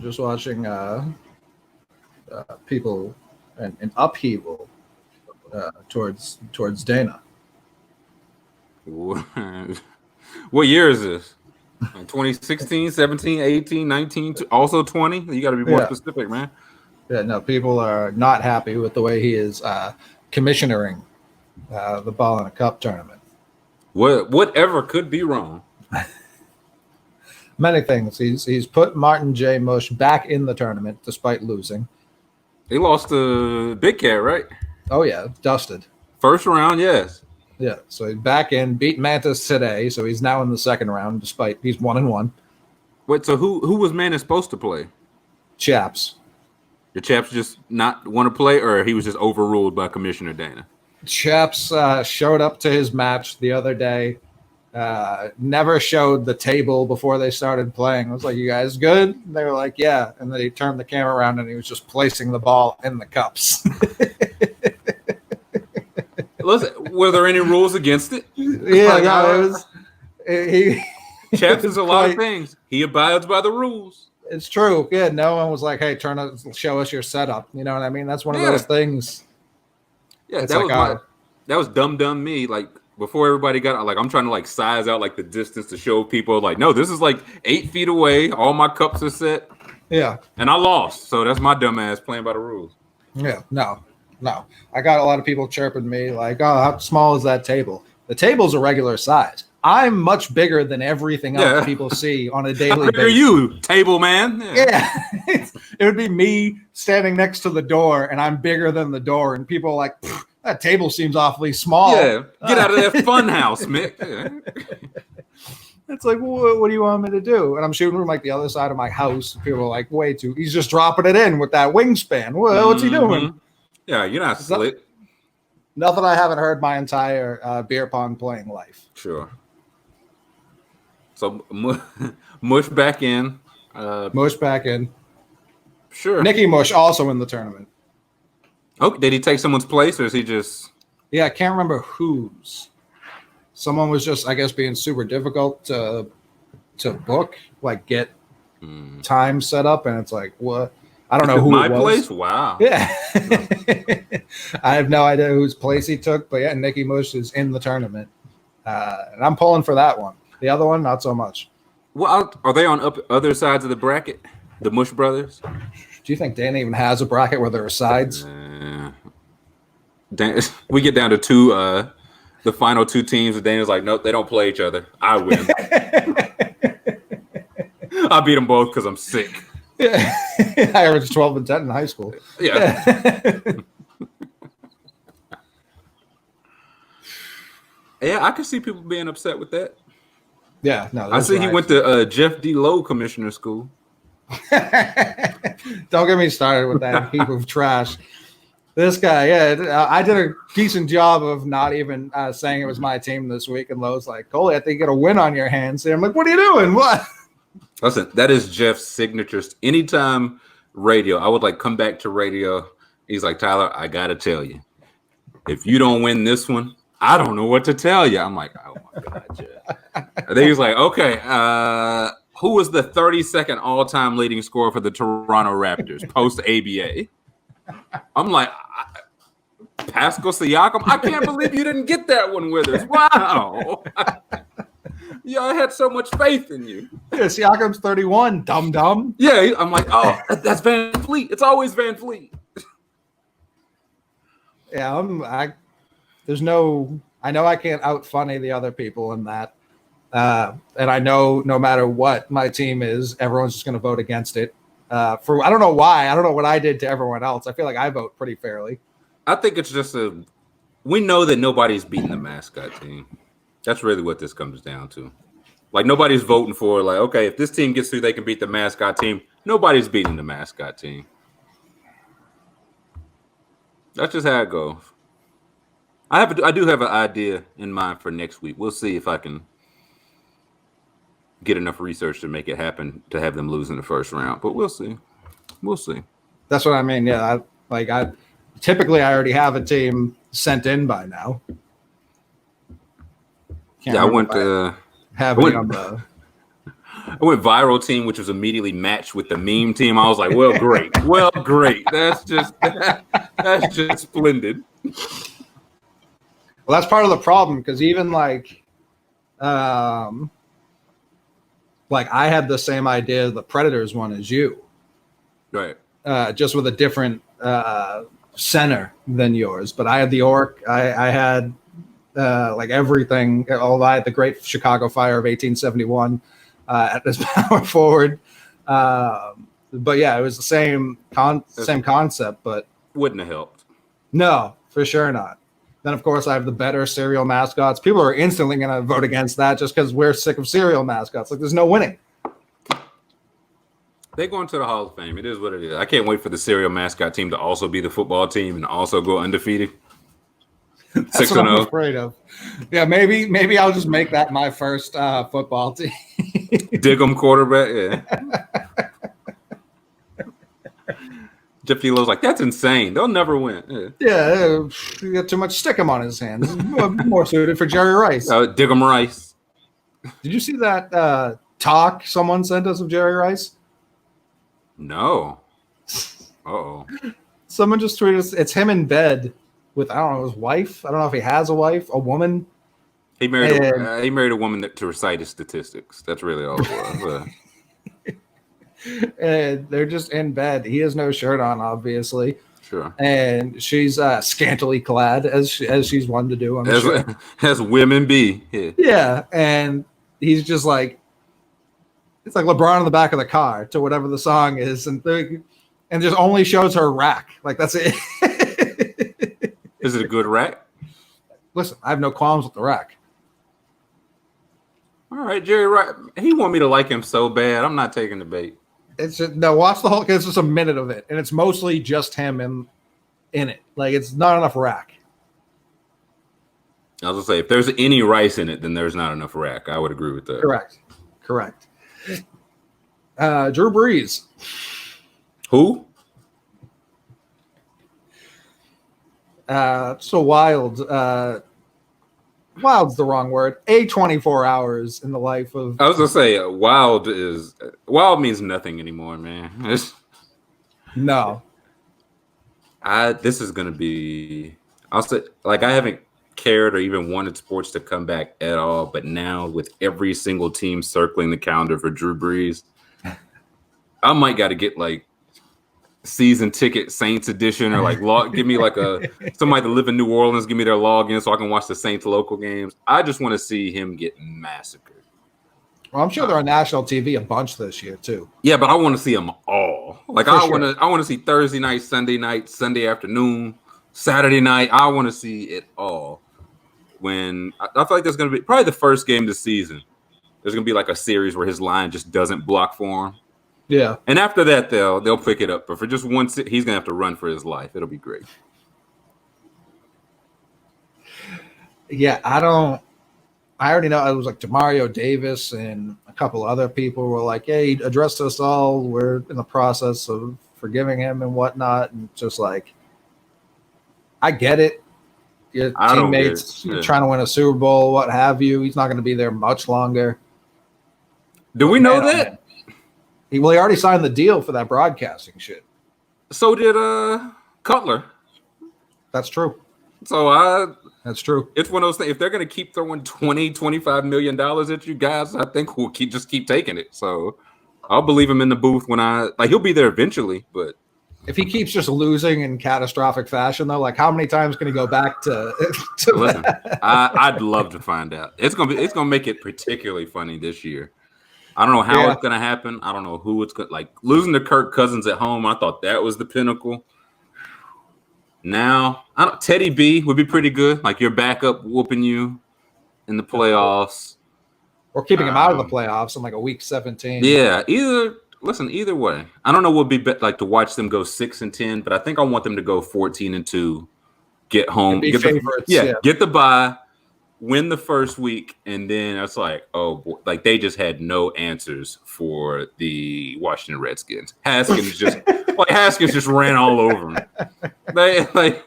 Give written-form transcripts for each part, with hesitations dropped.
just watching people and upheaval towards Dana. What year is this? 2016, 17, 18, 19, also 20? You got to be more specific, man. Yeah, no, people are not happy with the way he is commissionering the ball in a cup tournament. Whatever could be wrong? Many things. He's put Martin J. Mush back in the tournament despite losing. He lost to Big Cat, right? Oh yeah, dusted. First round, yes. Yeah, so he's back in, beat Mantis today, so he's now in the second round despite he's 1-1. Wait, so who was Mantis supposed to play? Chaps. The Chaps just not want to play, or he was just overruled by Commissioner Dana? Chaps showed up to his match the other day. Never showed the table before they started playing. I was like, "You guys good?" And they were like, "Yeah." And then he turned the camera around and he was just placing the ball in the cups. Listen, were there any rules against it? Yeah, no, it was. He Chaps is a lot of things. He abides by the rules. It's true. Yeah, no one was like, "Hey, show us your setup." You know what I mean? That's one of those things. Yeah, that was dumb me. Like before everybody got like, I'm trying to like size out like the distance to show people like, no, this is like 8 feet away. All my cups are set. Yeah, and I lost, so that's my dumb ass playing by the rules. Yeah, no. I got a lot of people chirping me like, "Oh, how small is that table?" The table's a regular size. I'm much bigger than everything else people see on a daily basis. How big are you, table man? Yeah. It would be me standing next to the door, and I'm bigger than the door, and people are like, "That table seems awfully small." Yeah, get out of that fun house, Mick. Yeah. It's like, what do you want me to do? And I'm shooting from like the other side of my house. People are like, way too. He's just dropping it in with that wingspan. What's he doing? Yeah, you're not slick. Nothing I haven't heard my entire beer pong playing life. Sure. So Mush back in. Mush back in. Sure. Nicky Mush also in the tournament. Oh, did he take someone's place, or is he just? Yeah, I can't remember whose. Someone was just, I guess, being super difficult to book, like get time set up, and it's like, what? I don't know who my it was. Place. Wow. Yeah, I have no idea whose place he took, but yeah, Nicky Mush is in the tournament, and I'm pulling for that one. The other one, not so much. Well, are they on other sides of the bracket? The Mush brothers? Do you think Dana even has a bracket where there are sides? We get down to two, the final two teams, and Dana's like, nope, they don't play each other. I win. I beat them both because I'm sick. Yeah. I averaged 12 and 10 in high school. Yeah. Yeah, I can see people being upset with that. Yeah, no. I see he went to Jeff D. Lowe Commissioner School. Don't get me started with that heap of trash. This guy, yeah, I did a decent job of not even saying it was my team this week, and Lowe's like, Coley, I think you got a win on your hands. And I'm like, what are you doing? What? Listen, that is Jeff's signature. Anytime radio, I would like come back to radio. He's like, Tyler, I got to tell you, if you don't win this one, I don't know what to tell you. I'm like, oh my God, Jeff. And then he's like, okay, who was the 32nd all-time leading scorer for the Toronto Raptors post-ABA? I'm like, Pascal Siakam? I can't believe you didn't get that one with us. Wow. Yeah, I had so much faith in you. Yeah, Siakam's 31, dum-dum. Yeah, I'm like, oh, that's Van Fleet. It's always Van Fleet. Yeah, I know I can't out-funny the other people in that. And I know no matter what my team is, everyone's just going to vote against it. I don't know why. I don't know what I did to everyone else. I feel like I vote pretty fairly. I think it's just we know that nobody's beating the mascot team. That's really what this comes down to. Like, nobody's voting for, like, okay, if this team gets through, they can beat the mascot team. Nobody's beating the mascot team. That's just how it goes. I do have an idea in mind for next week. We'll see if I can get enough research to make it happen to have them lose in the first round. But we'll see. We'll see. That's what I mean. Yeah, I typically already have a team sent in by now. I went to have it on the. I went viral team, which was immediately matched with the meme team. I was like, well, great. Well, great. That's just splendid. Well, that's part of the problem because even like I had the same idea of the Predators one as you, Right. just with a different center than yours. But I had the Orc. I had like everything. Although I had the Great Chicago Fire of 1871 at this power forward. But yeah, it was the same concept, but wouldn't have helped. No, for sure not. Then, of course, I have the better cereal mascots. People are instantly going to vote against that just because we're sick of cereal mascots. Like, there's no winning. They go into the Hall of Fame. It is what it is. I can't wait for the cereal mascot team to also be the football team and also go undefeated. That's what I'm afraid of. Yeah, maybe I'll just make that my first football team. Dig 'em quarterback. Yeah. Jeff Delo's like, that's insane. They'll never win. Yeah, you got too much stick 'em on his hands. More suited for Jerry Rice. Dig 'em Rice. Did you see that talk someone sent us of Jerry Rice? No. Uh-oh. Someone just tweeted us. It's him in bed with, I don't know, his wife. I don't know if he has a wife, a woman. He married a woman to recite his statistics. That's really all it was. And they're just in bed. He has no shirt on, obviously. Sure. And she's scantily clad, as she's one to do. As women be. Yeah. And he's just like, it's like LeBron in the back of the car to whatever the song is, and just only shows her rack. Like, that's it. Is it a good rack? Listen, I have no qualms with the rack. All right, Jerry Rice. He want me to like him so bad. I'm not taking the bait. It's just, no, watch the whole, because it's just a minute of it, and it's mostly just him in it. Like, it's not enough rack. I was gonna say, if there's any rice in it, then there's not enough rack. I would agree with that. Correct. Drew Brees. Who? So wild. Wild's the wrong word. 24 hours in the life of. I was gonna say, wild means nothing anymore, man. No. This is gonna be. I'll say, like, I haven't cared or even wanted sports to come back at all, but now with every single team circling the calendar for Drew Brees, I might got to get like season ticket Saints edition, or like give me like somebody that live in New Orleans, give me their login so I can watch the Saints local games. I just want to see him get massacred. Well, I'm sure they're on national TV a bunch this year too. Yeah, but I want to see them all. Like, I want to see Thursday night, Sunday afternoon, Saturday night. I want to see it all. When I feel like there's going to be probably the first game of the season, there's going to be like a series where his line just doesn't block for him. Yeah. And after that, they'll pick it up. But for just one, he's going to have to run for his life. It'll be great. Yeah, I already know it was like Demario Davis and a couple other people were like, hey, he addressed us all. We're in the process of forgiving him and whatnot. And just like, I get it. Your teammates trying to win a Super Bowl, what have you. He's not going to be there much longer. Do we know that? He already signed the deal for that broadcasting shit. So did Cutler. That's true. That's true. It's one of those things. If they're going to keep throwing $20-25 million at you guys, I think we'll keep taking it. So I'll believe him in the booth when he'll be there eventually, but. If he keeps just losing in catastrophic fashion, though, like how many times can he go back to Listen, I'd love to find out. It's gonna make it particularly funny this year. I don't know how it's gonna happen. I don't know who it's gonna like losing to Kirk Cousins at home. I thought that was the pinnacle. Now, Teddy B would be pretty good. Like your backup whooping you in the playoffs, or keeping him out of the playoffs in like a week 17. Yeah, either way, I don't know what would be like to watch them go 6-10, but I think I want them to go 14-2, get home, get the bye, win the first week, and then it's like, oh boy, like they just had no answers for the Washington Redskins. Haskins just ran all over them. They like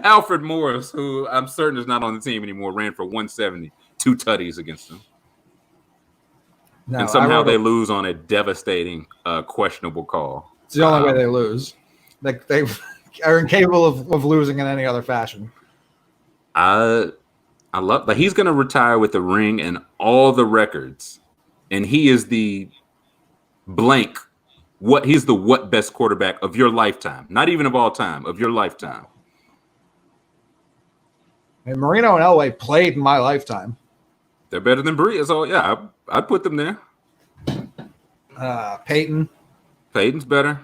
Alfred Morris, who I'm certain is not on the team anymore, ran for 170, 2 tutties against them. No, and somehow they lose on a devastating, questionable call. It's the only way they lose. Like they are incapable of losing in any other fashion. I love that he's going to retire with the ring and all the records, and he is the blank. He's the what best quarterback of your lifetime, not even of all time, of your lifetime. And Marino and Elway played in my lifetime. They're better than Brees. So yeah, I'd put them there. Peyton's better.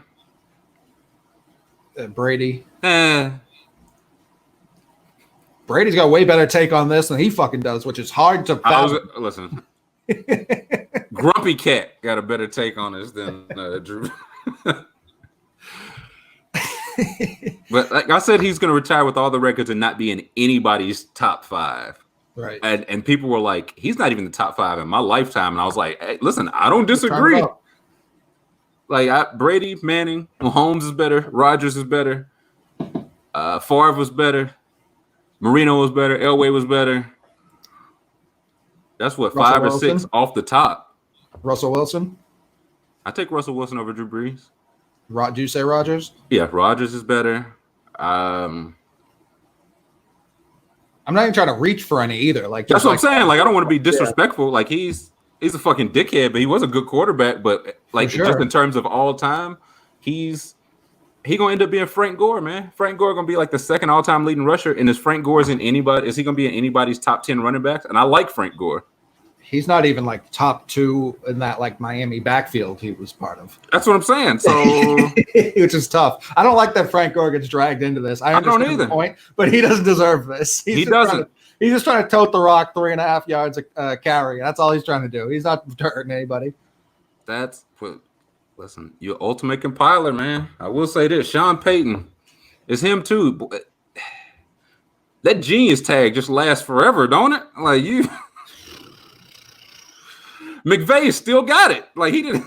Brady. Brady's got a way better take on this than he fucking does, which is hard to fathom. Listen, Grumpy Cat got a better take on this than Drew. But like I said, he's going to retire with all the records and not be in anybody's top 5. Right. And people were like, he's not even the top 5 in my lifetime. And I was like, hey, listen, I don't disagree. Like Brady, Manning, Mahomes is better. Rodgers is better. Favre was better. Marino was better. Elway was better. That's what, Russell 5 or 6 off the top. Russell Wilson? I take Russell Wilson over Drew Brees. Do you say Rodgers? Yeah, Rodgers is better. I'm not even trying to reach for any either. Like that's what I'm saying. Like I don't want to be disrespectful. Yeah. Like he's a fucking dickhead, but he was a good quarterback. But like just in terms of all time, he gonna end up being Frank Gore, man. Frank Gore gonna be like the second all-time leading rusher. And is he gonna be in anybody's top 10 running backs? And I like Frank Gore. He's not even like top 2 in that like Miami backfield he was part of. That's what I'm saying. So which is tough. I don't like that Frank Gore gets dragged into this. I understand don't either. The point, but he doesn't deserve this. He doesn't. He's just trying to tote the rock 3.5 yards a carry. That's all he's trying to do. He's not hurting anybody. Listen, you're ultimate compiler, man. I will say this. Sean Payton is him too. That genius tag just lasts forever, don't it? Like you McVay still got it. Like he didn't.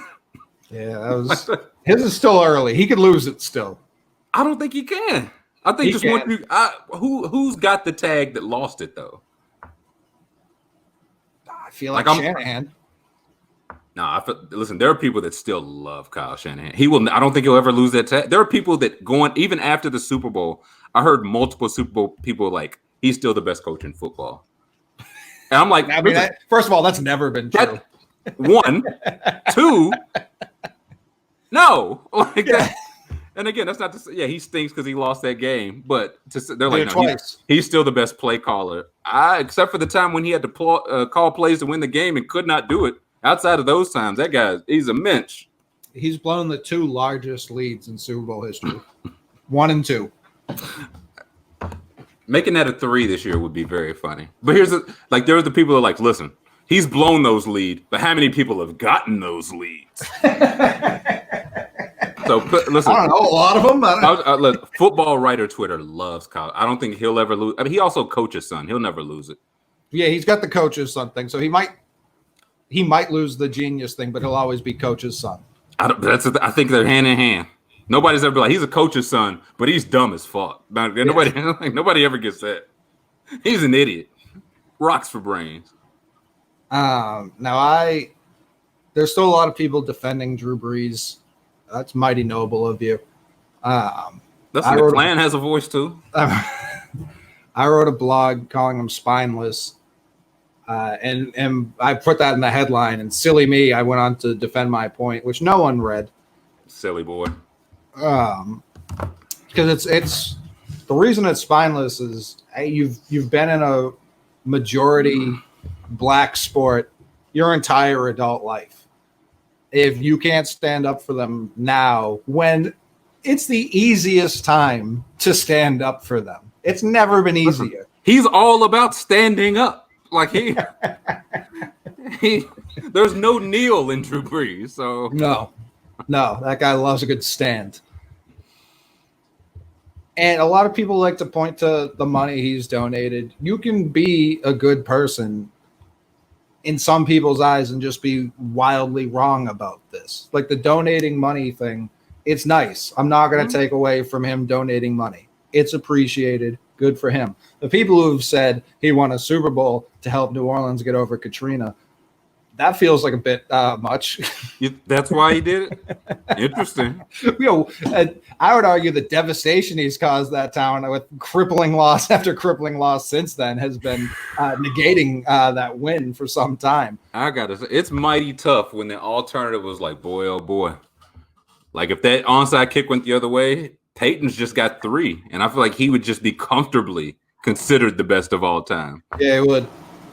Yeah, that was his is still early. He could lose it still. I don't think he can. I think just want you. Who's got the tag that lost it though? I feel like Shanahan. Listen, there are people that still love Kyle Shanahan. He will. I don't think he'll ever lose that tag. There are people that even after the Super Bowl. I heard multiple Super Bowl people like he's still the best coach in football. And I'm like, I mean, first of all, that's never been true. 1, 2, no, like that. And again, that's not to say, he stinks because he lost that game. But they're like, no, he's still the best play caller. Except for the time when he had to call plays to win the game and could not do it. Outside of those times, that guy, he's a mensch. He's blown the 2 largest leads in Super Bowl history, 1 and 2. Making that a 3 this year would be very funny. But there are the people that are like, listen. He's blown those leads, but how many people have gotten those leads? So listen, I don't know, a lot of them. Look, football writer Twitter loves Kyle. I don't think he'll ever lose. I mean, he also coaches son. He'll never lose it. Yeah, he's got the coach's son thing, so he might lose the genius thing, but he'll always be coach's son. I think they're hand in hand. Nobody's ever like he's a coach's son, but he's dumb as fuck. Nobody ever gets that. He's an idiot. Rocks for brains. There's still a lot of people defending Drew Brees. That's mighty noble of you. The clan has a voice too. I wrote a blog calling him spineless, and I put that in the headline. And silly me, I went on to defend my point, which no one read. Silly boy. Because it's the reason it's spineless is you've been in a majority black sport your entire adult life. If you can't stand up for them now, when it's the easiest time to stand up for them, it's never been easier. He's all about standing up. Like there's no kneel in Drew Brees. So no, that guy loves a good stand. And a lot of people like to point to the money he's donated. You can be a good person in some people's eyes and just be wildly wrong about this. Like the donating money thing, it's nice. I'm not going to take away from him donating money. It's appreciated. Good for him. The people who have said he won a Super Bowl to help New Orleans get over Katrina, That feels like a bit much. That's why he did it. Interesting. I would argue the devastation he's caused that town with crippling loss after crippling loss since then has been negating that win for some time. I gotta say, it's mighty tough when the alternative was like, boy, oh boy. Like if that onside kick went the other way, Peyton's just got 3, and I feel like he would just be comfortably considered the best of all time. Yeah, it would.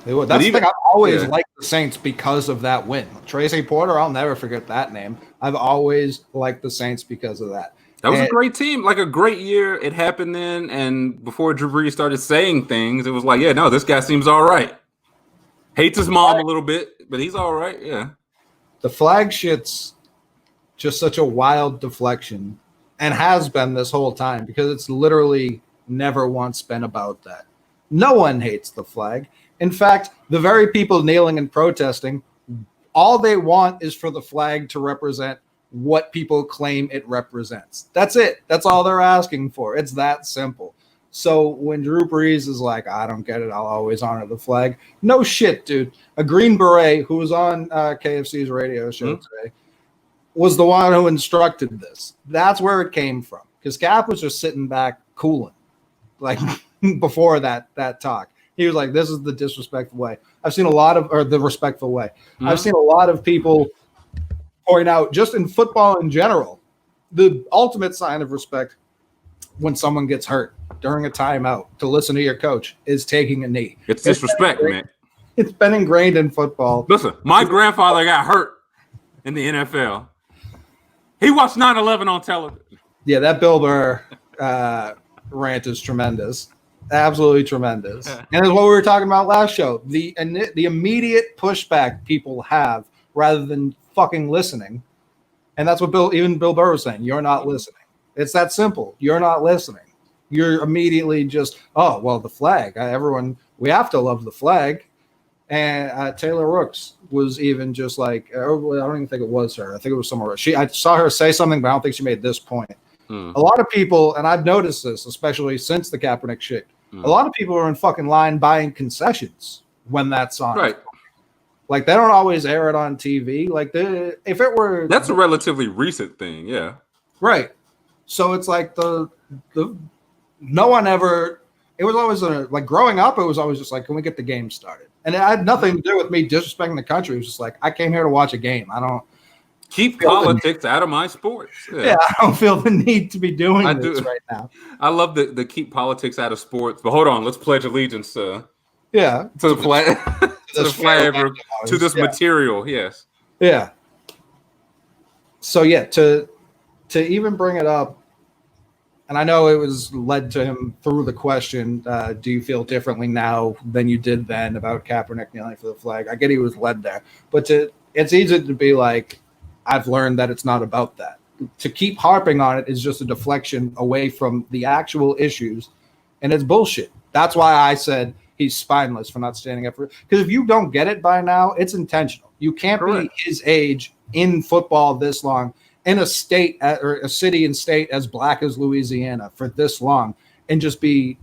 That's the thing. I've always liked the Saints because of that win. Tracy Porter, I'll never forget that name. I've always liked the Saints because of that. That was a great team, like a great year. It happened then, and before Drew Brees started saying things, it was like, yeah, no, this guy seems all right. Hates his mom a little bit, but he's all right, yeah. The flag shit's just such a wild deflection, and has been this whole time, because it's literally never once been about that. No one hates the flag. In fact, the very people kneeling and protesting, all they want is for the flag to represent what people claim it represents. That's it. That's all they're asking for. It's that simple. So when Drew Brees is like, I don't get it, I'll always honor the flag. No shit, dude. A Green Beret who was on KFC's radio show today was the one who instructed this. That's where it came from. Because Cap was just sitting back cooling, like before that talk. He was like, this is the disrespectful way. I've seen a lot of, or the respectful way. I've seen a lot of people point out, just in football in general, the ultimate sign of respect when someone gets hurt during a timeout to listen to your coach is taking a knee. It's disrespect, man. It's been ingrained in football. Listen, my grandfather got hurt in the NFL. He watched 9/11 on television. Yeah, that Bill Burr rant is tremendous. Absolutely tremendous. And it's what we were talking about last show. The immediate pushback people have rather than fucking listening. And that's what Bill Burr was saying. You're not listening. It's that simple. You're not listening. You're immediately just, oh, well, the flag. We have to love the flag. And Taylor Rooks was even just like, I don't even think it was her. I think it was someone else. I saw her say something, but I don't think she made this point. A lot of people, and I've noticed this, especially since the Kaepernick shit, a lot of people are in fucking line buying concessions when that's on. Right. Like, they don't always air it on TV. Like, if it were... That's a relatively recent thing, yeah. Right. So it's like no one ever... It was always, like, growing up, it was always just like, can we get the game started? And it had nothing to do with me disrespecting the country. It was just like, I came here to watch a game. I don't... Keep politics out of my sports. Yeah, I don't feel the need to be doing this right now. I love the keep politics out of sports. But hold on, let's pledge allegiance to the flag, to the flag, to this material. Yes. Yeah. So yeah, to even bring it up, and I know it was led to him through the question, do you feel differently now than you did then about Kaepernick kneeling for the flag? I get he was led there, but it's easy to be like, I've learned that it's not about that. To keep harping on it is just a deflection away from the actual issues, and it's bullshit. That's why I said he's spineless for not standing up for it. Because if you don't get it by now, it's intentional. You can't be his age in football this long, in a state or a city and state as black as Louisiana for this long, and just be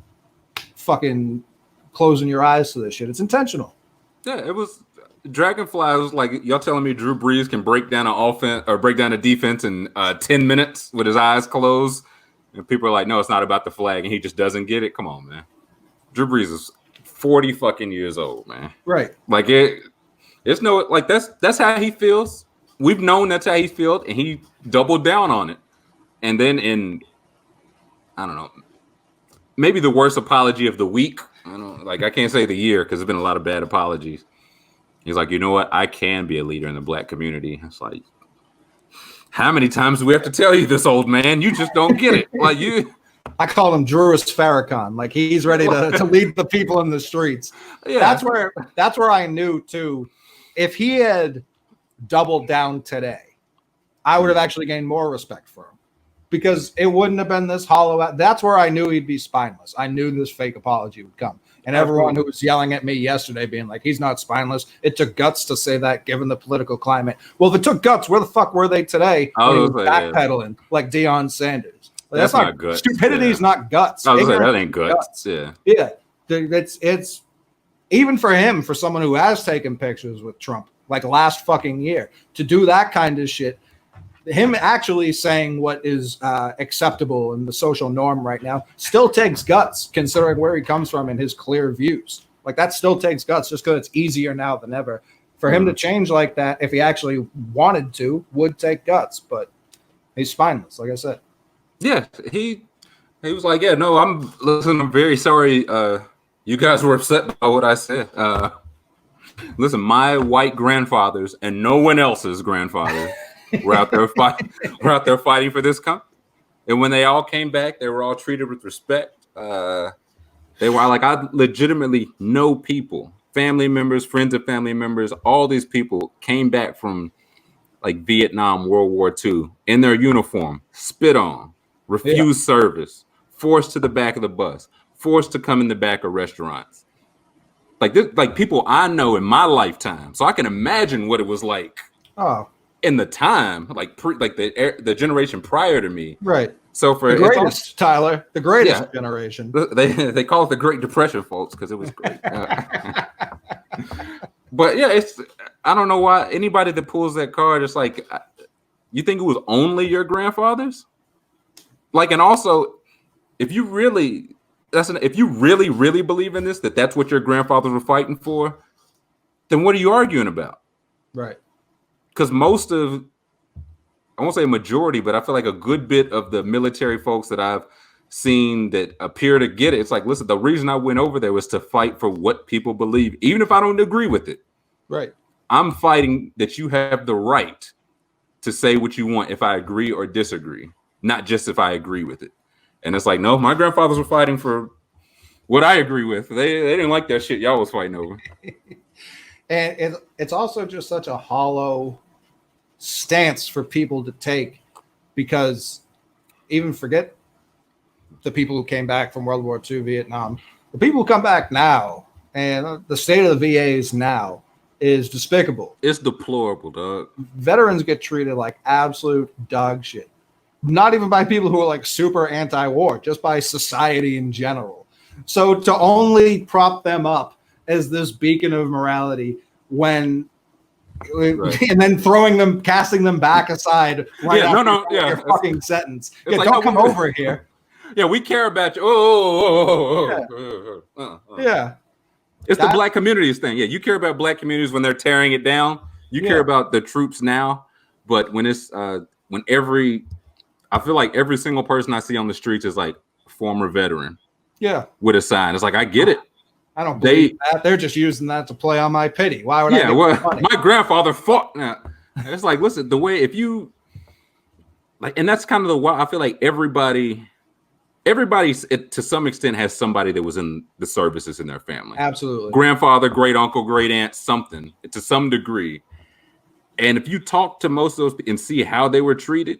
fucking closing your eyes to this shit. It's intentional. Yeah, it was. Dragonfly was like, y'all telling me Drew Brees can break down an offense or break down a defense in 10 minutes with his eyes closed? And people are like, no, it's not about the flag, and he just doesn't get it. Come on, man. Drew Brees is 40 fucking years old, man. Right. Like it's no, like that's how he feels. We've known that's how he feels, and he doubled down on it. And then I don't know, maybe the worst apology of the week. I can't say the year because there's been a lot of bad apologies. He's like, you know what? I can be a leader in the black community. It's like, how many times do we have to tell you this, old man? You just don't get it. Like you. I call him Drewist Farrakhan. Like he's ready to lead the people in the streets. Yeah. That's where I knew too. If he had doubled down today, I would have actually gained more respect for him because it wouldn't have been this hollow out. That's where I knew he'd be spineless. I knew this fake apology would come. And everyone who was yelling at me yesterday being like, he's not spineless. It took guts to say that given the political climate. Well, if it took guts, where the fuck were they today? When he was backpedaling like Deion Sanders. That's not guts. Stupidity is not guts. That ain't guts. Yeah. Yeah. It's even for him, for someone who has taken pictures with Trump like last fucking year. To do that kind of shit, him actually saying what is acceptable in the social norm right now still takes guts, considering where he comes from and his clear views. Like, that still takes guts, just because it's easier now than ever. For him to change like that, if he actually wanted to, would take guts, but he's spineless, like I said. Yeah, he was like, yeah, no, I'm very sorry. You guys were upset by what I said. Listen, my white grandfathers and no one else's grandfathers were out there fighting for this country. And when they all came back, they were all treated with respect. They were like, I legitimately know people, family members, friends of family members, all these people came back from like Vietnam, World War II in their uniform, spit on, refused service, forced to the back of the bus, forced to come in the back of restaurants. Like this, like people I know in my lifetime. So I can imagine what it was like in the time, like the generation prior to me. Right. So for the greatest, Tyler, the greatest generation. They call it the Great Depression, folks, because it was great. But yeah, I don't know why anybody that pulls that card is like, you think it was only your grandfathers? Like, and also, if you really believe in this, that's what your grandfathers were fighting for, then what are you arguing about? Right. Because most of, I won't say a majority, but I feel like a good bit of the military folks that I've seen that appear to get it, it's like, listen, the reason I went over there was to fight for what people believe, even if I don't agree with it. Right. I'm fighting that you have the right to say what you want if I agree or disagree, not just if I agree with it. And it's like, no, my grandfathers were fighting for what I agree with. They didn't like that shit y'all was fighting over. And it's also just such a hollow stance for people to take, because even forget the people who came back from World War II, Vietnam, the people who come back now and the state of the VAs now is despicable. It's deplorable, dog. Veterans get treated like absolute dog shit. Not even by people who are like super anti-war, just by society in general. So to only prop them up as this beacon of morality when and then casting them back aside after your fucking sentence. Yeah, like, don't come over here. Yeah, we care about you. Yeah. It's the black communities thing. Yeah, you care about black communities when they're tearing it down. You care about the troops now, but when it's I feel like every single person I see on the streets is like former veteran. Yeah. With a sign. It's like, I get it. I don't believe that. They're just using that to play on my pity. Why would I? My grandfather fought. Now, it's like, listen, the way, if you like, and that's kind of I feel like everybody to some extent has somebody that was in the services in their family. Absolutely. Grandfather, great uncle, great aunt, something to some degree. And if you talk to most of those and see how they were treated,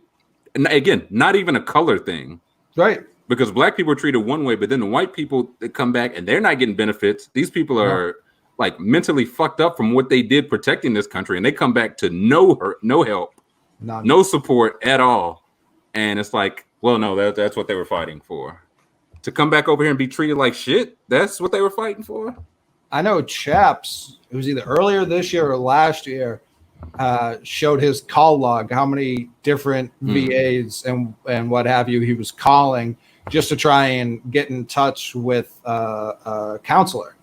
and again, not even a color thing. Right. Because black people are treated one way, but then the white people that come back and they're not getting benefits. These people are like mentally fucked up from what they did protecting this country, and they come back to no help, no support at all. And it's like, well, no, that's what they were fighting for. To come back over here and be treated like shit, that's what they were fighting for. I know Chaps, it was either earlier this year or last year, showed his call log, how many different VAs and what have you he was calling just to try and get in touch with a counselor,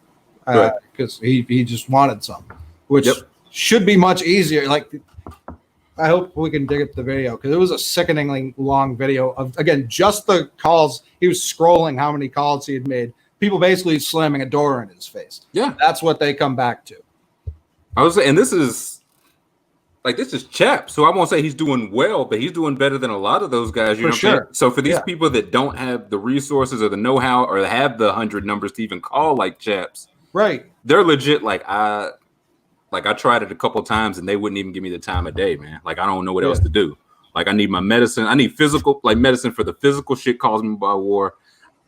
because he just wanted some, which should be much easier. Like, I hope we can dig up the video, because it was a sickeningly long video of, again, just the calls. He was scrolling how many calls he had made. People basically slamming a door in his face. Yeah, that's what they come back to. I was saying, and this is Chap, so I won't say he's doing well, but he's doing better than a lot of those guys. You know what I'm saying? So for these people that don't have the resources or the know-how or have the 100 numbers to even call like Chaps, right? They're legit. I tried it a couple times and they wouldn't even give me the time of day, man. Like, I don't know what else to do. Like, I need my medicine. I need physical, like medicine for the physical shit caused me by war.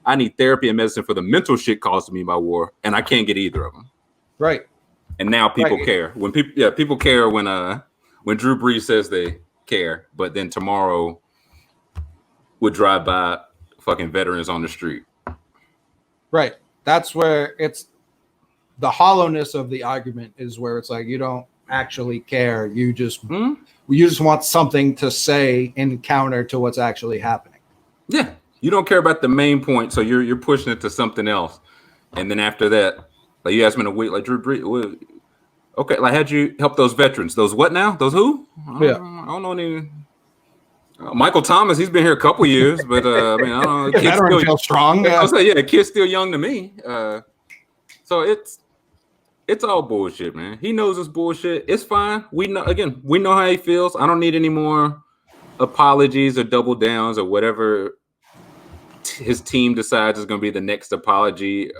I need therapy and medicine for the mental shit caused me by war, and I can't get either of them. Right. And now people care. When people care when Drew Brees says they care, but then tomorrow would drive by fucking veterans on the street. Right. That's where it's the hollowness of the argument is where it's like, you don't actually care. You just want something to say in counter to what's actually happening. Yeah, you don't care about the main point, so you're pushing it to something else, and then after that, like you asked me in a week, like Drew Brees, okay, like how'd you help those veterans? Those what now? Those who? I don't know any. Michael Thomas, he's been here a couple years, but I mean, I don't know. Kid's still feel strong. Yeah. I'll say, kid's still young to me. So it's all bullshit, man. He knows it's bullshit. It's fine. We know how he feels. I don't need any more apologies or double downs or whatever his team decides is going to be the next apology.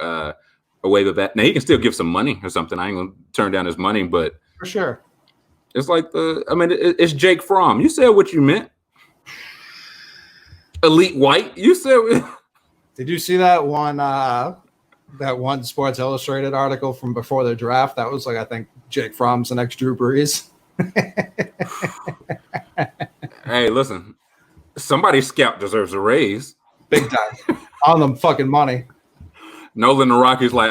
Away with that. Now he can still give some money or something. I ain't gonna turn down his money, but for sure, it's like it's Jake Fromm. You said what you meant. Elite white. You said. Did you see that one? That one Sports Illustrated article from before the draft. That was like, I think Jake Fromm's the next Drew Brees. Hey, listen, somebody's scout deserves a raise, big time, on them fucking money. Nolan the Rockies like,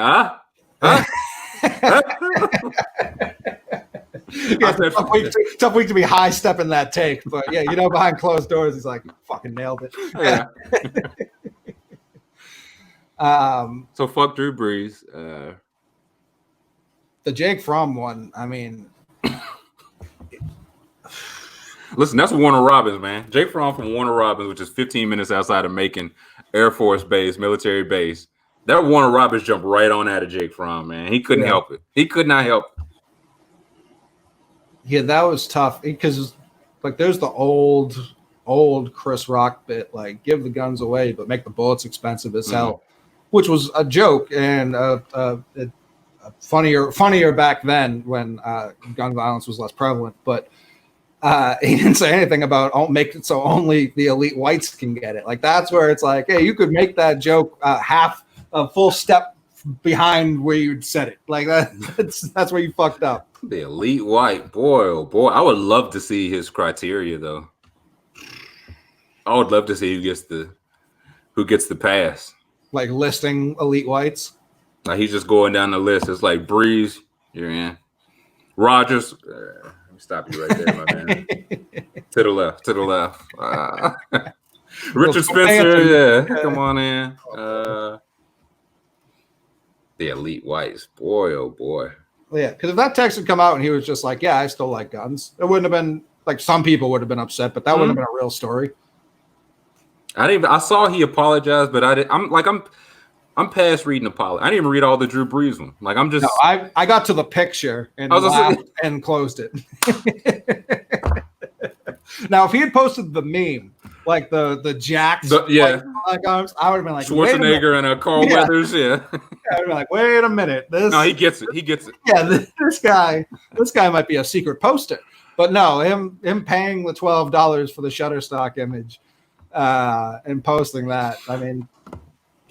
tough week to be high stepping that take, but yeah, behind closed doors, he's like, fucking nailed it. Yeah. So fuck Drew Brees. The Jake Fromm one, I mean, listen, that's Warner Robins, man. Jake Fromm from Warner Robins, which is 15 minutes outside of Macon Air Force Base, military base. That Warner Robins jumped right on out of Jake Fromm, man. He couldn't help it. He could not help it. Yeah, that was tough because, like, there's the old Chris Rock bit, like, give the guns away, but make the bullets expensive as hell, which was a joke and funnier back then when gun violence was less prevalent. But he didn't say anything about make it so only the elite whites can get it. Like, that's where it's like, hey, you could make that joke half a full step behind where you'd said it. Like that's where you fucked up. The elite white, boy, oh boy. I would love to see his criteria though. I would love to see who gets the pass. Like listing elite whites. Like he's just going down the list. It's like Brees, you're in. Rodgers, let me stop you right there, my man. To the left. Richard Spencer, come on in. The elite whites, boy, oh boy. Yeah, because if that text had come out and he was just like, "Yeah, I still like guns," it wouldn't have been like some people would have been upset, but that wouldn't have been a real story. I saw he apologized, but I'm past reading apology. I didn't even read all the Drew Brees one. Like I'm just. No, I got to the picture and laughed and closed it. Now, if he had posted the meme, like the Jacks, arms, I would have been like Schwarzenegger and Carl Weathers, I would have been like, wait a minute, no, he gets it. He gets it. Yeah, this guy might be a secret poster, but no, him paying the $12 for the Shutterstock image, and posting that. I mean,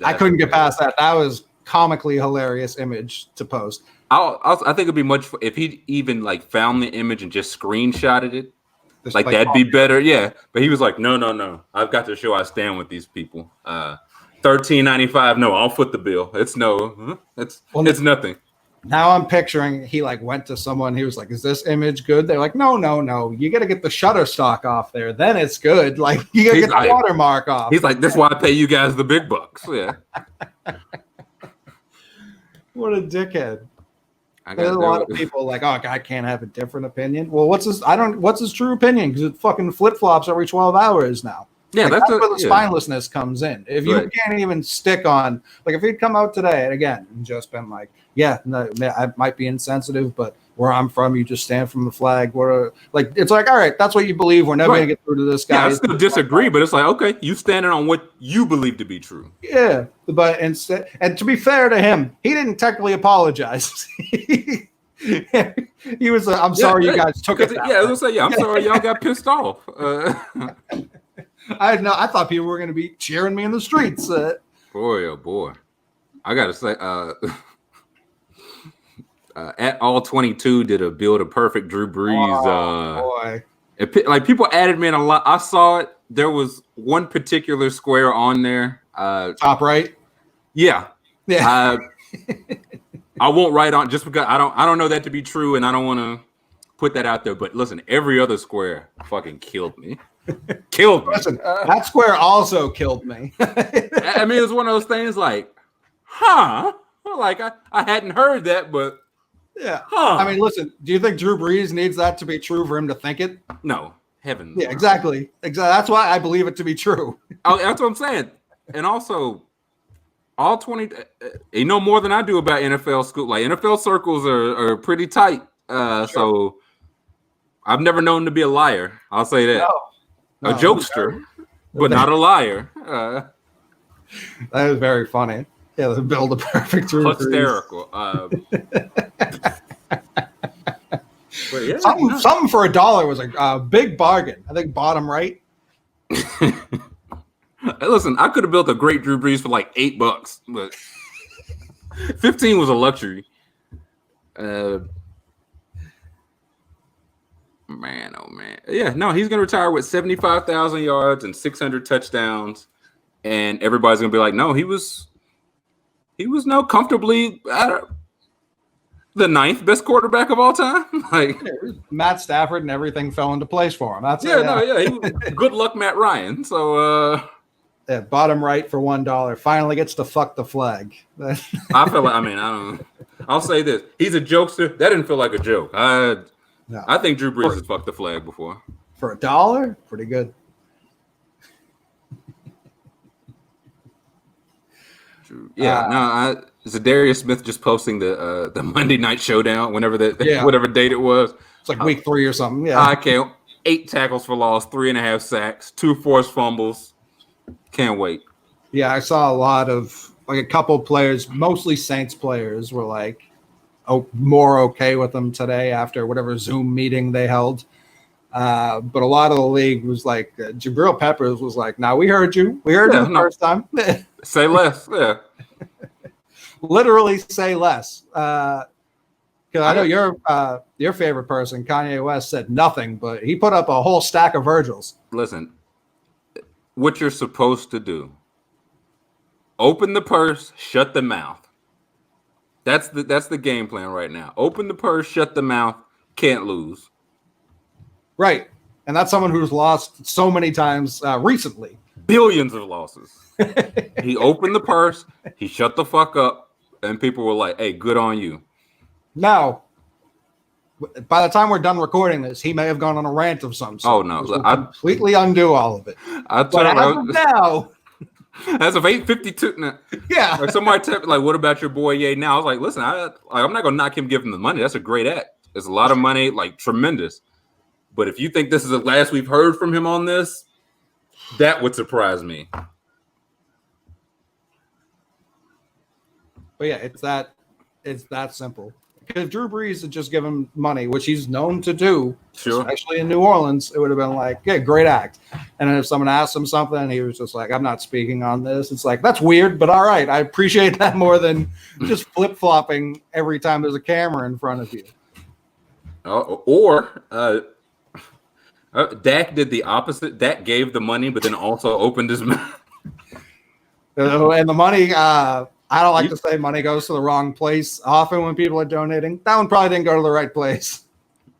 I couldn't get past that. That was comically hilarious image to post. I think it'd be much if he even like found the image and just screenshotted it. Like that'd be better, yeah. But he was like, no. I've got to show I stand with these people. $13.95. No, I'll foot the bill. It's nothing. Now I'm picturing he like went to someone. He was like, "Is this image good?" They're like, "No. You got to get the Shutterstock off there. Then it's good. Like you got to get the watermark off." He's like, "That's why I pay you guys the big bucks." Yeah. What a dickhead. There's a lot of people like, "Oh, guy can't have a different opinion." Well, what's his true opinion? Because it fucking flip flops every 12 hours now. Yeah, that's where the spinelessness comes in. If you can't even stick on, like, if he'd come out today and again and just been like, "Yeah, no, I might be insensitive, but where I'm from, you just stand from the flag." It's like, all right, that's what you believe. We're never gonna get through to this guy. Yeah, I still disagree, but it's like, okay, you standing on what you believe to be true. Yeah, but instead, and to be fair to him, he didn't technically apologize. He was, I'm sorry you guys took it. Yeah, I was gonna say, I'm sorry y'all got pissed off. I thought people were going to be cheering me in the streets. Boy, oh boy. I got to say, at All 22 did a build a perfect Drew Brees. Boy. Like people added me in a lot. I saw it. There was one particular square on there. Top right? Yeah. I won't write on just because I don't know that to be true, and I don't want to put that out there. But listen, every other square fucking killed me. Killed me. Listen, that square also killed me. I mean, it was one of those things like, huh? Like I hadn't heard that, but yeah. Huh. I mean, listen, do you think Drew Brees needs that to be true for him to think it? No. Heavens. Yeah, exactly. That's why I believe it to be true. Oh, that's what I'm saying. And also, all 20, you know more than I do about NFL school. Like NFL circles are pretty tight. Sure. So I've never known to be a liar. I'll say that. No, a jokester, but not a liar. That is very funny. Yeah, they build a perfect Drew hysterical. But yeah, something for $1 was a big bargain. I think bottom right. Listen, I could have built a great Drew Brees for like $8, but 15 was a luxury. Man, oh man, yeah, no, he's gonna retire with 75,000 yards and 600 touchdowns, and everybody's gonna be like, no, he was now comfortably the 9th best quarterback of all time. Like Matt Stafford and everything fell into place for him. That's good luck, Matt Ryan. So bottom right for $1 finally gets to fuck the flag. I feel like, I mean, I don't know. I'll say this: he's a jokester. That didn't feel like a joke. I think Drew Brees has fucked the flag before. For $1, pretty good. Yeah, Zadarius Smith just posting the Monday Night Showdown whatever date it was. It's like week 3 or something. Yeah, I can't. 8 tackles for loss, 3.5 sacks, 2 forced fumbles. Can't wait. Yeah, I saw a lot of a couple players, mostly Saints players, were like more okay with them today after whatever Zoom meeting they held. But a lot of the league was like, Jabril Peppers was like, "Now we heard you. We heard you the first time. Say less." Yeah. Literally say less. Because I know your favorite person, Kanye West, said nothing, but he put up a whole stack of Virgils. Listen, what you're supposed to do: open the purse, shut the mouth. That's the game plan right now. Open the purse, shut the mouth. Can't lose. Right, and that's someone who's lost so many times recently. Billions of losses. He opened the purse, he shut the fuck up, and people were like, "Hey, good on you." Now, by the time we're done recording this, he may have gone on a rant of some sort. Oh no, I completely undo all of it. But as of now, as of 8:52, yeah. Like somebody texted, like, "What about your boy Ye?" Now I was like, "Listen, I'm not gonna knock him giving the money. That's a great act. It's a lot of money, like tremendous. But if you think this is the last we've heard from him on this, that would surprise me." But yeah, it's that simple. Because Drew Brees had just given money, which he's known to do, sure, especially in New Orleans, it would have been like, yeah, great act. And then if someone asked him something, he was just like, "I'm not speaking on this." It's like, that's weird, but all right. I appreciate that more than just flip-flopping every time there's a camera in front of you. Dak did the opposite. Dak gave the money, but then also opened his mouth. And the money, I don't like to say money goes to the wrong place. Often when people are donating, that one probably didn't go to the right place.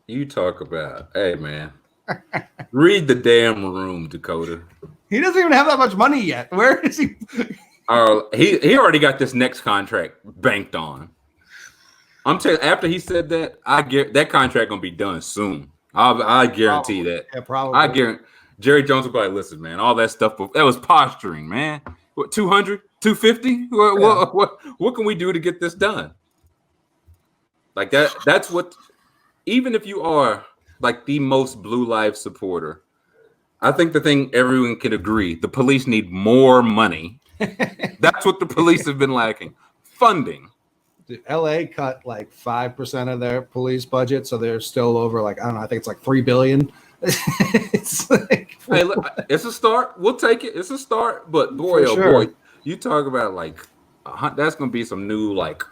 You talk about, hey, man. Read the damn room, Dakota. He doesn't even have that much money yet. Where is he? He already got this next contract banked on. I'm telling you, after he said that, I get that contract gonna be done soon. I guarantee that. Yeah, probably. I guarantee Jerry Jones will be like, "Listen, man, all that stuff that was posturing, man. What, 200, 250? What can we do to get this done?" Like that. That's what. Even if you are like the most Blue Lives supporter, I think the thing everyone can agree: the police need more money. That's what the police have been lacking: funding. Dude, LA cut like 5% of their police budget, so they're still over like, I don't know, I think it's like $3 billion. It's like, hey, look, it's a start. We'll take it. It's a start, but boy, boy, you talk about like that's gonna be some new like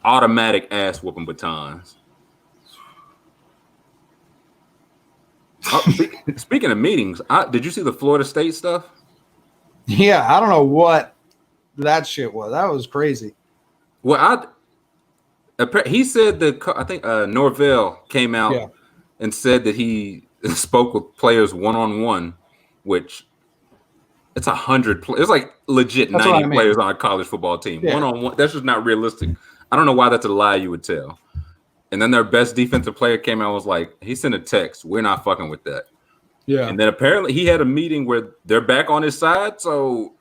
automatic ass whooping batons. Speaking of meetings, did you see the Florida State stuff? Yeah, I don't know what that shit was. That was crazy. Well, He said I think Norvell came out Yeah. and said that he spoke with players one-on-one, which it's 100. It's like legit That's what 90 I mean. players on a college football team. Yeah. One-on-one. That's just not realistic. I don't know why that's a lie you would tell. And then their best defensive player came out and was like, he sent a text. We're not fucking with that. Yeah. And then apparently he had a meeting where they're back on his side. So,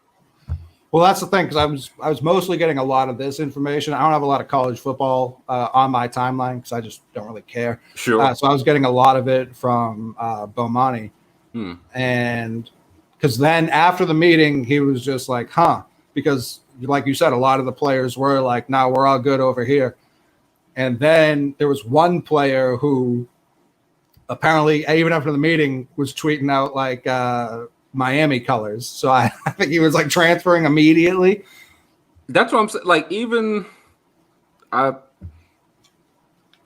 well, that's the thing, because I was mostly getting a lot of this information. I don't have a lot of college football on my timeline because I just don't really care. sure. So I was getting a lot of it from Bomani. And because then after the meeting, he was just like, because like you said, a lot of the players were like, no, we're all good over here. And then there was one player who apparently, even after the meeting, was tweeting out like Miami colors. So I think he was like transferring immediately. That's what I'm saying. Like, even I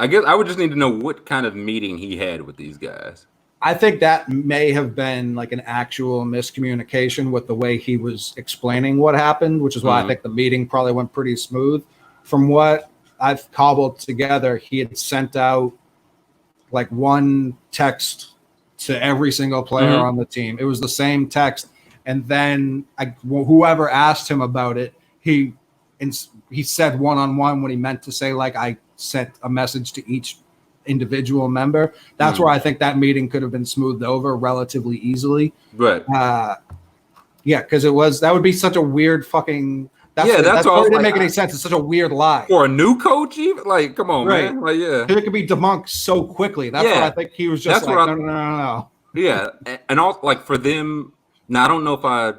guess I would just need to know what kind of meeting he had with these guys. I think that may have been like an actual miscommunication with the way he was explaining what happened, which is why I think the meeting probably went pretty smooth. From what I've cobbled together, he had sent out like one text to every single player on the team. It was the same text. And then whoever asked him about it, he said one-on-one when he meant to say, like, I sent a message to each individual member. That's where I think that meeting could have been smoothed over relatively easily. Right. Yeah, because that would be such a weird fucking. That's why all. It didn't make any sense. It's such a weird lie for a new coach. Even like, come on, man. Like, yeah, it could be debunked so quickly. That's why I think he was just like, no. Yeah, and also like for them. Now I don't know if I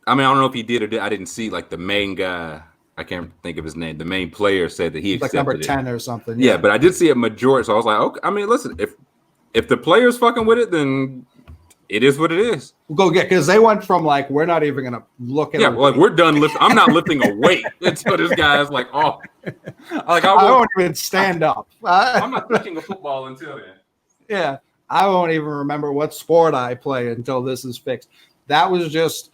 don't know if he did or did. I didn't see like the main guy. I can't think of his name. The main player said that he accepted like number 10 or something. Yeah, but I did see a majority. So I was like, okay. I mean, listen, if the player's fucking with it, then it is what it is. We'll go get, because they went from like, we're not even going to look at it. Yeah, like we're done lifting. I'm not lifting a weight until this guy's like, oh. Like, I won't even stand up. I'm not touching a football until then. Yeah, I won't even remember what sport I play until this is fixed. That was just,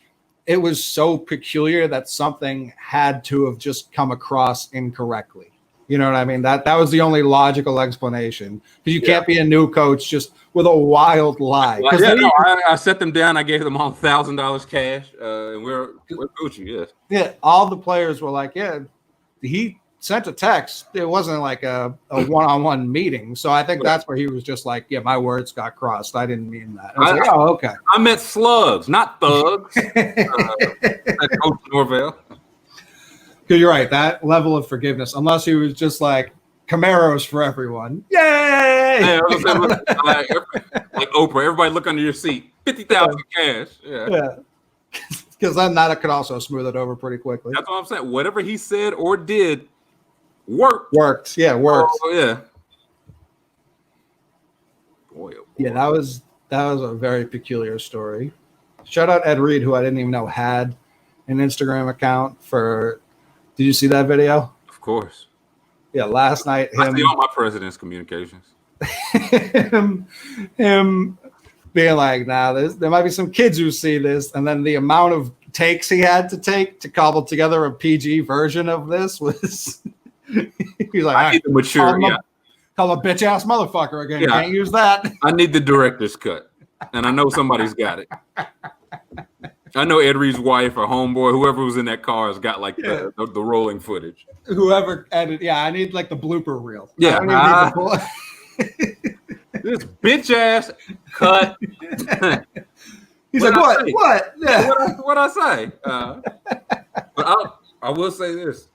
it was so peculiar that something had to have just come across incorrectly. You know what I mean? That was the only logical explanation, because you can't be a new coach just with a wild lie. I set them down. I gave them all $1,000 cash, and we're Gucci. Yes. Yeah, all the players were like, yeah, he sent a text. It wasn't like a one-on-one meeting. So I think that's where he was just like, yeah, my words got crossed. I didn't mean that. I was like, oh, okay. I meant slugs, not thugs. Coach Norvell. Because you're right, that level of forgiveness, unless he was just like, Camaros for everyone. Yay! Yeah, like Oprah, everybody look under your seat. 50,000 cash. Yeah. Because then that could also smooth it over pretty quickly. That's what I'm saying. Whatever he said or did worked. Yeah, worked. Oh, yeah. Boy, oh boy. Yeah, that was a very peculiar story. Shout out Ed Reed, who I didn't even know had an Instagram account for. Did you see that video? Of course. Yeah, last night. I see all my president's communications. him being like, nah, there might be some kids who see this. And then the amount of takes he had to take to cobble together a PG version of this was. He's like, I need the mature. Call a bitch ass motherfucker again. Yeah. Can't use that. I need the director's cut. And I know somebody's got it. I know Ed Reed's wife or homeboy, whoever was in that car, has got like the rolling footage. Whoever edited, I need like the blooper reel. Yeah, this bitch ass cut. He's like, what? What? Yeah. What I say? But I will say this: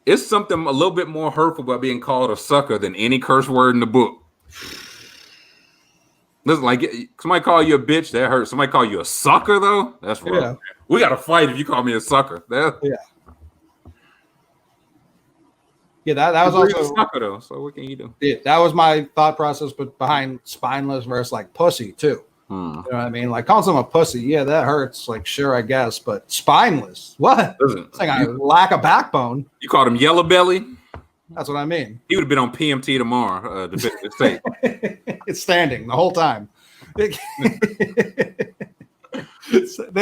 it's something a little bit more hurtful about being called a sucker than any curse word in the book. Listen, like somebody call you a bitch, that hurts. Somebody call you a sucker, though, that's rough. Yeah. We got to fight if you call me a sucker. Yeah, that was also a sucker, though. So what can you do? Yeah, that was my thought process, but behind spineless versus like pussy too. You know what I mean? Like calling someone a pussy, yeah, that hurts. Like sure, I guess, but spineless, what? It's like a lack of backbone. You called him yellow belly. That's what I mean. He would have been on PMT tomorrow. It's standing the whole time. They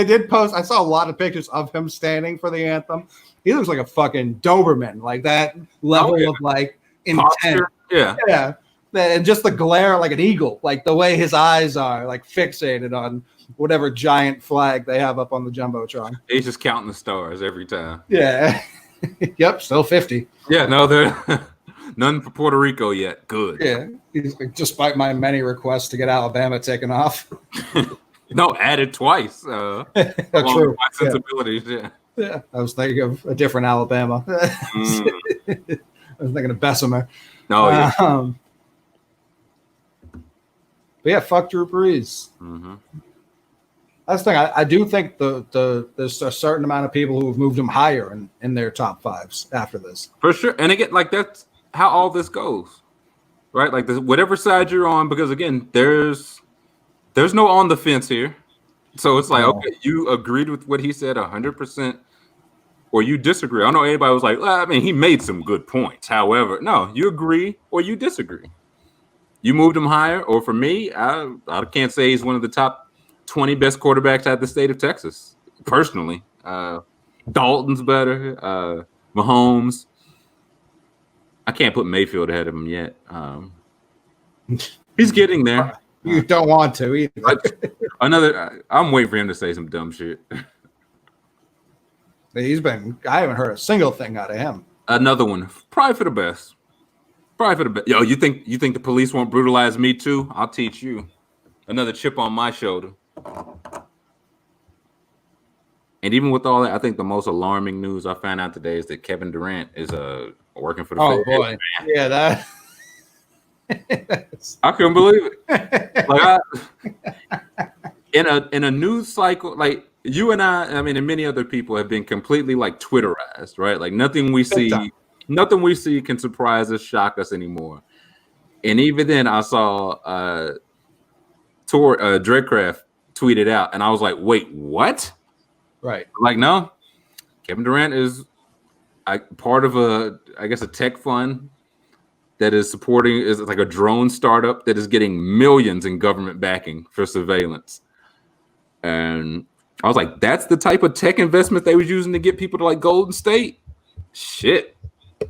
did post. I saw a lot of pictures of him standing for the anthem, he looks like a fucking Doberman, like that level of like intent. Posture. Yeah. Yeah. And just the glare like an eagle, like the way his eyes are like fixated on whatever giant flag they have up on the Jumbotron. He's just counting the stars every time. Yeah. Yep, still 50. Yeah, no, there none for Puerto Rico yet. Good. Yeah. He's like, despite my many requests to get Alabama taken off. No, added twice. True. My sensibilities, Yeah. I was thinking of a different Alabama. I was thinking of Bessemer. No, yeah. But yeah, fuck Drew Brees. Mm-hmm. That's the thing. I do think there's a certain amount of people who have moved him higher in their top fives after this. For sure. And again, like that's how all this goes. Right? Like whatever side you're on, because again, there's no on the fence here. So it's like, okay, you agreed with what he said 100%, or you disagree. I don't know anybody was like, well, I mean, he made some good points. However, no, you agree or you disagree. You moved him higher, or for me, I can't say he's one of the top 20 best quarterbacks out of the state of Texas, personally. Dalton's better. Mahomes. I can't put Mayfield ahead of him yet. He's getting there. You don't want to either. I'm waiting for him to say some dumb shit. I haven't heard a single thing out of him. Another one, probably for the best. Yo, you think the police won't brutalize me too? I'll teach you. Another chip on my shoulder. And even with all that, I think the most alarming news I found out today is that Kevin Durant is working for the Fed. Oh boy, yeah, that. I couldn't believe it. Like in a news cycle, like you and I mean, and many other people have been completely like Twitterized, right? Like nothing we see can surprise us, shock us anymore. And even then, I saw Dreadcraft tweeted out, and I was like, "Wait, what?" Right? Like, no, Kevin Durant is part of a tech fund that is like a drone startup that is getting millions in government backing for surveillance. And I was like, that's the type of tech investment they was using to get people to like Golden State. Shit.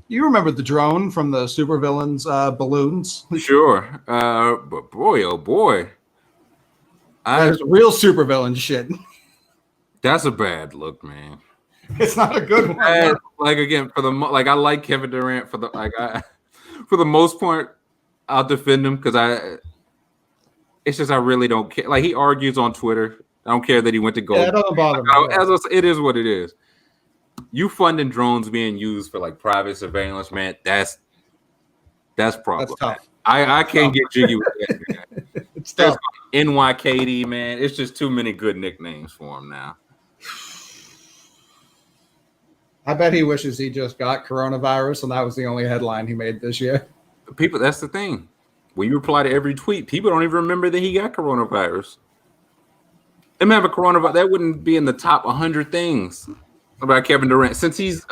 You remember the drone from the supervillains balloons? Sure. But boy, oh boy. There's real supervillain shit. That's a bad look, man. It's not a good one. Like again, I like Kevin Durant for the most part, I'll defend him because I really don't care. Like he argues on Twitter. I don't care that he went to Golden. Yeah, it doesn't bother me. It is what it is. You funding drones being used for like private surveillance, man. That's problematic. That's tough. I can't get jiggy with that, man. It's tough. NYKD, man. It's just too many good nicknames for him now. I bet he wishes he just got coronavirus and that was the only headline he made this year. People, that's the thing. When you reply to every tweet, people don't even remember that he got coronavirus. Remember coronavirus, that wouldn't be in the top 100 things about Kevin Durant since he's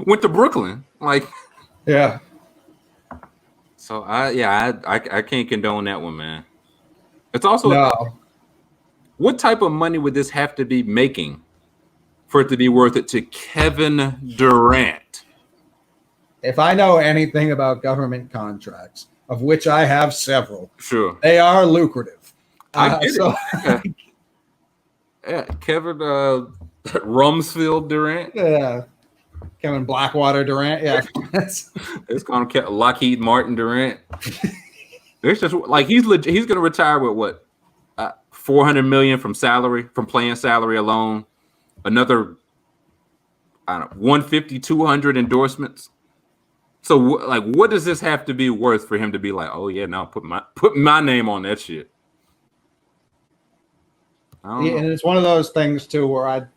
went to Brooklyn. Like, yeah. So I can't condone that one, man. It's also what type of money would this have to be making for it to be worth it to Kevin Durant? If I know anything about government contracts, of which I have several, sure, they are lucrative. I get it. Yeah, Kevin Rumsfeld Durant. Yeah, Kevin Blackwater Durant. Yeah, it's called Lockheed Martin Durant. It's just like he's going to retire with what $400 million from playing salary alone. Another, I don't know, 150, 200 endorsements. So, like, what does this have to be worth for him to be like, oh yeah, no, put my name on that shit? And it's one of those things too, where I'd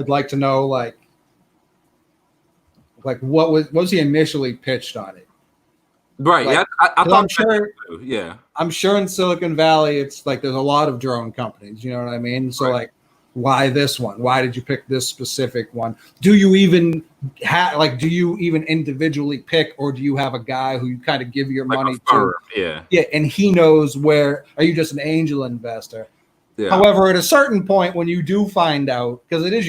like to know, like what was he initially pitched on it? Right. Like, yeah, I thought. I'm sure. Yeah. I'm sure in Silicon Valley, it's like there's a lot of drone companies. You know what I mean? So like, why this one? Why did you pick this specific one? Do you even do you even individually pick, or do you have a guy who you kind of give your money to? Yeah. Yeah. And he knows where. Are you just an angel investor? Yeah. However, at a certain point, when you do find out, because it is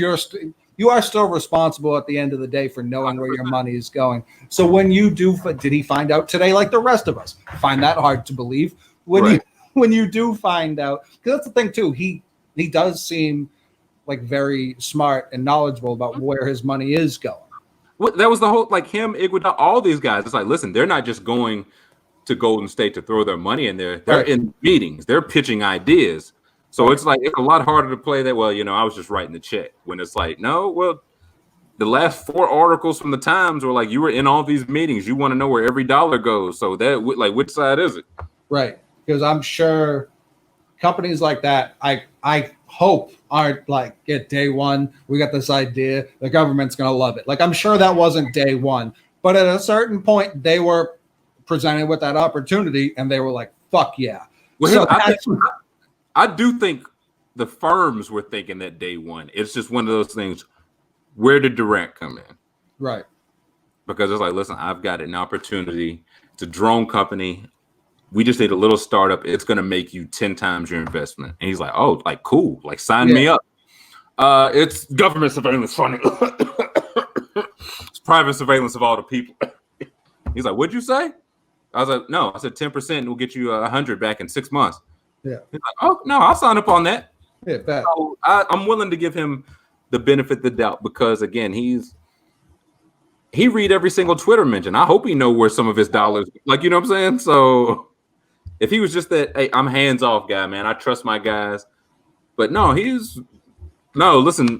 you are still responsible at the end of the day for knowing where your money is going. So when you do, did he find out today like the rest of us? I find that hard to believe. When you do find out, because that's the thing too, he does seem like very smart and knowledgeable about where his money is going. Well, that was the whole, like him, Iguodala, all these guys. It's like, listen, they're not just going to Golden State to throw their money in there. They're in meetings. They're pitching ideas. So it's like, it's a lot harder to play that. Well, I was just writing the check, when it's like, no, well, the last 4 articles from the Times were like, you were in all these meetings. You want to know where every dollar goes. So that, like, which side is it? Right. Because I'm sure companies like that, I hope aren't like, at day one, we got this idea, the government's going to love it. Like, I'm sure that wasn't day one. But at a certain point, they were presented with that opportunity, and they were like, fuck yeah. Well, so I do think the firms were thinking that day one. It's just one of those things, where did Durant come in? Right. Because it's like, listen, I've got an opportunity. It's a drone company. We just need a little startup. It's going to make you 10 times your investment. And he's like, oh, like, cool. Like, sign me up. It's government surveillance funding. It's private surveillance of all the people. He's like, what'd you say? I was like, no. I said 10% and we'll get you 100 back in 6 months. Yeah. He's like, oh, no, I'll sign up on that. Yeah, so I'm willing to give him the benefit of the doubt because, again, he read every single Twitter mention. I hope he know where some of his dollars, like, you know what I'm saying? So if he was just that, hey, I'm hands off guy, man, I trust my guys. But no, listen,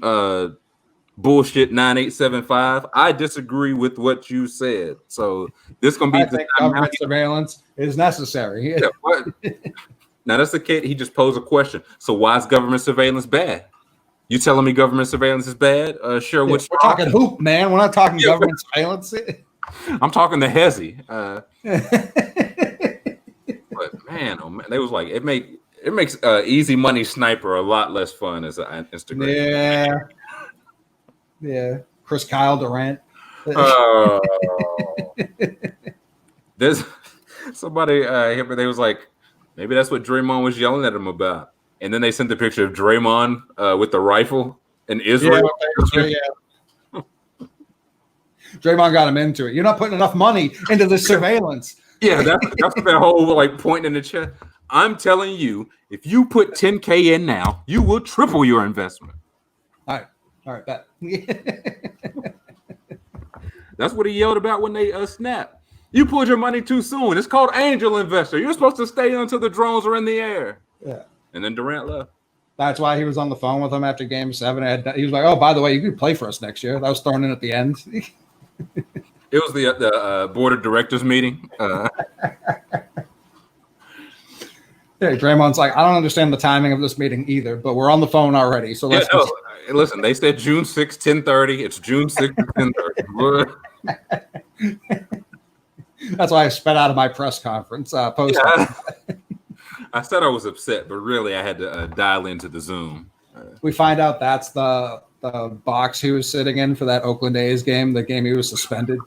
bullshit 9875. I disagree with what you said. So this gonna be I think government surveillance is necessary. Yeah, what? Now that's the kid. He just posed a question. So why is government surveillance bad? You telling me government surveillance is bad? Sure. We're talking hoop, man. We're not talking government surveillance. I'm talking the Hezi. But man, oh man, they was like, it makes easy money sniper a lot less fun as an Instagram. Yeah. Chris Kyle Durant. There's somebody here, but they was like, maybe that's what Draymond was yelling at him about. And then they sent the picture of Draymond with the rifle in Israel. Yeah. Draymond got him into it. You're not putting enough money into the surveillance. Yeah, that's that whole like point in the chat. I'm telling you, if you put 10K in now, you will triple your investment. All right, bet. That's what he yelled about when they snapped. You pulled your money too soon. It's called angel investor. You're supposed to stay until the drones are in the air. Yeah. And then Durant left. That's why he was on the phone with him after Game 7. He was like, "Oh, by the way, you could play for us next year." That was thrown in at the end. It was the board of directors meeting. Yeah, Draymond's like, I don't understand the timing of this meeting either, but we're on the phone already. So let's listen, they said June 6th, 10:30. It's June 6th, 10:30. That's why I sped out of my press conference post. Yeah. I said I was upset, but really I had to dial into the Zoom. We find out that's the box he was sitting in for that Oakland A's game, the game he was suspended.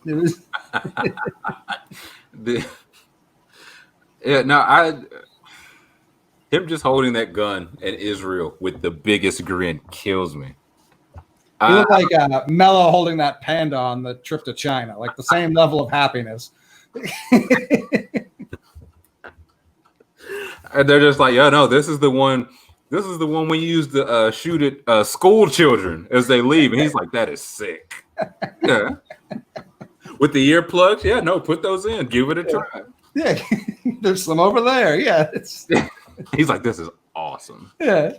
Him just holding that gun at Israel with the biggest grin kills me. He looked like Melo holding that panda on the trip to China, like the same level of happiness. And they're just like, no, this is the one. This is the one we used to shoot at school children as they leave. And he's like, that is sick. Yeah. With the earplugs, yeah, no, put those in. Give it a try. Yeah, there's some over there. Yeah. He's like, this is awesome. Yeah.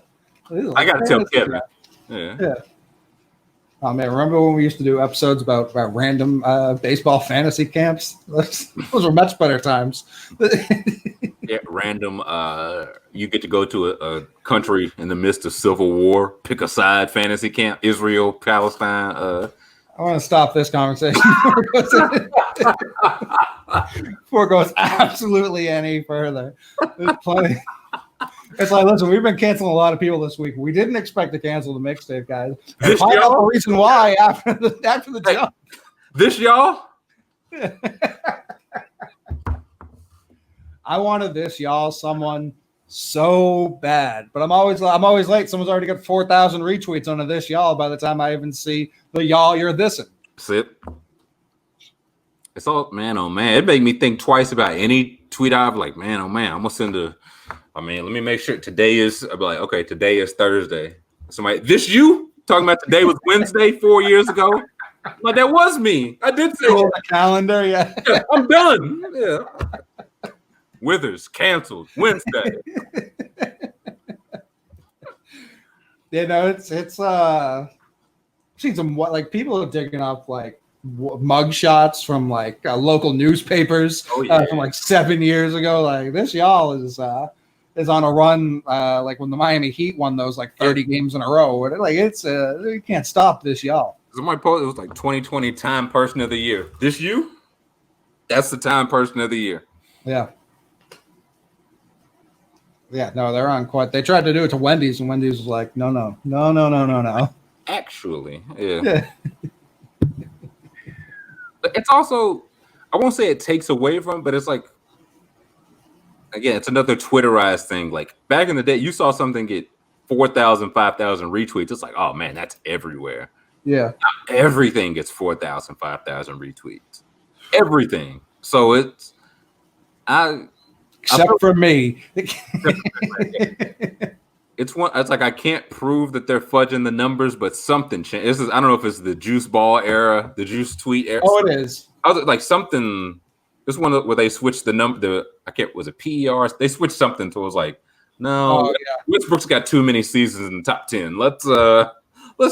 I got to tell Kevin. Yeah. Oh, man, remember when we used to do episodes about random baseball fantasy camps? Those were much better times. Yeah, random. You get to go to a country in the midst of civil war, pick a side fantasy camp, Israel, Palestine. I want to stop this conversation before it goes absolutely any further. There's plenty. It's like, listen, we've been canceling a lot of people this week. We didn't expect to cancel the mixtape, guys. Find out the reason why after the jump. This y'all? I wanted this, y'all. Someone so bad. But I'm always late. Someone's already got 4,000 retweets on this y'all by the time I even see the y'all you're thising. That's it. It's all, man, oh man. It made me think twice about any tweet I've like, man, oh man, I'm gonna send a, I mean, let me make sure today is, I'll be like, okay, today is Thursday. Somebody, this you? Talking about today was Wednesday 4 years ago? Like, that was me. I did say the calendar, yeah. I'm done. Yeah. Withers canceled Wednesday. You know, it's seen some like people are digging up like mug shots from like local newspapers from like 7 years ago. Like this y'all is on a run like when the Miami Heat won those like 30 games in a row. Like it's you can't stop this y'all. Somebody posted it was like 2020 Time Person of the Year. This you? That's the Time Person of the Year. Yeah. Yeah, no, they're on quite. They tried to do it to Wendy's, and Wendy's was like, no. Actually, yeah. It's also, I won't say it takes away from, but it's like, again, it's another Twitterized thing. Like back in the day, you saw something get 4,000, 5,000 retweets. It's like, oh man, that's everywhere. Yeah. Now everything gets 4,000, 5,000 retweets. Everything. So it's, Except for me. It's like I can't prove that they're fudging the numbers, but something changed. I don't know if it's the juice ball era, the juice tweet era. Oh, it is. Like something. This one where they switched the number. Was it PER? They switched something to it was like, no, Westbrook's got too many seasons in the top 10. Let's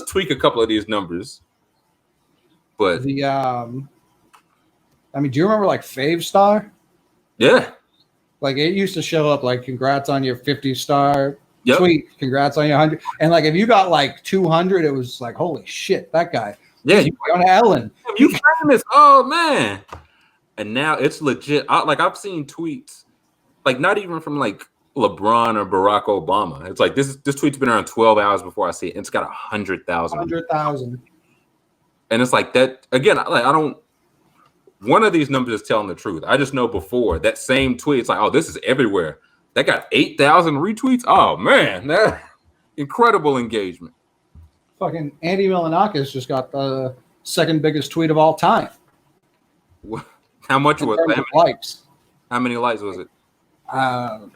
tweak a couple of these numbers. But the I mean, do you remember like Fave Star? Yeah. Like it used to show up like congrats on your 50-star tweet, congrats on your 100. And like if you got like 200, it was like holy shit, that guy. Yeah, you on Ellen. You famous. Oh man. And now it's legit. I've seen tweets, like not even from like LeBron or Barack Obama. It's like this tweet's been around 12 hours before I see it. And it's got 100,000. 100,000. And it's like that again. Like I don't. One of these numbers is telling the truth. I just know before that same tweet, it's like, oh, this is everywhere. That got 8,000 retweets. Oh man, that incredible engagement. Fucking Andy Milonakis just got the second biggest tweet of all time. How much was that? Likes? How many likes was it? I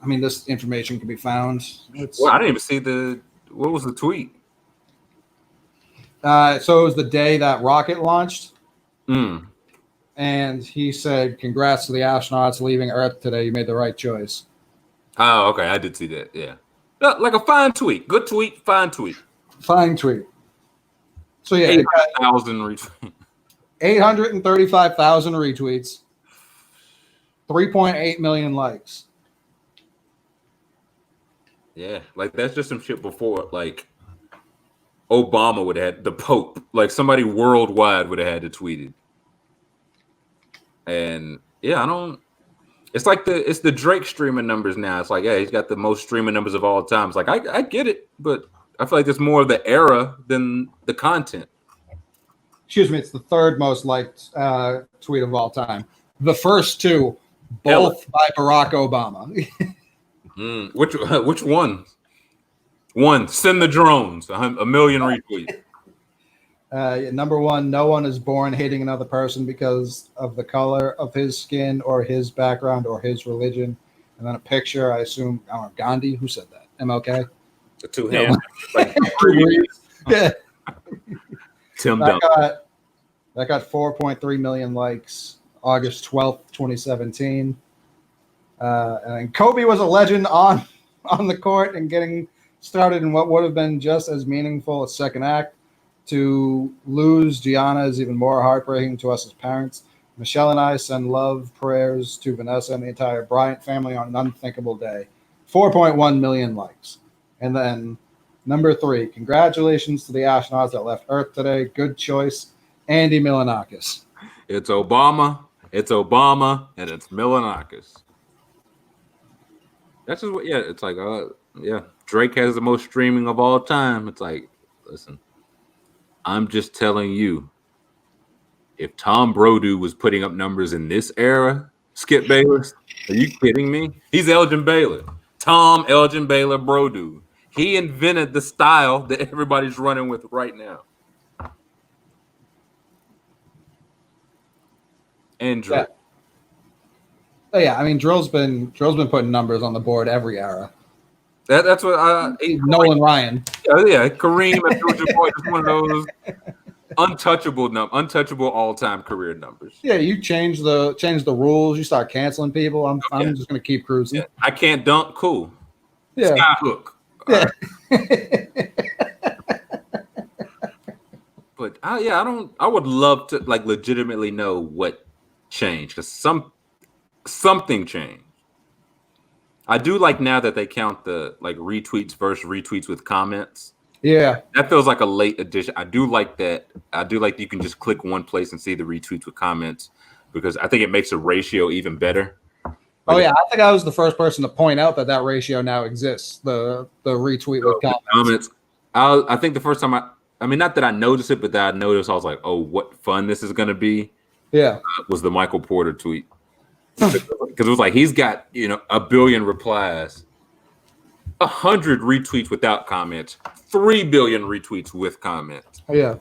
mean, this information can be found. Well, I didn't even see what was the tweet? So it was the day that rocket launched. Mm. And he said, congrats to the astronauts leaving Earth today. You made the right choice. Oh, okay. I did see that. Yeah. Like a fine tweet. Good tweet. Fine tweet. Fine tweet. So, yeah. 800,000 retweets. 835,000 retweets. 3.8 million likes. Yeah. Like, that's just some shit before. Like, Obama would have had the Pope. Like, somebody worldwide would have had to tweet it. And yeah, it's like it's the Drake streaming numbers now. It's like, yeah, he's got the most streaming numbers of all time. It's like, I get it, but I feel like it's more of the era than the content. Excuse me, it's the third most liked tweet of all time. The first two, both by Barack Obama. Which one? One, send the drones, 1 million retweets. Number one, no one is born hating another person because of the color of his skin or his background or his religion. And then a picture, I assume, Gandhi. Who said that? MLK? The two hands. Yeah. Tim that got 4.3 million likes August 12th, 2017. And Kobe was a legend on the court and getting started in what would have been just as meaningful a second act. To lose Gianna is even more heartbreaking to us as parents. Michelle and I send love prayers to Vanessa and the entire Bryant family on an unthinkable day. 4.1 million likes. And then number 3, congratulations to the astronauts that left Earth today. Good choice, Andy Milonakis. It's Obama, and it's Milonakis. That's just what, it's like, Drake has the most streaming of all time. It's like, listen. I'm just telling you, if Tom Brodu was putting up numbers in this era, Skip Bayless, are you kidding me? He's Elgin Baylor. Tom Elgin Baylor, bro, dude. He invented the style that everybody's running with right now. Andrew. Yeah. Oh, yeah, I mean, Drill's been putting numbers on the board every era. That's what Nolan Ryan. Yeah, Kareem Abdul-Jabbar is one of those untouchable all-time career numbers. Yeah, you change the rules, you start canceling people. I'm just gonna keep cruising. Yeah. I can't dunk, cool. Yeah. Sky hook. Yeah. But I would love to like legitimately know what changed, because something changed. I do like now that they count the like retweets versus retweets with comments. Yeah. That feels like a late addition. I do like that. I do like you can just click one place and see the retweets with comments, because I think it makes the ratio even better. Oh yeah, I think I was the first person to point out that ratio now exists. The retweet with comments. I think the first time I mean, not that I noticed it, but that I noticed, I was like, oh, what fun this is going to be. Yeah. Was the Michael Porter tweet. Because it was like, he's got, 1 billion replies, 100 retweets without comments, 3 billion retweets with comments. Yeah.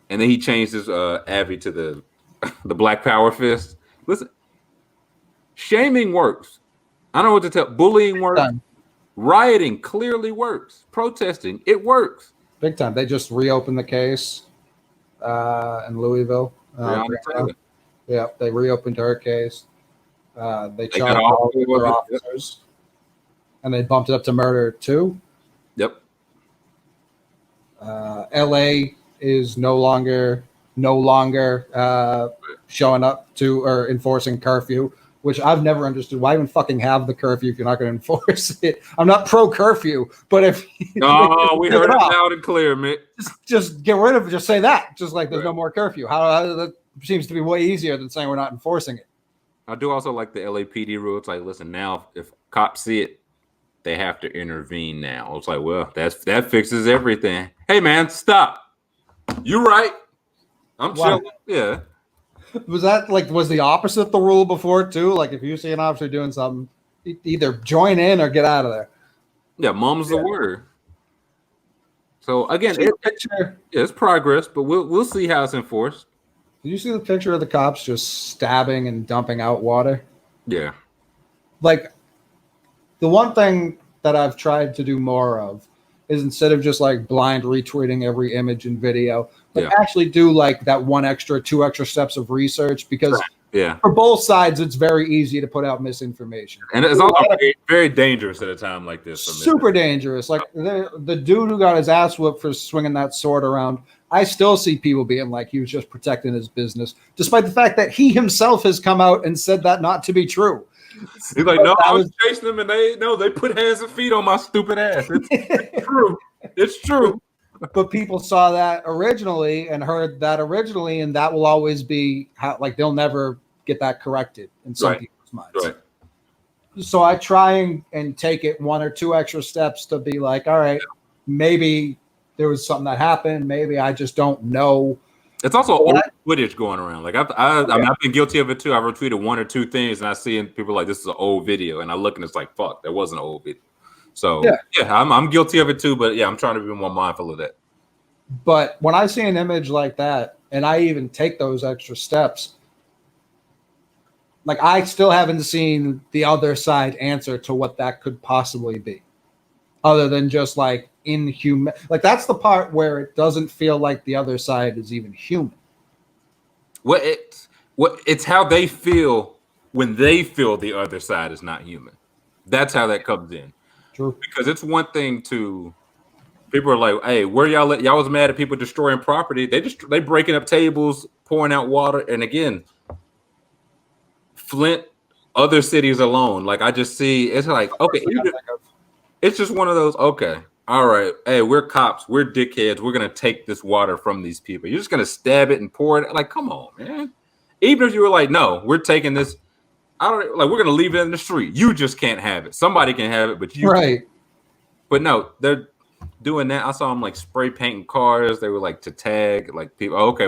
And then he changed his Abby to the Black Power fist. Listen, shaming works. I don't know what to tell. Bullying works. Rioting clearly works. Protesting, it works. Big time. They just reopened the case in Louisville. Yeah, they reopened her case. They charged all their officers, and they bumped it up to murder 2. Yep. LA is no longer showing up to or enforcing curfew, which I've never understood. Why even fucking have the curfew if you're not going to enforce it? I'm not pro curfew, but if we heard it loud and clear, man. Just get rid of it. Just say that. Just like there's no more curfew. How that seems to be way easier than saying we're not enforcing it. I do also like the LAPD rule. It's like, listen, now if cops see it, they have to intervene now. It's like, well, that fixes everything. Hey, man, stop. You're right. I'm chilling. Yeah. Was the opposite the rule before too? Like if you see an officer doing something, either join in or get out of there. Yeah, mum's the word. So again, it's progress, but we'll see how it's enforced. Did you see the picture of the cops just stabbing and dumping out water? Yeah. Like, the one thing that I've tried to do more of is instead of just like blind retweeting every image and video, actually do like that 2 extra steps of research, because for both sides, it's very easy to put out misinformation. And it's also very dangerous at a time like this. Super dangerous. Like the dude who got his ass whooped for swinging that sword around, I still see people being like he was just protecting his business, despite the fact that he himself has come out and said that not to be true. He's like, no, I was chasing them, and they put hands and feet on my stupid ass. It's true. It's true. But people saw that originally and heard that originally, and that will always be how, like, they'll never get that corrected in some people's minds. Right. So I try and take it 1 or 2 extra steps to be like, all right, maybe there was something that happened. Maybe I just don't know. It's also old footage going around. Like I've been guilty of it too. I've retweeted 1 or 2 things, and I see people like, this is an old video, and I look and it's like, fuck, that wasn't an old video. So I'm guilty of it too. But I'm trying to be more mindful of that. But when I see an image like that, and I even take those extra steps, like I still haven't seen the other side answer to what that could possibly be, other than just like inhuman. Like that's the part where it doesn't feel like the other side is even human. It's how they feel when they feel the other side is not human. That's how that comes in. True. Because it's one thing to people are like, hey, where y'all at? Y'all was mad at people destroying property. They breaking up tables, pouring out water, and again, Flint, other cities alone. Like I just see, it's like okay, it's just one of those. Okay, all right, hey, we're cops, we're dickheads. We're gonna take this water from these people. You're just gonna stab it and pour it. Like, come on, man. Even if you were like, no, we're taking this. We're gonna leave it in the street. You just can't have it. Somebody can have it, but you right. But no, they're doing that. I saw them like spray painting cars. They were like to tag like people. Oh, okay,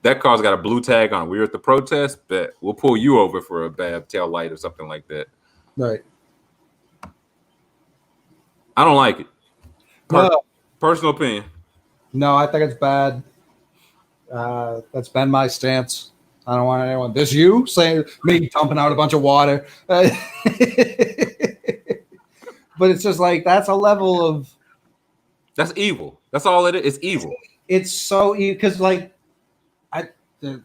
that car's got a blue tag on. We were at the protest, but we'll pull you over for a bad tail light or something like that. Right. I don't like it. No, Personal opinion. no, I think it's bad. That's been my stance. I don't want anyone. This you saying me dumping out a bunch of water, but it's just like that's a level of That's evil. That's all it is. It's evil. it's so because like I there,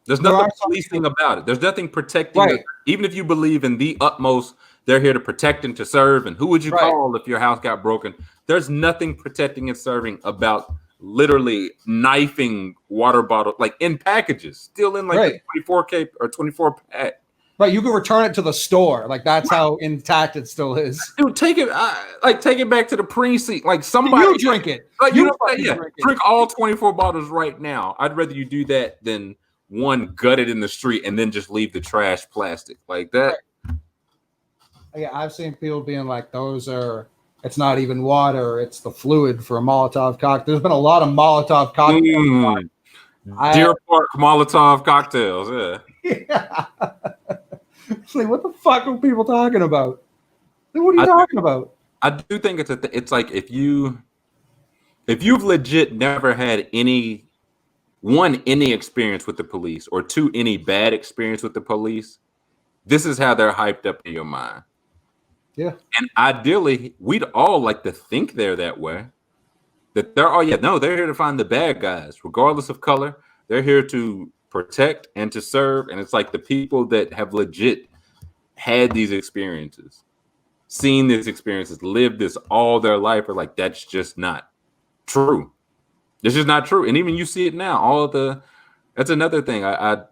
There's there nothing are some policing people, about it. There's nothing protecting us. right, Even if you believe in the utmost, they're here to protect and to serve. And who would you right, call if your house got broken? There's nothing protecting and serving about literally knifing water bottle like in packages, still in like the right, 24K or 24 pack. right. You can return it to the store. Like that's how intact it still is. Dude, take it take it back to the precinct. Like somebody You drink it. like You know what? fucking Yeah, drink it. drink all 24 bottles right now. I'd rather you do that than one gut it in the street and then just leave the trash plastic like that. Right. Yeah, I've seen people being like, "Those are." It's not even water; it's the fluid for a Molotov cocktail. There's been a lot of Molotov cocktails. Deer Park Molotov cocktails. Yeah. Yeah. It's like, what the fuck are people talking about? Like, what are you talking about? I do think it's like if you've legit never had any experience with the police or two any bad experience with the police, this is how they're hyped up in your mind. Yeah. And ideally, we'd all like to think they're that way. That they're they're here to find the bad guys, regardless of color. They're here to protect and to serve. And it's like the people that have legit had these experiences, seen these experiences, lived this all their life, are like, that's just not true. It's just not true. And even you see it now. That's another thing. I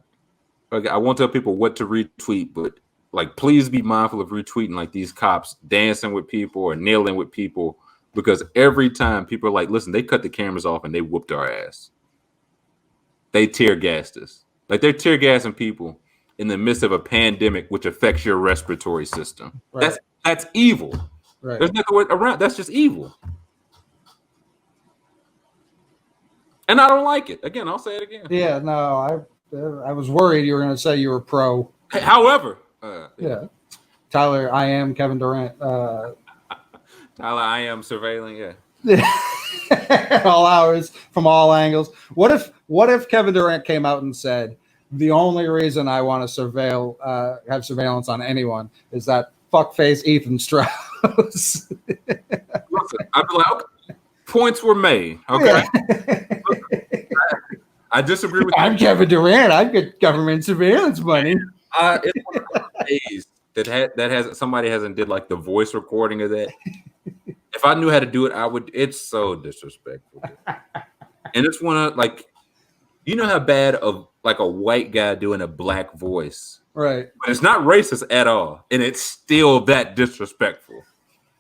won't tell people what to retweet, but like, please be mindful of retweeting like these cops dancing with people or kneeling with people, because every time people are like, listen, they cut the cameras off and they whooped our ass. They tear gassed us. Like they're tear gassing people in the midst of a pandemic, which affects your respiratory system. Right. That's evil. Right. There's nothing around. That's just evil. And I don't like it. Again, I'll say it again. Yeah, no, I was worried you were going to say you were pro. However, yeah. Tyler, I am Kevin Durant. Tyler, I am surveilling. Yeah. All hours from all angles. What if Kevin Durant came out and said, the only reason I want to have surveillance on anyone is that fuckface Ethan Strauss. Listen, I'd be like, okay, points were made. Okay. Yeah. I disagree with I'm Kevin Durant. I get government surveillance money. It's one of those days that somebody hasn't did like the voice recording of that. If I knew how to do it, I would. It's so disrespectful. And it's one of like, you know how bad of like a white guy doing a black voice, right? But it's not racist at all, and it's still that disrespectful.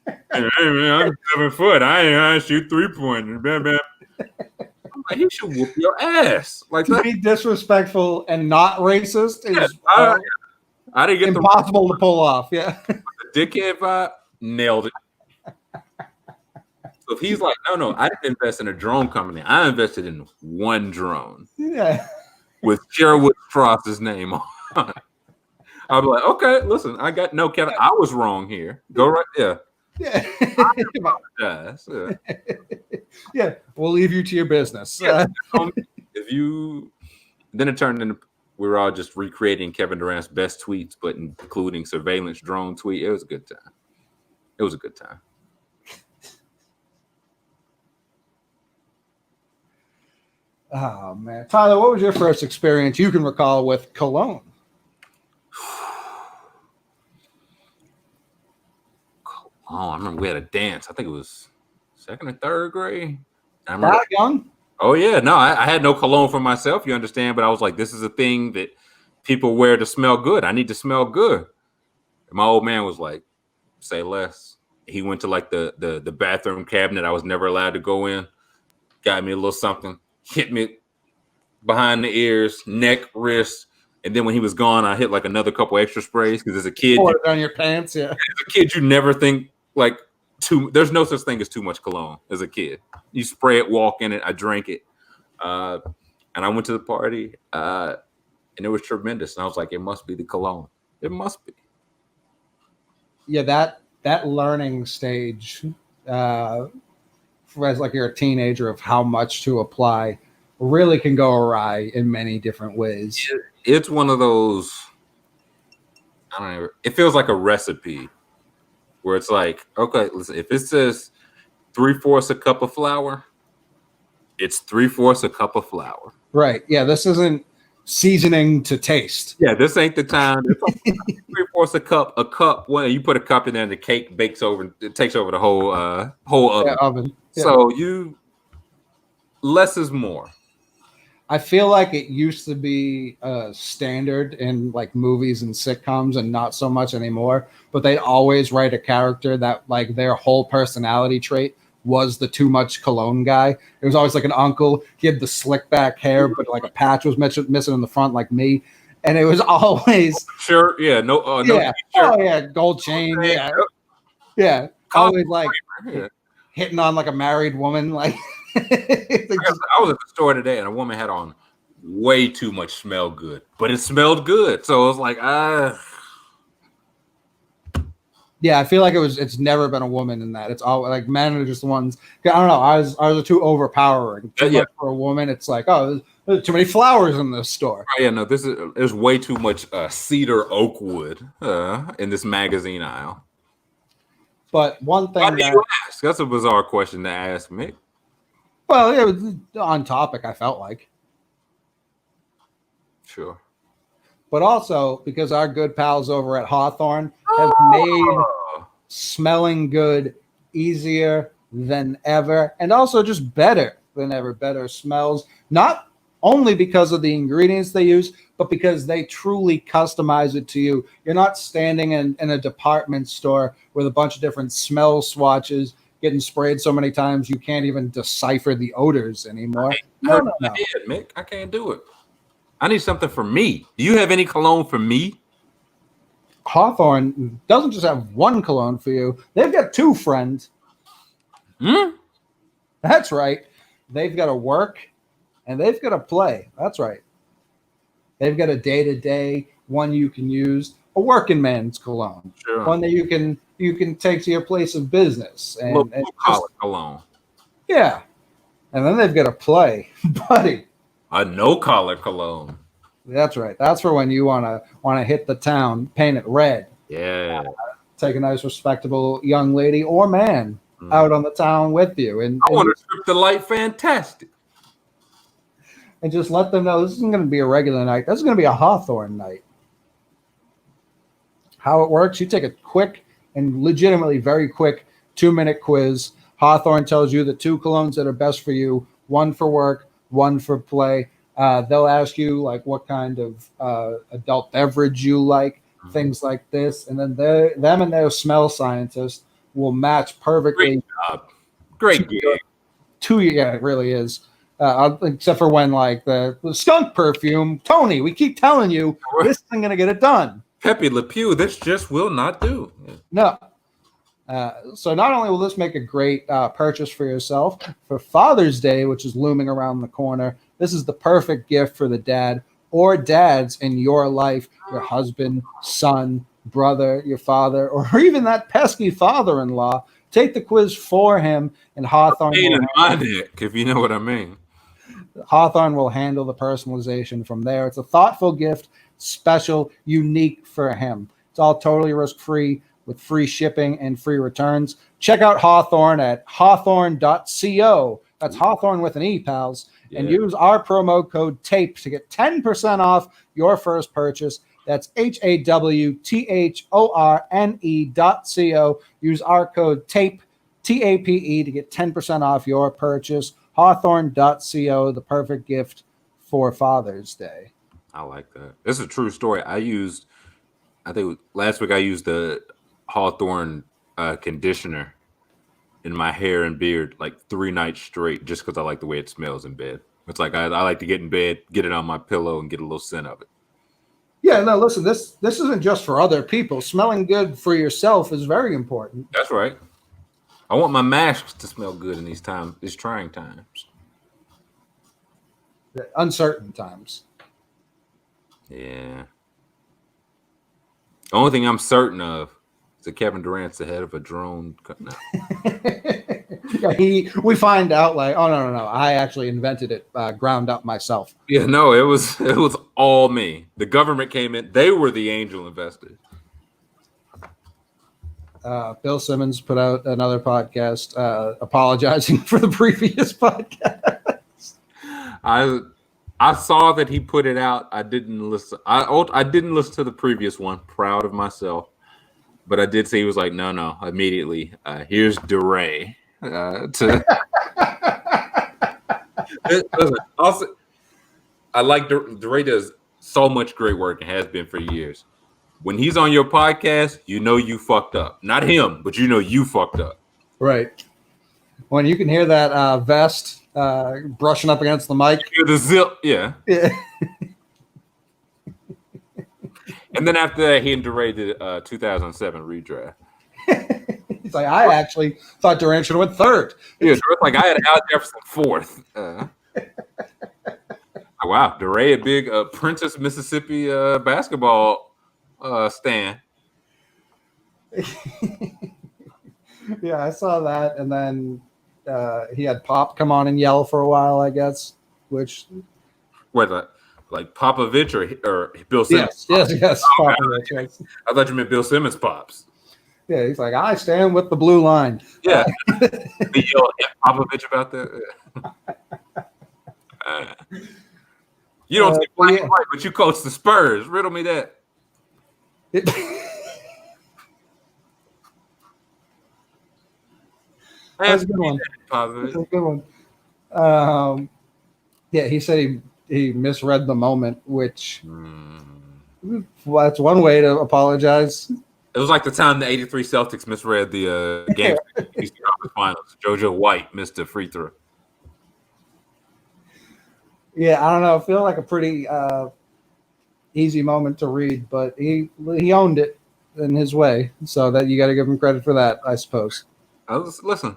Hey man, I'm 7 foot. I shoot 3-pointers. Like, he should whoop your ass. Like to be disrespectful and not racist is I didn't get impossible to pull off. Yeah, the dickhead vibe, nailed it. So if he's like, no, I didn't invest in a drone company. I invested in one drone. Yeah, with Sherwood Frost's name on it. I'll be like, okay, listen, Kevin, I was wrong here. Go right there. Yeah. I apologize. Yeah, we'll leave you to your business. Yeah. Then it turned into we were all just recreating Kevin Durant's best tweets, but including surveillance drone tweet. It was a good time. Oh man, Tyler, what was your first experience you can recall with cologne? Oh, I remember we had a dance. I think it was 2nd or 3rd grade. I remember. That young? Oh yeah, no, I had no cologne for myself, you understand, but I was like, this is a thing that people wear to smell good. I need to smell good. And my old man was like, say less. He went to like the bathroom cabinet I was never allowed to go in, got me a little something, hit me behind the ears, neck, wrist, and then when he was gone, I hit like another couple extra sprays because as a kid, pour it on your pants, yeah. As a kid, you never think like there's no such thing as too much cologne as a kid. You spray it, walk in it. I drank it. And I went to the party and it was tremendous. And I was like, it must be the cologne. It must be. Yeah, that learning stage as like you're a teenager of how much to apply really can go awry in many different ways. It's one of those. I don't know. It feels like a recipe where it's like, okay, listen, if it says 3/4 a cup of flour, it's 3/4 a cup of flour. Right. Yeah. This isn't seasoning to taste. Yeah, this ain't the time. 3/4 a cup. Well, you put a cup in there, and the cake bakes over. It takes over the whole oven. Yeah, oven. Yeah. So less is more. I feel like it used to be standard in like movies and sitcoms and not so much anymore, but they'd always write a character that like their whole personality trait was the too much cologne guy. It was always like an uncle. He had the slick back hair, but like a patch was missing in the front like me. And it was always sure. Yeah. No. yeah. Oh yeah. Gold chain. Yeah. Yeah. Always like hitting on like a married woman. Like I was at the store today and a woman had on way too much smell good, but it smelled good. So it was like, yeah, I feel like it's never been a woman in that. It's all like men are just the ones. I don't know. Ours are too overpowering. Too much for a woman. It's like, oh, there's too many flowers in this store. Oh, yeah, no, there's way too much cedar oak wood in this magazine aisle. But one thing that's a bizarre question to ask, Mick. Well, it was on topic, I felt like. Sure. But also because our good pals over at Hawthorne have made smelling good easier than ever, and also just better than ever. Better smells, not only because of the ingredients they use, but because they truly customize it to you. You're not standing in a department store with a bunch of different smell swatches getting sprayed so many times you can't even decipher the odors anymore. No. Mick, I can't do it. I need something for me. Do you have any cologne for me? Hawthorne doesn't just have one cologne for you. They've got two, friends. That's right. They've got a work and they've got a play. That's right. They've got a day-to-day one you can use, a working man's cologne. Sure. One that you can take to your place of business. And collar cologne. Yeah. And then they've got a play, buddy. A no collar cologne. That's right. That's for when you wanna hit the town, paint it red. Yeah. Take a nice, respectable young lady or man out on the town with you, and I want to strip the light fantastic. And just let them know this isn't going to be a regular night. This is going to be a Hawthorne night. How it works, you take a quick and legitimately very quick 2-minute quiz. Hawthorne tells you the two colognes that are best for you, one for work, one for play. They'll ask you like what kind of adult beverage you like, things like this. And then them and their smell scientist will match perfectly. Great job. Great gig. Yeah, it really is. Except for when like the skunk perfume, Tony, we keep telling you this isn't going to get it done. Pepe Le Pew, this just will not do. No. So not only will this make a great purchase for yourself, for Father's Day, which is looming around the corner, this is the perfect gift for the dad or dads in your life, your husband, son, brother, your father, or even that pesky father-in-law. Take the quiz for him, and Hawthorne if you know what I mean. Hawthorne will handle the personalization from there. It's a thoughtful gift, special, unique for him. It's all totally risk-free with free shipping and free returns. Check out Hawthorne at hawthorne.co. That's Hawthorne with an E, pals. Yeah. And use our promo code TAPE to get 10% off your first purchase. That's HAWTHORNE.co. Use our code TAPE, TAPE, to get 10% off your purchase. Hawthorne.co, the perfect gift for Father's Day. I like that. This is a true story. I think last week I used the Hawthorne conditioner in my hair and beard like 3 nights straight just because I like the way it smells in bed. It's like I like to get in bed, get it on my pillow, and get a little scent of it. Yeah, no, listen, this isn't just for other people. Smelling good for yourself is very important. That's right. I want my masks to smell good in these trying times. Uncertain times. Yeah. The only thing I'm certain of So Kevin Durant's the head of a drone. No. Yeah, we find out like, oh no, I actually invented it, ground up myself. Yeah, no, it was all me. The government came in; they were the angel investors. Bill Simmons put out another podcast apologizing for the previous podcast. I saw that he put it out. I didn't listen. I didn't listen to the previous one. Proud of myself. But I did say he was like, no, immediately. Here's Durant. Listen, also, I like Durant does so much great work and has been for years. When he's on your podcast, you know you fucked up. Not him, but you know you fucked up. Right. When you can hear that vest brushing up against the mic. You hear the zip, yeah. And then after that, he and Durant did 2007 redraft. He's like, I actually thought Durant should have went third. Yeah, like I had Al Jefferson fourth. Wow, Durant, a big Prentice, Mississippi basketball stan. Yeah, I saw that, and then he had Pop come on and yell for a while, I guess. Which, what, like Popovich or Bill Simmons? Yes. Oh, Popovich, yes. I thought you meant Bill Simmons pops. Yeah, he's like, I stand with the blue line. Yeah, he yelled at Popovich about that. You don't say black and white, but you coach the Spurs. Riddle me that. That's a good one. That's a good one. Yeah, he said he misread the moment, which that's one way to apologize. It was like the time the '83 Celtics misread the game Eastern Conference Finals. JoJo White missed a free throw. Yeah, I don't know. I feel like a pretty easy moment to read, but he owned it in his way. So that you got to give him credit for that, I suppose. Listen,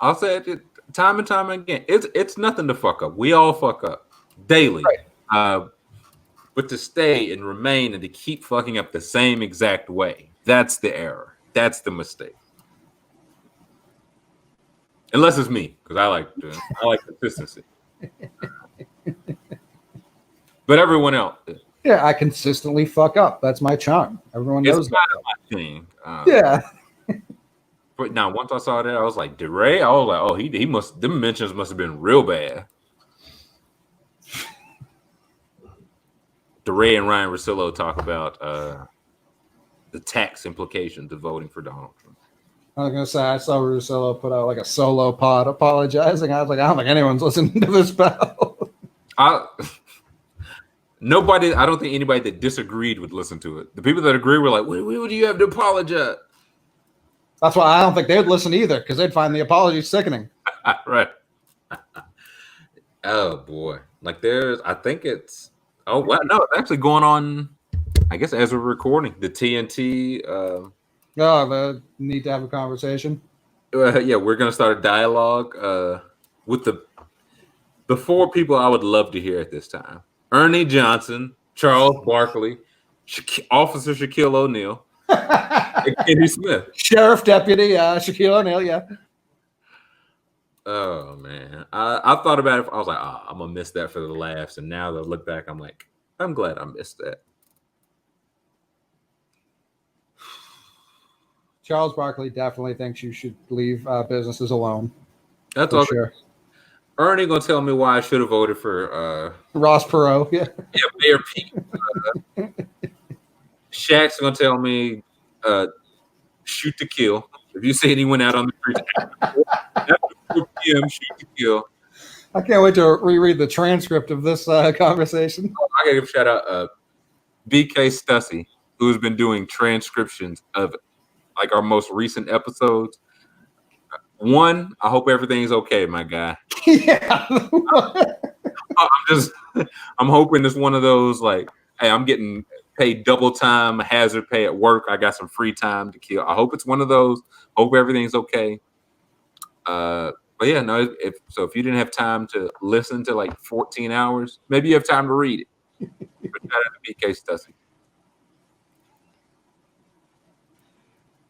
I'll say it time and time again. It's nothing to fuck up. We all fuck up daily. Right. But to stay and remain and to keep fucking up the same exact way, that's the error. That's the mistake. Unless it's me, because I like consistency. But everyone else. Yeah, I consistently fuck up. That's my charm. Everyone knows that. It's my thing. Yeah. But now, once I saw that, I was like, DeRay? I was like, oh, he must, them mentions must have been real bad. DeRay and Ryan Russillo talk about the tax implications of voting for Donald Trump. I was gonna say I saw Russillo put out like a solo pod apologizing. I was like, I don't think anyone's listening to this battle. I don't think anybody that disagreed would listen to it. The people that agree were like, what do you have to apologize? That's why I don't think they'd listen either, because they'd find the apology sickening. Right. Oh boy. Like it's actually going on, I guess, as we're recording. The TNT the need to have a conversation. Yeah, we're gonna start a dialogue with the four people I would love to hear at this time. Ernie Johnson, Charles Barkley, Officer Shaquille O'Neal, and Kenny Smith. Sheriff Deputy Shaquille O'Neal, yeah. Oh man. I thought about it. I was like, I'm gonna miss that for the laughs. And now that I look back, I'm like, I'm glad I missed that. Charles Barkley definitely thinks you should leave businesses alone. That's all. Sure. Ernie gonna tell me why I should have voted for Ross Perot. Yeah. Yeah, Mayor Pete. Shaq's gonna tell me shoot to kill. If you see anyone out on the street after 4 p.m., shoot to kill. I can't wait to reread the transcript of this conversation. I gotta give a shout out BK Stussy, who's been doing transcriptions of like our most recent episodes. One, I hope everything's okay, my guy. Yeah. I'm hoping it's one of those like, hey, I'm getting paid double time, hazard pay at work. I got some free time to kill. I hope it's one of those. Hope everything's okay. But yeah, no. If you didn't have time to listen to like 14 hours, maybe you have time to read it. But shout out to BK Stussy.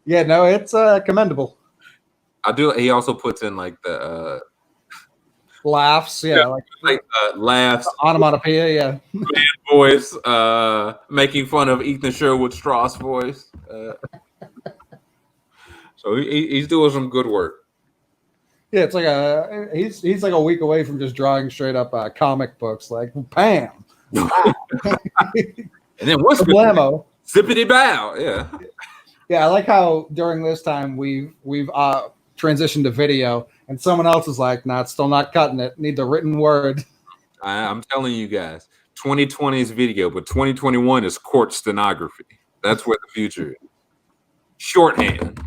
Yeah, no, it's commendable. I do. He also puts in like the Laughs, yeah, like laughs, onomatopoeia, yeah. voice, making fun of Ethan Sherwood Strauss voice. So he's doing some good work. Yeah, it's like he's like a week away from just drawing straight up comic books, like bam, And then what's Blamo. Zippity bow, yeah. Yeah, I like how during this time we've transitioned to video, and someone else is like, "Nah, it's still not cutting it. Need the written word." I'm telling you guys, 2020 is video, but 2021 is court stenography. That's where the future is. Shorthand.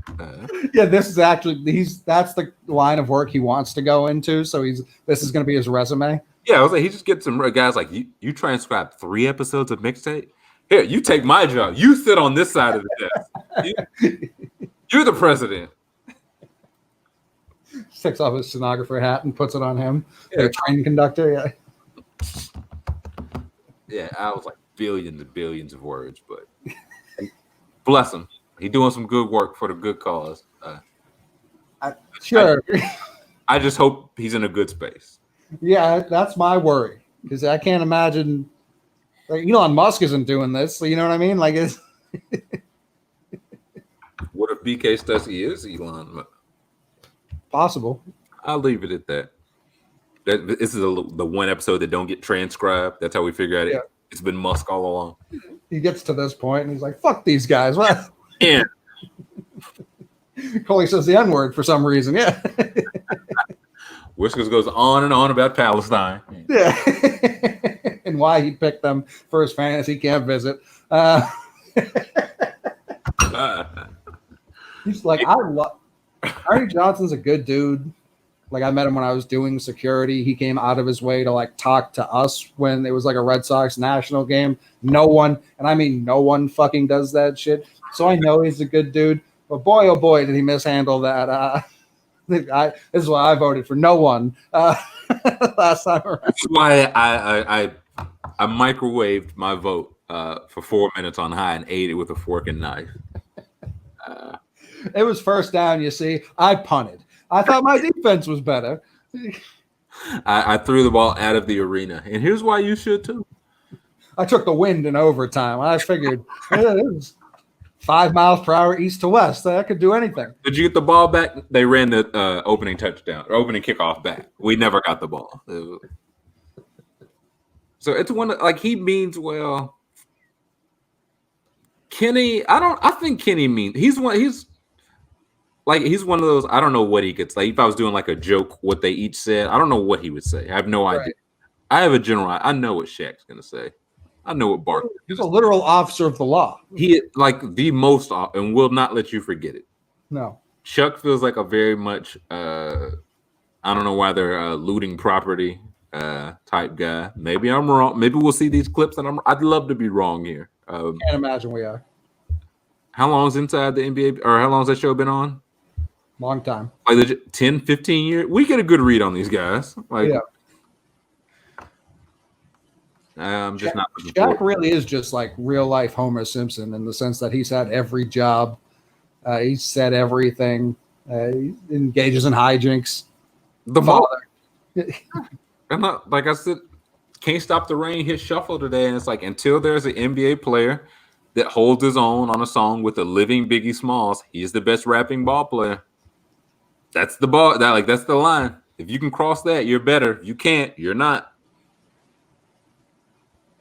Yeah, this is actually that's the line of work he wants to go into. So this is going to be his resume. Yeah, I was like, he just gets some guys like you transcribe 3 episodes of Mixtape. Here, you take my job. You sit on this side of the desk. You're the president. Takes off his stenographer hat and puts it on him. Yeah. Like a train conductor. Yeah. Yeah, I was like billions and billions of words, but bless him. He's doing some good work for the good cause. Sure. I just hope he's in a good space. Yeah, that's my worry because I can't imagine. Like, Elon Musk isn't doing this. So you know what I mean? Like, it's What if BK Stussy is Elon? Possible. I'll leave it at that. This is the one episode that don't get transcribed. That's how we figure out it. It's been Musk all along. He gets to this point and he's like, "Fuck these guys." What? Yeah. Coley says the N-word for some reason. Yeah. Whiskers goes on and on about Palestine. Yeah. And why he picked them for his fantasy camp visit. He's like, Ernie Johnson's a good dude. Like, I met him when I was doing security. He came out of his way to like talk to us when it was like a Red Sox national game. No one, and I mean no one fucking does that shit. So I know he's a good dude. But boy, oh boy, did he mishandle that. This is why I voted for no one last time around. That's why I microwaved my vote for 4 minutes on high and ate it with a fork and knife. It was first down, you see. I punted. I thought my defense was better. I threw the ball out of the arena. And here's why you should too. I took the wind in overtime. I figured it was 5 miles per hour east to west. I could do anything. Did you get the ball back? They ran the opening touchdown or opening kickoff back. We never got the ball. So it's one like he means well. Kenny, I think Kenny means he's one of those. I don't know what he could say. If I was doing like a joke, what they each said, I don't know what he would say. I have no idea. I have a general. I know what Shaq's gonna say. I know what Barkley. He's a literal officer of the law. He like the most, and will not let you forget it. No. Chuck feels like a very much. I don't know why they're looting property type guy. Maybe I'm wrong. Maybe we'll see these clips, and I'd love to be wrong here. Can't imagine we are. How long's inside the NBA, or how long's that show been on? Long time. Like legit 10, 15 years. We get a good read on these guys. Like, yeah. I'm just not. Shaq really is just like real life Homer Simpson in the sense that he's had every job. He's said everything. He engages in hijinks. The father. And like I said, Can't Stop the Rain hit shuffle today, and it's like until there's an NBA player that holds his own on a song with a living Biggie Smalls, he's the best rapping ball player. That's the ball. That's the line. If you can cross that, you're better. If you can't, you're not.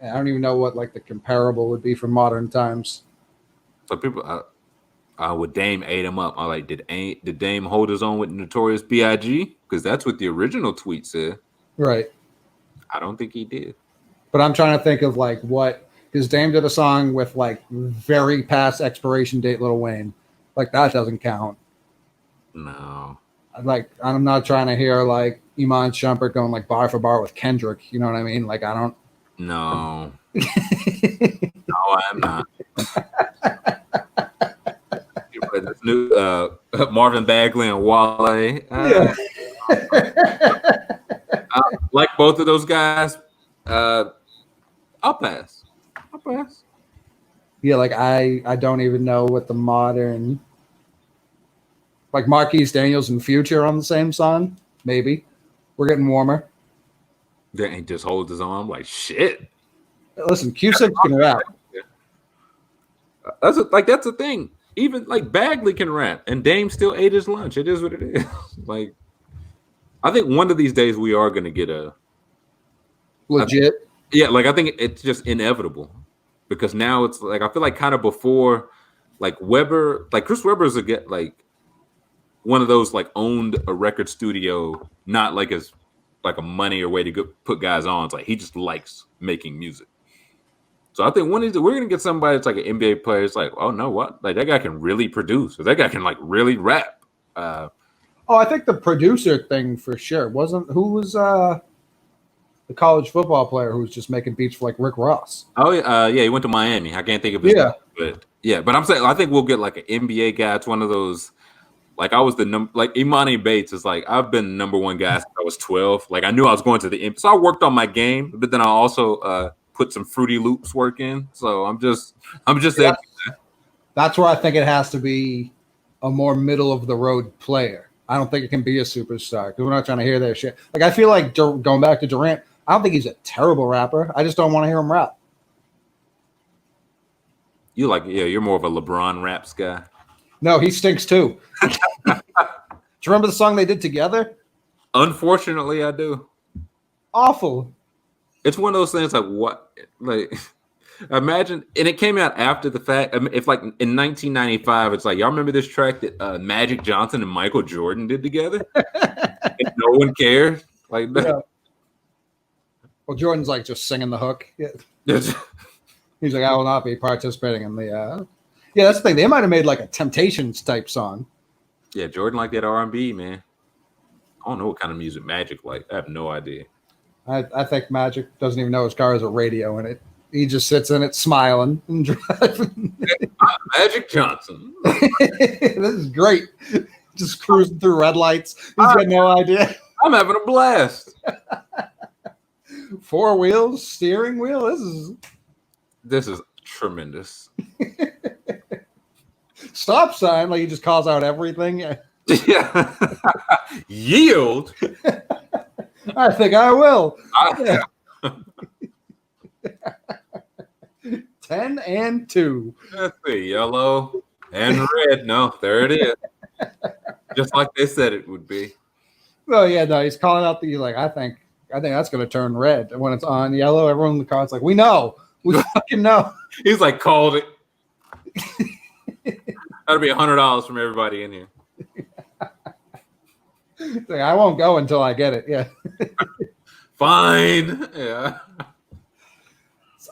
I don't even know what like the comparable would be for modern times. So people, would Dame ate him up? I like, did Dame hold his own with Notorious B.I.G.? Because that's what the original tweet said. Right. I don't think he did. But I'm trying to think of like what, because Dame did a song with like very past expiration date Lil Wayne. Like that doesn't count. No. Like I'm not trying to hear like Iman Shumpert going like bar for bar with Kendrick. You know what I mean? Like I don't. No. No, I'm not. This new Marvin Bagley and Wale. Like both of those guys. I'll pass. Yeah, like I don't even know what the modern Like Marquise Daniels and Future on the same song. Maybe. We're getting warmer. That ain't just holds his arm like shit. Listen, Q6 can rap. That's the thing. Even like Bagley can rap, and Dame still ate his lunch. It is what it is. Like, I think one of these days we are going to get a Legit. I think it's just inevitable because now it's like I feel like kind of before, like Weber, like Chris Webber's like one of those like owned a record studio, not like as like a money or way to put guys on. It's like he just likes making music. So I think we're gonna get somebody that's like an NBA player. It's like, oh no, what? Like that guy can really produce. Or that guy can like really rap. I think the producer thing for sure who was the college football player who was just making beats for like Rick Ross. Oh yeah, he went to Miami. I can't think of his name, but I'm saying I think we'll get like an NBA guy. It's one of those. Like I was like Imani Bates is like I've been number one guy since I was 12. Like I knew I was going to the NBA, so I worked on my game, but then I also put some Fruity Loops work in. So I'm just that. That's where I think it has to be a more middle of the road player. I don't think it can be a superstar because we're not trying to hear their shit. Like I feel like going back to Durant, I don't think he's a terrible rapper. I just don't want to hear him rap. You're more of a LeBron raps guy. No, he stinks too. Do you remember the song they did together? Unfortunately, I do. Awful. It's one of those things like what, like imagine, and it came out after the fact. I mean, if like in 1995, it's like y'all remember this track that Magic Johnson and Michael Jordan did together, and no one cared. Like, yeah. Well, Jordan's like just singing the hook. Yeah. He's like, I will not be participating in the. Yeah, that's the thing. They might have made like a Temptations type song. Yeah, Jordan liked that R&B, man. I don't know what kind of music Magic like. I have no idea. I think Magic doesn't even know his car has a radio in it. He just sits in it smiling and driving. Magic Johnson. This is great. Just cruising through red lights. He's got no idea. I'm having a blast. 4 wheels, steering wheel. This is tremendous. Stop sign, like he just calls out everything. Yeah. Yield. I think I will. 10 and 2. Let's see, yellow and red. No, there it is. Just like they said it would be. Well, yeah, no, he's calling out I think that's going to turn red. And when it's on yellow, everyone in the car's like, we know. We fucking know. He's like, called it. That'll be $100 from everybody in here. Like, I won't go until I get it. Yeah. Fine. Yeah.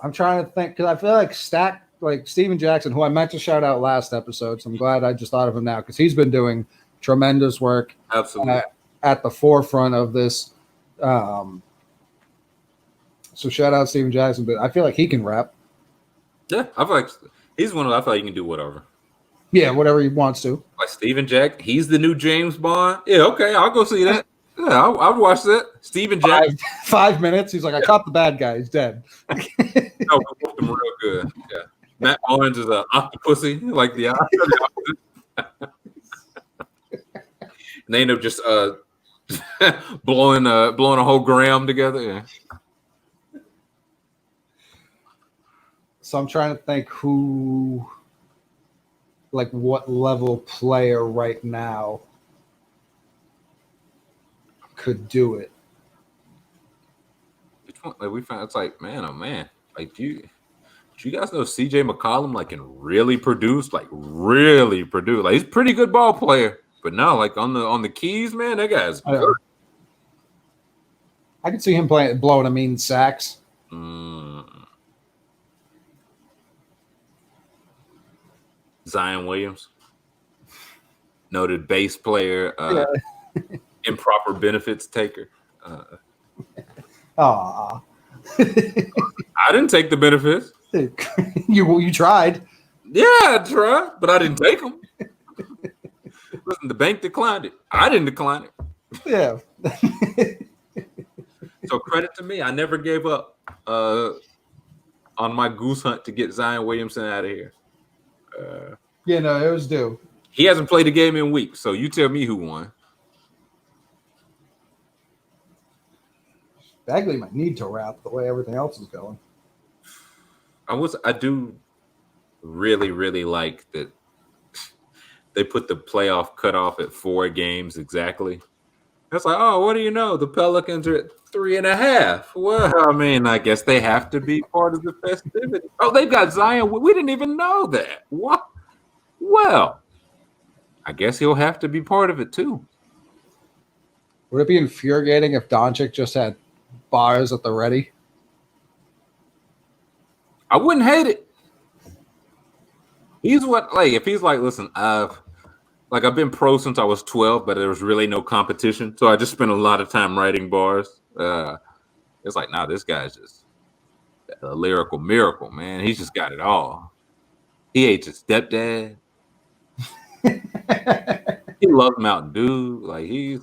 I'm trying to think because I feel like Steven Jackson, who I meant to shout out last episode. So I'm glad I just thought of him now because he's been doing tremendous work. Absolutely. At the forefront of this. So shout out Steven Jackson, but I feel like he can rap. Yeah, I feel like he's one of those. I feel like he can do whatever. Yeah, whatever he wants to. Like Steven Jack, he's the new James Bond. Yeah, okay, I'll go see that. Yeah, I'll watch that. Steven Jack. 5 minutes. He's like, I caught the bad guy. He's dead. No, we booked him real good. Yeah. Matt Owens is an octopussy, like the opposite. And they end up just blowing a whole gram together. Yeah. So I'm trying to think what level player right now could do it. Like we found, it's like, man, oh man, like do you guys know CJ McCollum like can really produce? Like he's a pretty good ball player, but no, like on the keys, man, that guy's good. I could see him blowing a mean sax. Zion Williams, noted bass player, improper benefits taker. Aw. I didn't take the benefits. You tried. Yeah, I tried, but I didn't take them. Listen, the bank declined it. I didn't decline it. Yeah. So credit to me. I never gave up on my goose hunt to get Zion Williamson out of here. Yeah, no, it was due. He hasn't played a game in weeks, so you tell me who won. Bagley might need to rap the way everything else is going. I do really, really like that they put the playoff cutoff at 4 games exactly. It's like, oh, what do you know? The Pelicans are at 3.5. Well, I mean, I guess they have to be part of the festivity. Oh, they've got Zion. We didn't even know that. What? Well, I guess he'll have to be part of it too. Would it be infuriating if Doncic just had bars at the ready? I wouldn't hate it. He's what, like, if he's like, listen, I've been pro since I was 12, but there was really no competition. So I just spent a lot of time writing bars. It's like, nah, this guy's just a lyrical miracle, man. He's just got it all. He ate his stepdad. He loves Mountain Dew. Like, he's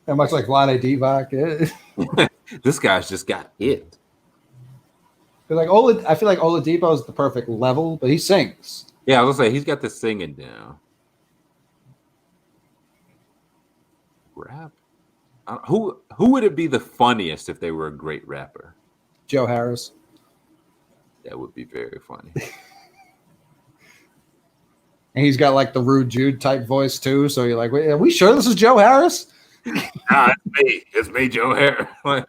How much like Vlade Divac? This guy's just got it. I feel like Oladipo is the perfect level, but he sings. Yeah, I was gonna say he's got the singing down. Rap? Who would it be the funniest if they were a great rapper? Joe Harris. That would be very funny. And he's got like the Rude Jude type voice too. So you're like, wait, are we sure this is Joe Harris? Nah, it's me. It's me, Joe Harris. I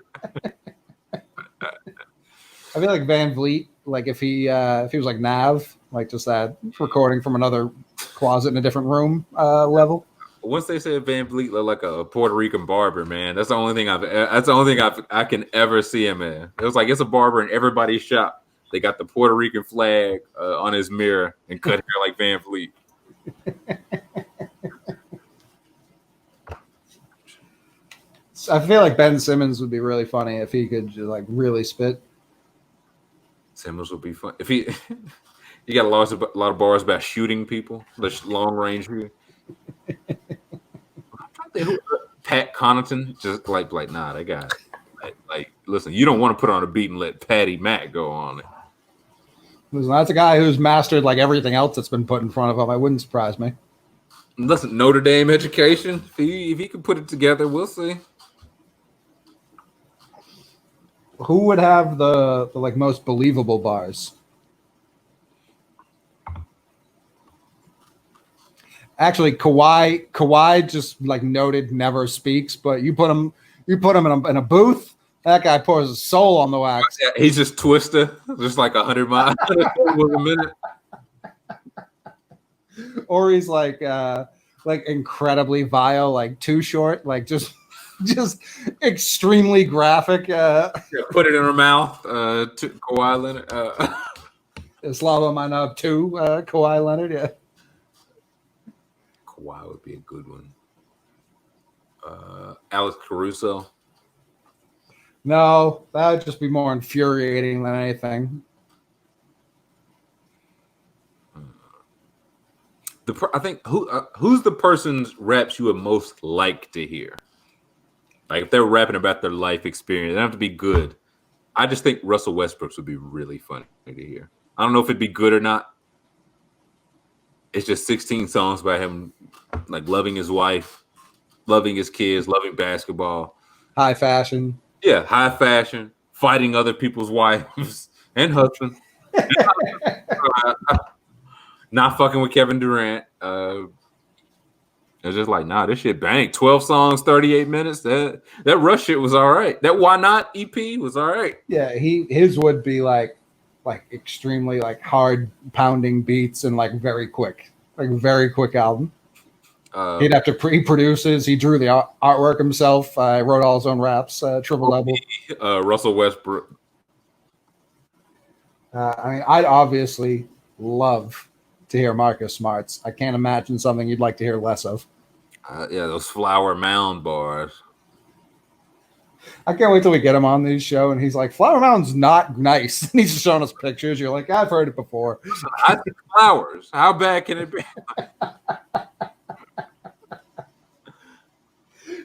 feel like Van Vliet, like if he was like Nav, like just that recording from another closet in a different room level. Once they said Van Vliet looked like a Puerto Rican barber, man, that's the only thing I can ever see him in. It was like it's a barber in everybody's shop. They got the Puerto Rican flag on his mirror and cut hair like Van Vliet. I feel like Ben Simmons would be really funny if he could just like really spit. Simmons would be fun if he. You got a lot of bars about shooting people, the long range here. Pat Connaughton, just like nah, that guy. Like, listen, you don't want to put on a beat and let Patty Mack go on it. Listen, that's a guy who's mastered like everything else that's been put in front of him. It wouldn't surprise me. Listen, Notre Dame education. If he could put it together, we'll see. Who would have the like most believable bars? Actually, Kawhi just like noted never speaks, but you put him in a booth. That guy pours his soul on the wax. Yeah, he's just Twister, just like 100 miles a minute. Or he's like incredibly vile, like Too Short, like just extremely graphic. Put it in her mouth. To Kawhi Leonard. Slava Minov 2, Kawhi Leonard, yeah. Kawhi would be a good one. Alex Caruso. No, that would just be more infuriating than anything. I think who's the person's raps you would most like to hear? Like if they're rapping about their life experience, they don't have to be good. I just think Russell Westbrook's would be really funny to hear. I don't know if it'd be good or not. It's just 16 songs by him, like loving his wife, loving his kids, loving basketball. High fashion. Yeah, high fashion, fighting other people's wives and husbands. Not fucking with Kevin Durant. It's just like, nah, this shit bang. 12 songs, 38 minutes. That Rush shit was all right. That Why Not EP was all right. Yeah, his would be like extremely like hard pounding beats and like very quick album. He'd have to he produces. He drew the artwork himself. Wrote all his own raps. Triple double. Russell Westbrook. I mean, I'd obviously love to hear Marcus Smart's. I can't imagine something you'd like to hear less of. Yeah, those Flower Mound bars. I can't wait till we get him on this show and he's like, Flower Mound's not nice. And he's just showing us pictures. You're like, I've heard it before. I think flowers. How bad can it be?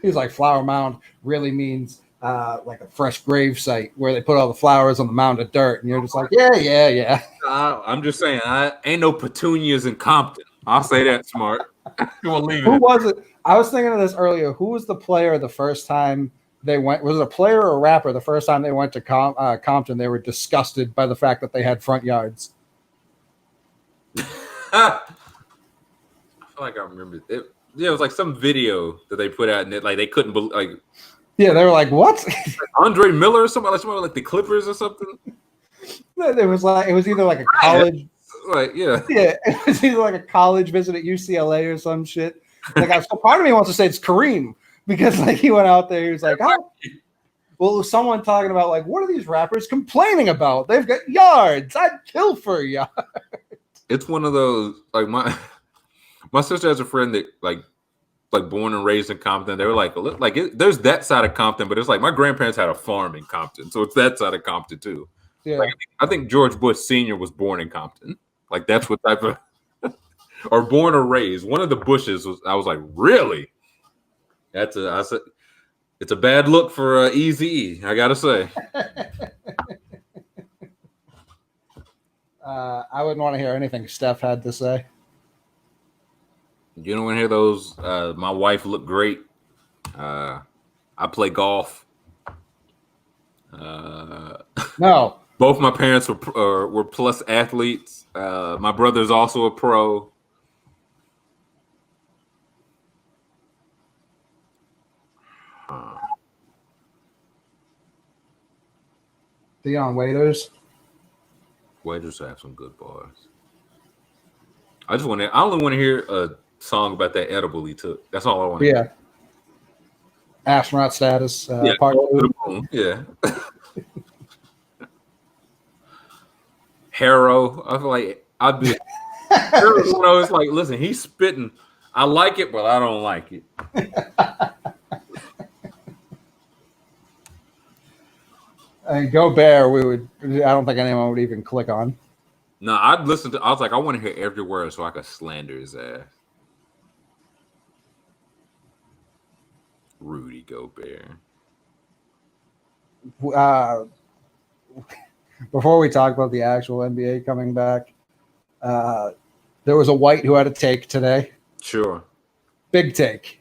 He's like, Flower Mound really means like a fresh grave site where they put all the flowers on the mound of dirt. And you're just like, yeah. I'm just saying, I ain't no petunias in Compton. I'll say that, Smart. We'll leave Who it. was it? I was thinking of this earlier. Who was the player the first time they went? Was it a player or a rapper the first time they went to Compton? They were disgusted by the fact that they had front yards. I feel like I remember it. Yeah, it was like some video that they put out, and like they couldn't believe, like Yeah, they were like, "What?" Andre Miller or something, like the Clippers or something. It was either like a college, Like yeah, it was either like a college visit at UCLA or some shit. Like, so part of me wants to say it's Kareem because like he went out there, he was like, "Oh." Well, it was someone talking about like, what are these rappers complaining about? They've got yards. I'd kill for a yard. it's one of those like my sister has a friend that like born and raised in Compton. They were like there's that side of Compton, but it's like my grandparents had a farm in Compton, so it's that side of Compton too. Yeah, like, I think George Bush Sr. was born in Compton. Like that's what type of or born or raised. One of the Bushes was. I was like, really? I said, it's a bad look for Eazy-E, I gotta say. I wouldn't want to hear anything Steph had to say. You don't want to hear those. My wife looked great. I play golf. No. Both my parents were plus athletes. My brother's also a pro. Dion Waiters. Waiters have some good bars. I only want to hear a song about that edible he took. That's all I want to hear. Astronaut status. Part 2. Yeah. Harrow. I feel like I'd be. It's like, listen, he's spitting. I like it, but I don't like it. And Go Bear, I don't think anyone would even click on. No, I'd listen to. I was like, I want to hear every word so I could slander his ass. Rudy Gobert. Before we talk about the actual NBA coming back, there was a white who had a take today. Sure. Big take.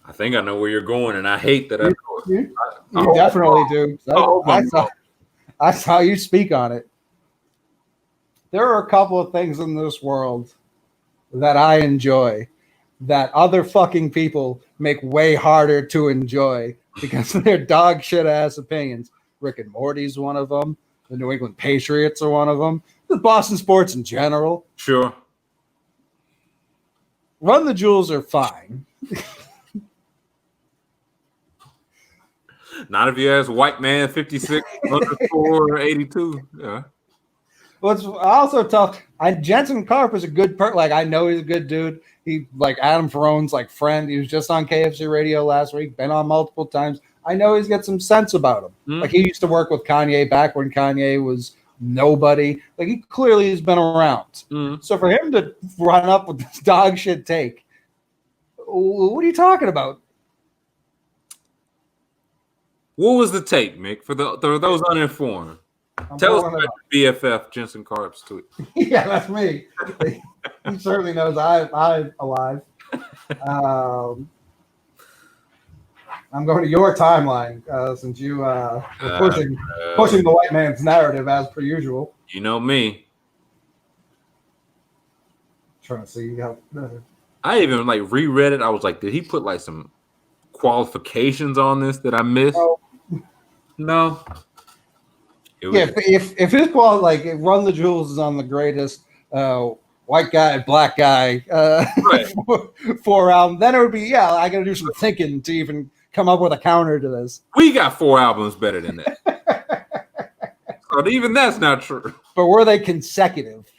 I think I know where you're going, and I hate that I know it. You definitely do. I saw you speak on it. There are a couple of things in this world that I enjoy that other fucking people make way harder to enjoy because of their dog shit ass opinions. Rick and Morty's one of them. The New England Patriots are one of them. The Boston sports in general. Sure. Run the Jewels are fine. Not if you ask white man 56 underscore 82. Yeah. What's also tough, Jensen Karp is a good like I know he's a good dude. He like Adam Ferrone's like friend. He was just on KFC radio last week, been on multiple times. I know he's got some sense about him. Mm-hmm. Like he used to work with Kanye back when Kanye was nobody. Like he clearly has been around. Mm-hmm. So for him to run up with this dog shit take, what are you talking about? What was the take, Mick? For those uninformed, tell us about your BFF Jensen Karp's tweet. Yeah, that's me. He certainly knows I'm alive. I'm going to your timeline since you were pushing the white man's narrative as per usual. You know me. Trying to see how. I even like reread it. I was like, did he put like some qualifications on this that I missed? No. If his quality, like if Run the Jewels is on the greatest white guy, black guy right. four album, then it would be I got to do some thinking to even come up with a counter to this. We got 4 albums better than that. So even that's not true. But were they consecutive?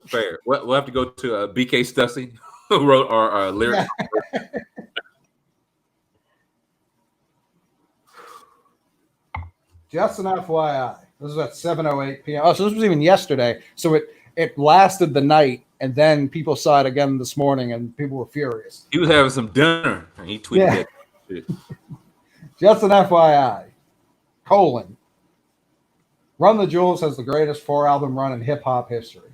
Fair. We'll have to go to BK Stussy, who wrote our lyrics. Just an FYI, this is at 7:08 p.m. Oh, so this was even yesterday. So it lasted the night, and then people saw it again this morning, and people were furious. He was having some dinner, and he tweeted that. Just an FYI, Run the Jewels has the greatest 4-album run in hip-hop history.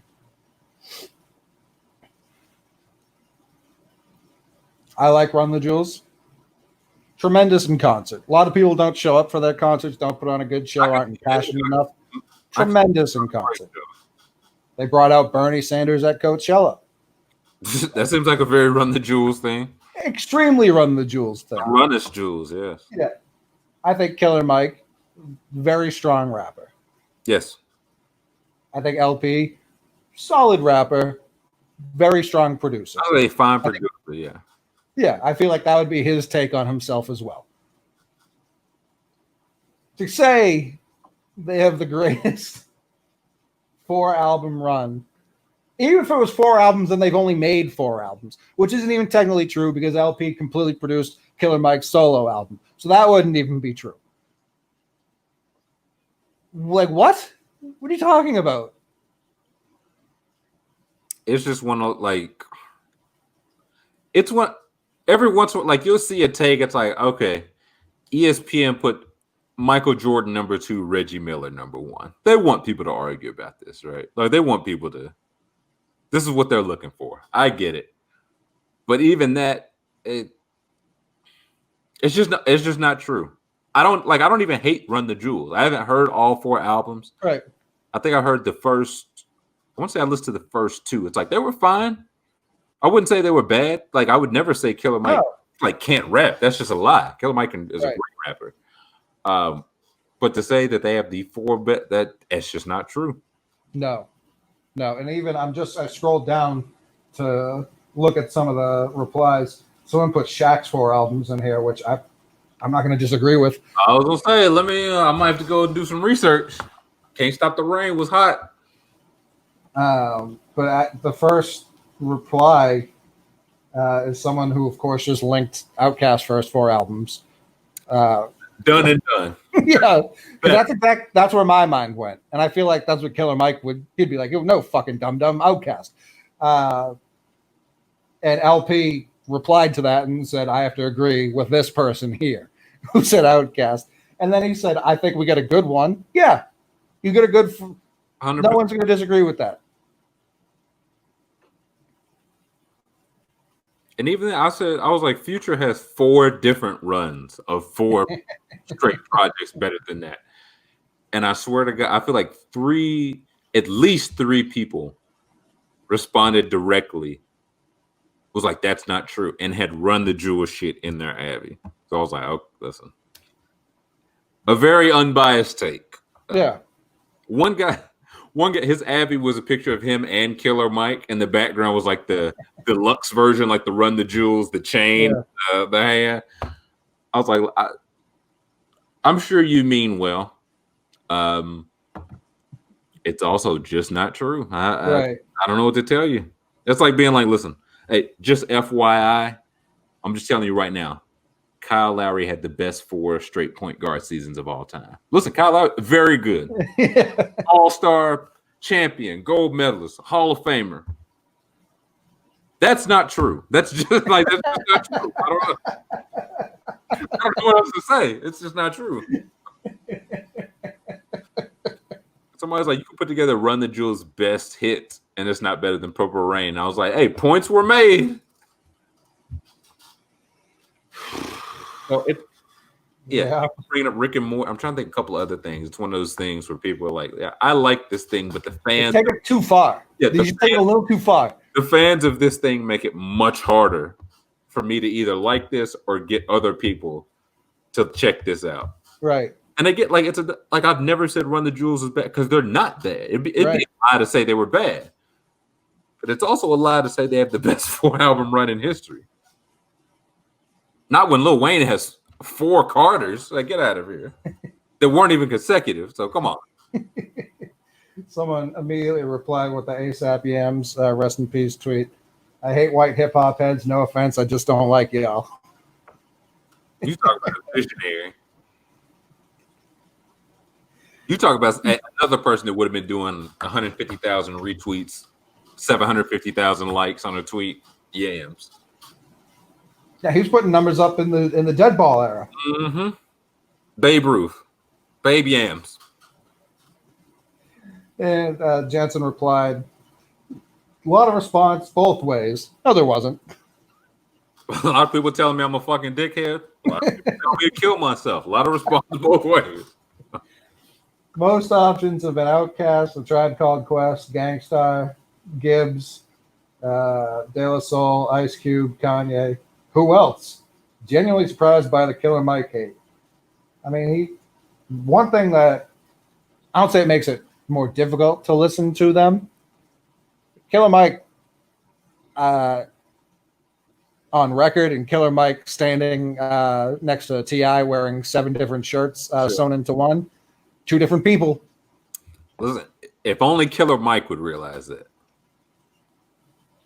I like Run the Jewels. Tremendous in concert. A lot of people don't show up for their concerts, don't put on a good show, aren't passionate enough. Tremendous in concert. They brought out Bernie Sanders at Coachella. That seems like a very Run the Jewels thing. Extremely Run the Jewels thing. Run us Jewels, yes. Yeah. I think Killer Mike, very strong rapper. Yes. I think LP, solid rapper, very strong producer. I think fine producer, yeah. Yeah, I feel like that would be his take on himself as well. To say they have the greatest 4-album run, even if it was 4 albums, then they've only made 4 albums, which isn't even technically true because LP completely produced Killer Mike's solo album. So that wouldn't even be true. Like, what? What are you talking about? It's just one of, like, it's one, every once in a while, like, you'll see a take, it's like, okay, ESPN put Michael Jordan number 2, Reggie Miller number 1. They want people to argue about this, right? Like, they want people to, this is what they're looking for. I get it. But even that, it's just not true. I don't even hate Run the Jewels. I haven't heard all 4 albums. Right. I think I heard the first, I want to say I listened to the first 2. It's like they were fine. I wouldn't say they were bad. Like, I would never say Killer Mike like can't rap. That's just a lie. Killer Mike is a great rapper. But to say that they have the 4 bit, that's just not true. No. And even I scrolled down to look at some of the replies. Someone put Shaq's 4 albums in here, which I'm not going to disagree with. I was gonna say, I might have to go do some research. Can't Stop the Rain was hot. But at the first reply is someone who, of course, just linked Outkast's first 4 albums. Done and done. Yeah, that's where my mind went, and I feel like that's what Killer Mike he'd be like, oh, no fucking dumb Outkast. And LP replied to that and said, I have to agree with this person here who said Outkast. And then he said, I think we got a good one. Yeah, you get a good. 100%. No one's going to disagree with that. And even then, I was like, Future has 4 different runs of 4 straight projects better than that. And I swear to God, I feel like at least 3 people responded directly. Was like, that's not true, and had Run the Jewel shit in their Abby. So I was like, oh, listen. A very unbiased take. Yeah. One guy, his Abby was a picture of him and Killer Mike, and the background was like the deluxe version, like the Run the Jewels, the chain, the hand. I was like, I'm sure you mean well. It's also just not true. I don't know what to tell you. It's like being like, listen, hey, just FYI, I'm just telling you right now, Kyle Lowry had the best 4 straight point guard seasons of all time. Listen, Kyle Lowry, very good. All-star champion, gold medalist, Hall of Famer. That's not true. That's just not true. I don't know what else to say. It's just not true. Somebody's like, you can put together Run the Jewels' best hit, and it's not better than Purple Rain. I was like, hey, points were made. So bringing up Rick and Morty. I'm trying to think of a couple of other things. It's one of those things where people are like, yeah, I like this thing, but the fans take it too far. Yeah, you take it a little too far. The fans of this thing make it much harder for me to either like this or get other people to check this out. Right. And they get like, I've never said Run the Jewels is bad because they're not bad. It'd be a lie to say they were bad. But it's also a lie to say they have the best 4-album run in history. Not when Lil Wayne has 4 Carters. Like, get out of here. They weren't even consecutive. So come on. Someone immediately replied with the ASAP Yams rest in peace tweet. I hate white hip hop heads. No offense. I just don't like y'all. You talk about a visionary. You talk about another person that would have been doing 150,000 retweets, 750,000 likes on a tweet. Yams. Yeah, he was putting numbers up in the dead ball era. Mm-hmm. Babe Ruth. Babe Yams. And Jensen replied, a lot of response both ways. No, there wasn't. A lot of people telling me I'm a fucking dickhead. A lot of people telling me to kill myself. A lot of responses both ways. Most options have been Outkast, A Tribe Called Quest, Gangstar, Gibbs, De La Soul, Ice Cube, Kanye. Who else? Genuinely surprised by the Killer Mike hate. I mean, one thing that I don't say it makes it more difficult to listen to them. Killer Mike on record and Killer Mike standing next to T.I. wearing 7 different shirts sewn into one. 2 different people. Listen, if only Killer Mike would realize that.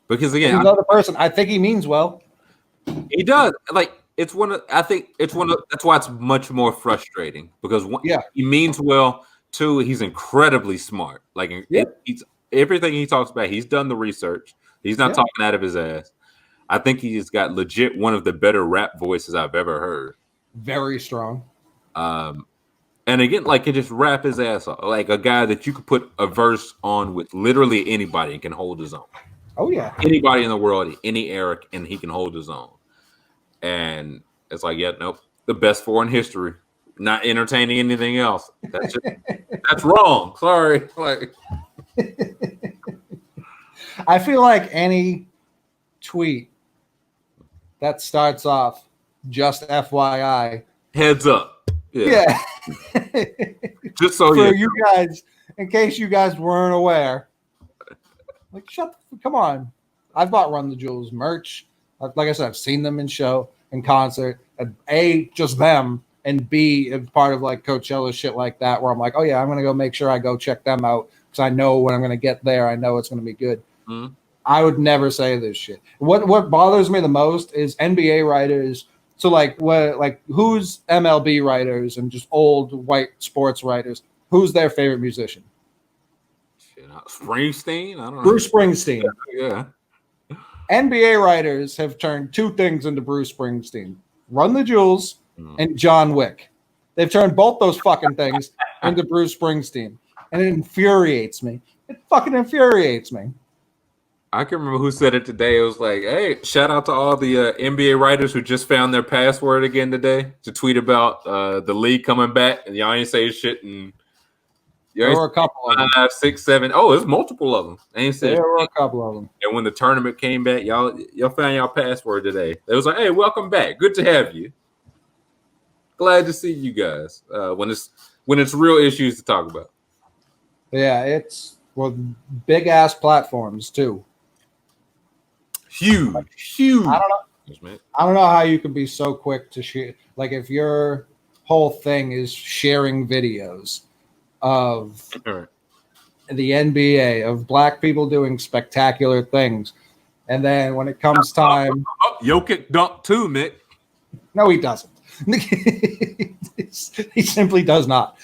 Because again, another person, I think he means well. He does. Like it's one of. I think it's one of. That's why it's much more frustrating because he means well. 2, he's incredibly smart. Like he's everything he talks about. He's done the research. He's not talking out of his ass. I think he's got legit one of the better rap voices I've ever heard. Very strong. And again, like, he just rap his ass off. Like a guy that you could put a verse on with literally anybody and can hold his own. Oh, yeah. Anybody in the world, any era, and he can hold his own. And it's like, nope. The best 4 in history. Not entertaining anything else. That's wrong. Sorry. Like, I feel like any tweet that starts off just FYI. Heads up. Yeah. Just so for you guys, in case you guys weren't aware. Like, come on. I've bought Run the Jewels merch. Like I said, I've seen them in show and concert. A, just them, and B, it's part of like Coachella shit like that, where I'm like, oh yeah, I'm gonna go make sure I go check them out because I know when I'm gonna get there, I know it's gonna be good. Mm-hmm. I would never say this shit. What bothers me the most is NBA writers. So who's MLB writers and just old white sports writers? Who's their favorite musician? Springsteen? I don't know. Bruce Springsteen. Yeah. NBA writers have turned 2 things into Bruce Springsteen: Run the Jewels and John Wick. They've turned both those fucking things into Bruce Springsteen. And it infuriates me. It fucking infuriates me. I can remember who said it today. It was like, hey, shout out to all the NBA writers who just found their password again today to tweet about the league coming back. And y'all ain't say shit. And there were a couple of them. 5, 6, 7. Oh, there's multiple of them. There were a couple of them. And when the tournament came back, y'all found y'all password today. It was like, hey, welcome back. Good to have you. Glad to see you guys. When it's real issues to talk about. Yeah, it's big ass platforms too. Huge. I don't know how you can be so quick to share. Like, if your whole thing is sharing videos of the NBA, of black people doing spectacular things, and then when it comes time, Jokic dunk too, Mick. No, he doesn't. He simply does not.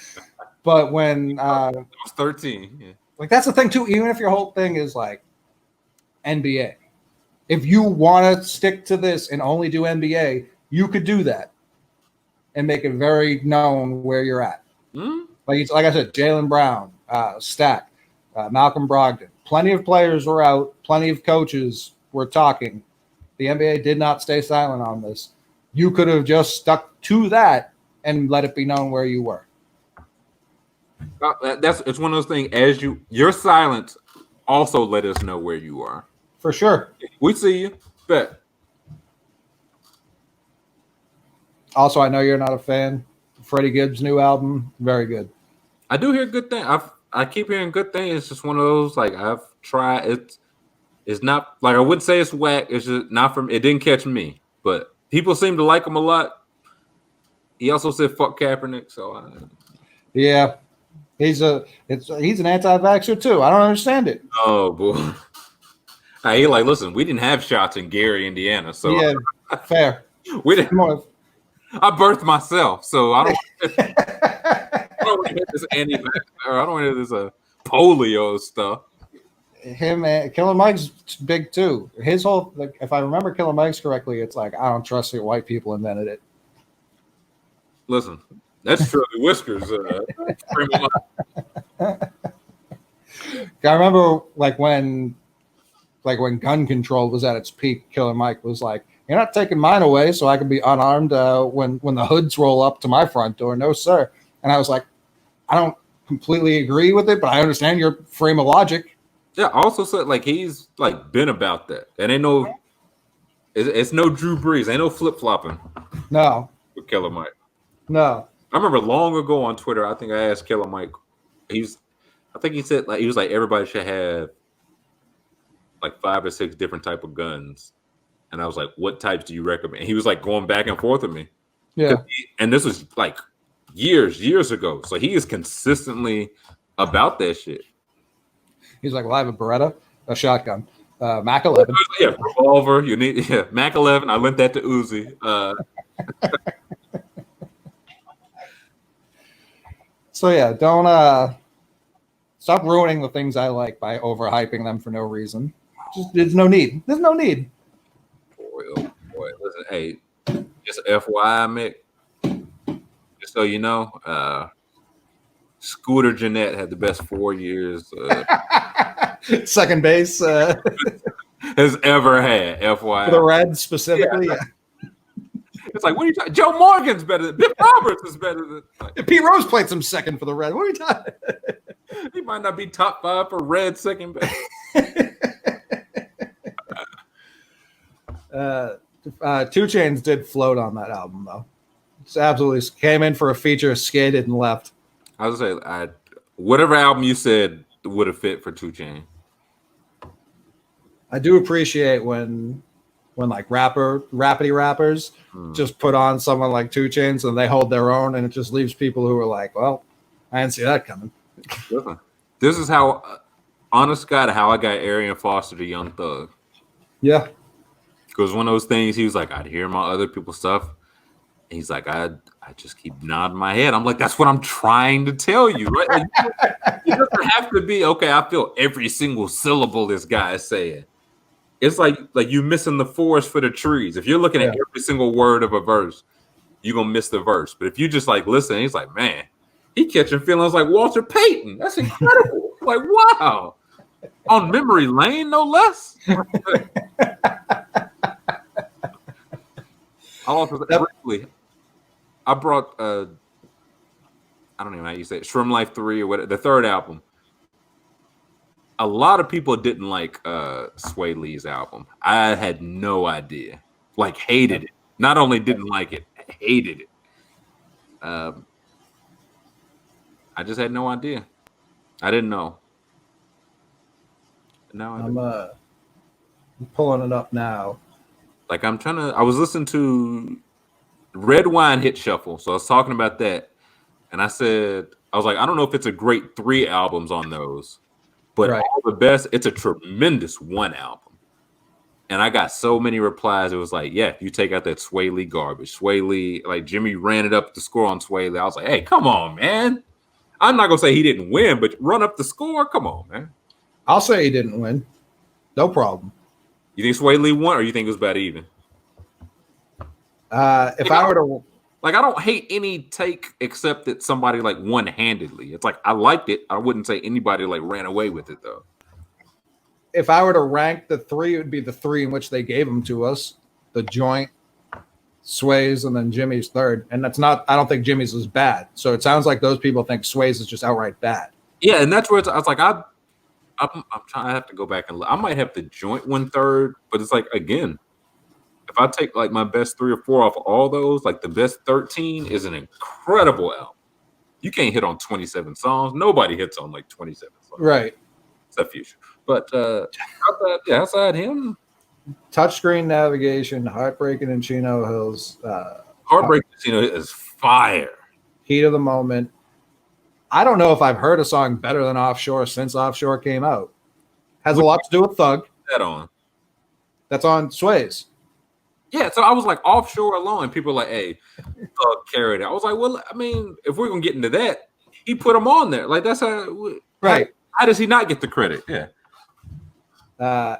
But when I was 13, yeah. Like, that's the thing too. Even if your whole thing is like NBA. If you want to stick to this and only do NBA, you could do that and make it very known where you're at. Mm-hmm. Like I said, Jaylen Brown, Stack, Malcolm Brogdon. Plenty of players were out. Plenty of coaches were talking. The NBA did not stay silent on this. You could have just stuck to that and let it be known where you were. It's one of those things. As your silence also let us know where you are. For sure. We see you. Bet. Also, I know you're not a fan. Freddie Gibbs' new album, very good. I do hear good things. I keep hearing good things. It's just one of those, like, I've tried. It's not, like, I wouldn't say it's whack. It's just not from. It didn't catch me. But people seem to like him a lot. He also said fuck Kaepernick, so yeah. He's an anti-vaxxer too. I don't understand it. Oh boy. He like, listen, we didn't have shots in Gary, Indiana, so yeah, fair. We didn't. I birthed myself, so I don't. I don't want to hit this anti-vaxxer. I don't want to hit this polio stuff. Him and Killer Mike's big too. His whole, like, if I remember Killer Mike's correctly, it's like, I don't trust that white people invented it. Listen, that's Shirley Whiskers. I remember when gun control was at its peak, Killer Mike was like, You're not taking mine away so I can be unarmed when the hoods roll up to my front door. No, sir. And I was like, I don't completely agree with it, but I understand your frame of logic. Yeah, I also said like he's like been about that. And ain't no it's no Drew Brees, ain't no flip flopping No, with Killer Mike. no. I remember long ago on Twitter, I think I asked Killer Mike, I think he said like he was like everybody should have like 5 or 6 different type of guns. And I was like, what types do you recommend? He was like going back and forth with me. Yeah. And this was like years ago. So he is consistently about that shit. He's like, well, I have a Beretta, a shotgun, Mac 11. Yeah, revolver. You need Mac 11. I lent that to Uzi. So yeah, don't stop ruining the things I like by overhyping them for no reason. Just there's no need. There's no need. Boy, listen, hey, just FYI, Mick, just so you know, Scooter Jeanette had the best 4 years Second base has ever had. FYI, for the Reds specifically. Yeah. It's like, what are you talking? Joe Morgan's better than Bill Roberts is better than If Pete Rose played some second for the Reds. What are you talking? He might not be top 5 for Red second base. 2 Chainz did float on that album though. Just absolutely came in for a feature, skated and left. I was gonna say, whatever album you said would have fit for 2 Chainz. I do appreciate when like rappity rappers just put on someone like 2 Chainz and they hold their own, and it just leaves people who are like, well, I didn't see that coming. This is how, honest God, how I got Arian Foster to Young Thug. Yeah. Because one of those things, he was like, I'd hear my other people's stuff. And he's like, I just keep nodding my head. I'm like, that's what I'm trying to tell you, right? Like, it doesn't have to be, okay, I feel every single syllable this guy is saying. It's like you missing the forest for the trees. If you're looking at every single word of a verse, you're going to miss the verse. But if you just like listen, he's like, man, he catching feelings like Walter Payton. That's incredible. Like, wow. On memory lane, no less. Briefly, I brought I don't even know how you say it, Shrimp Life 3 or whatever, the third album. A lot of people didn't like Sway Lee's album. I had no idea. Like, hated it. Not only didn't like it, hated it. I just had no idea. I didn't know. No, I'm pulling it up now. Like, I was listening to Red Wine Hit Shuffle. So I was talking about that. And I was like, I don't know if it's a great 3 albums on those, but all the best, it's a tremendous 1 album. And I got so many replies. It was like, yeah, you take out that Sway Lee garbage. Sway Lee, like Jimmy ran it up the score on Sway Lee. I was like, hey, come on, man. I'm not going to say he didn't win, but run up the score. Come on, man. I'll say he didn't win. No problem. You think Sway Lee won, or you think it was about even? If I were to, like, I don't hate any take except that somebody like won handedly. It's like I liked it. I wouldn't say anybody like ran away with it though. If I were to rank the 3, it would be the 3 in which they gave them to us: the Joint, Sway's, and then Jimmy's third. And that's not. I don't think Jimmy's was bad. So it sounds like those people think Sway's is just outright bad. Yeah, and that's where I was like, I'm trying. I have to go back and look. I might have the Joint 1/3, but it's like, again, if I take like my best 3 or 4 off all those, like the best 13 is an incredible album. You can't hit on 27 songs. Nobody hits on like 27 songs. Right. Except Future. But outside him, Touchscreen Navigation, Heartbreaking in Chino Hills. Heartbreaking in Chino is fire. Heat of the Moment. I don't know if I've heard a song better than Offshore since Offshore came out. Has a lot to do with Thug. That on? That's on Sway's. Yeah, so I was like, Offshore alone, and people were like, hey, Thug carried it. I was like, well, I mean, if we're going to get into that, he put them on there. Like, that's how. Right. How does he not get the credit? Yeah.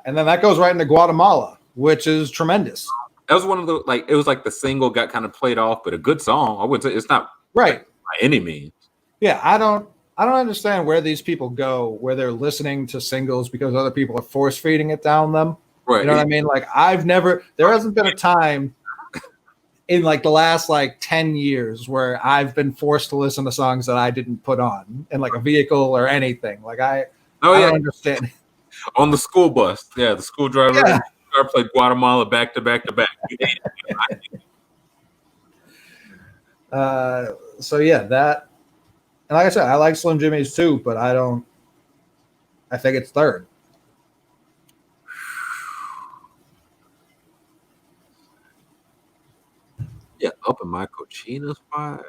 And then that goes right into Guatemala, which is tremendous. That was one of the, like, it was like the single got kind of played off, but a good song. I wouldn't say it's not right by any means. Yeah, I don't understand where these people go, where they're listening to singles because other people are force feeding it down them. Right. You know what I mean? Like there hasn't been a time in like the last like 10 years where I've been forced to listen to songs that I didn't put on in like a vehicle or anything. Like I don't understand. On the school bus. Yeah, the school driver played Guatemala back to back to back. So yeah, that, and like I said, I like Slim Jimmy's too, but I think it's third. Yeah, Up in My Cochina's fire.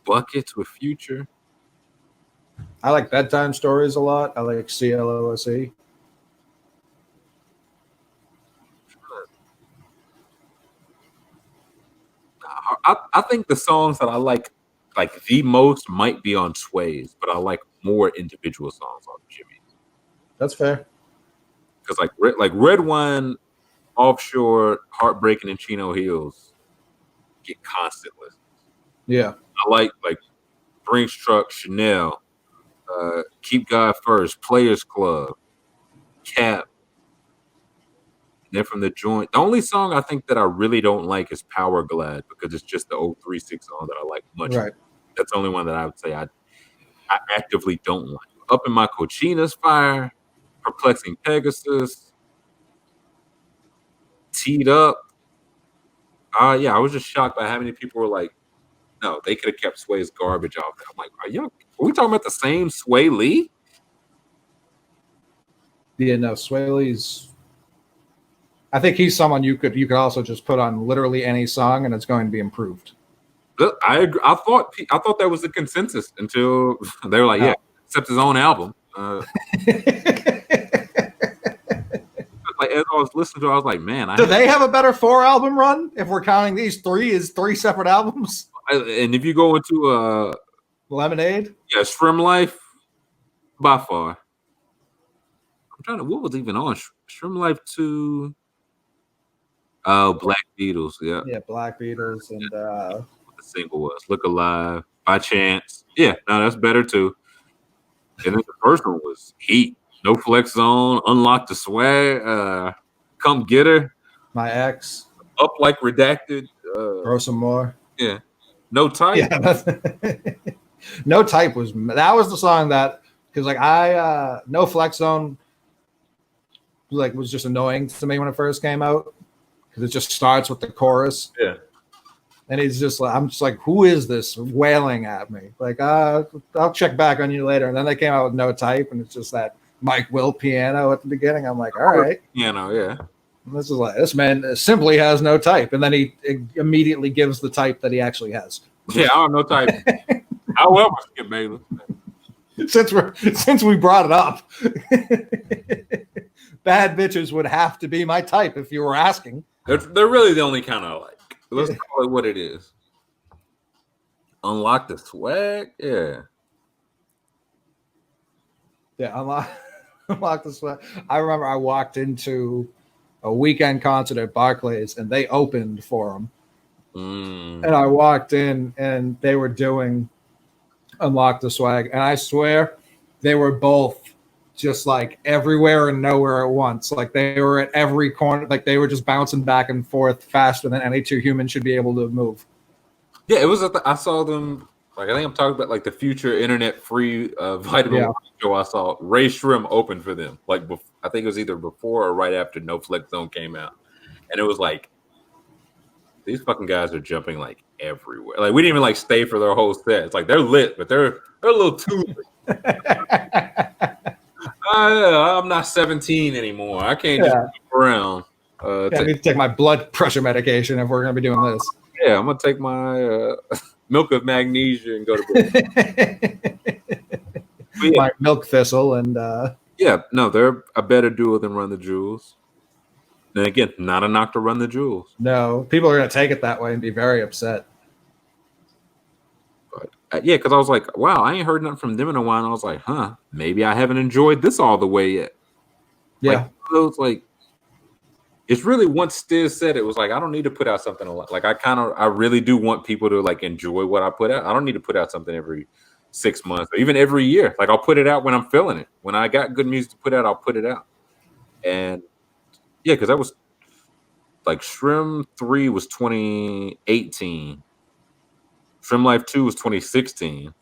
Buckets with Future. I like Bedtime Stories a lot. I like CLOSE. I think the songs that I like the most might be on Sway's, but I like more individual songs on Jimmy. That's fair. Because like Red Wine, Offshore, Heartbreaking, and Chino Hills get constant listens. Yeah. I like Brinks Truck, Chanel, Keep God First, Players Club, Cap. And then from the joint, the only song I think that I really don't like is Power Glad because it's just the 036 song that I like much. Right. That's the only one that I would say I actively don't like. Up in My Cochina's fire, Perplexing Pegasus, Teed Up. Yeah, I was just shocked by how many people were like, no, they could have kept Sway's garbage off there. I'm like, are we talking about the same Sway Lee? Yeah, no, Sway Lee's. I think he's someone you could also just put on literally any song and it's going to be improved. I agree. I thought that was the consensus until they were like, yeah, except his own album. Like as I was listening to it, I was like, man, do they have a better 4-album run if we're counting these three as 3 separate albums? And if you go into Lemonade, yeah, Shrimp Life, by far. I'm trying to. What was even on Shrimp Life 2? Oh, Black Beatles. Yeah, Black Beatles, and what the single was Look Alive, By Chance. Yeah, no, that's better too. And then the first one was Heat, No Flex Zone, Unlock the Swag, Come Get Her, My Ex, Up Like Redacted, Throw Some More. Yeah, No Type. Yeah, No Type was the song that, because like No Flex Zone like was just annoying to me when it first came out because it just starts with the chorus. Yeah. And he's just like, I'm just like, who is this wailing at me? Like, I'll check back on you later. And then they came out with No Type, and it's just that Mike Will piano at the beginning. I'm like, all right. Piano, yeah. And this is like, this man simply has no type. And then he immediately gives the type that he actually has. Yeah, I don't know type. However, Skip Bayless. Since we brought it up, Bad Bitches would have to be my type if you were asking. They're really the only kind I like. Let's call it what it is. Unlock the Swag, yeah. Yeah, unlock the Swag. I remember I walked into a weekend concert at Barclays, and they opened for them. And I walked in, and they were doing Unlock the Swag, and I swear they were both just like everywhere and nowhere at once. Like they were at every corner. Like they were just bouncing back and forth faster than any two humans should be able to move. Yeah, it was. I saw them. Like I think I'm talking about like the future internet free vitamin show. I saw Ray Shrim open for them. Like I think it was either before or right after No Flex Zone came out, and it was like these fucking guys are jumping like everywhere. Like we didn't even like stay for their whole set. It's like they're lit, but they're a little too. I'm not 17 anymore. I can't just move around. I need to take my blood pressure medication if we're going to be doing this. Yeah, I'm going to take my milk of magnesia and go to bed. My milk thistle and... yeah, no, they're a better duo than Run the Jewels. And again, not a knock to Run the Jewels. No, people are going to take it that way and be very upset. Yeah, because I was like, wow, I ain't heard nothing from them in a while. And I was like, maybe I haven't enjoyed this all the way yet. Yeah. Like, it's really once Stiz said it was like, I don't need to put out something a lot. Like, I really do want people to like enjoy what I put out. I don't need to put out something every 6 months or even every year. Like, I'll put it out when I'm feeling it. When I got good music to put out, I'll put it out. And yeah, because that was like Shrimp 3 was 2018. Shrimp Life 2 was 2016.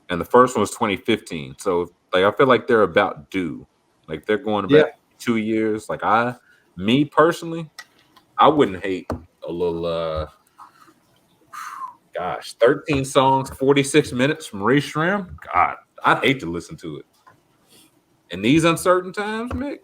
And the first one was 2015. So like I feel like they're about due. Like they're going Yeah. about 2 years. Like me personally, I wouldn't hate a little 13 songs, 46 minutes from Ray Shrimp. God, I'd hate to listen to it. In these uncertain times, Mick?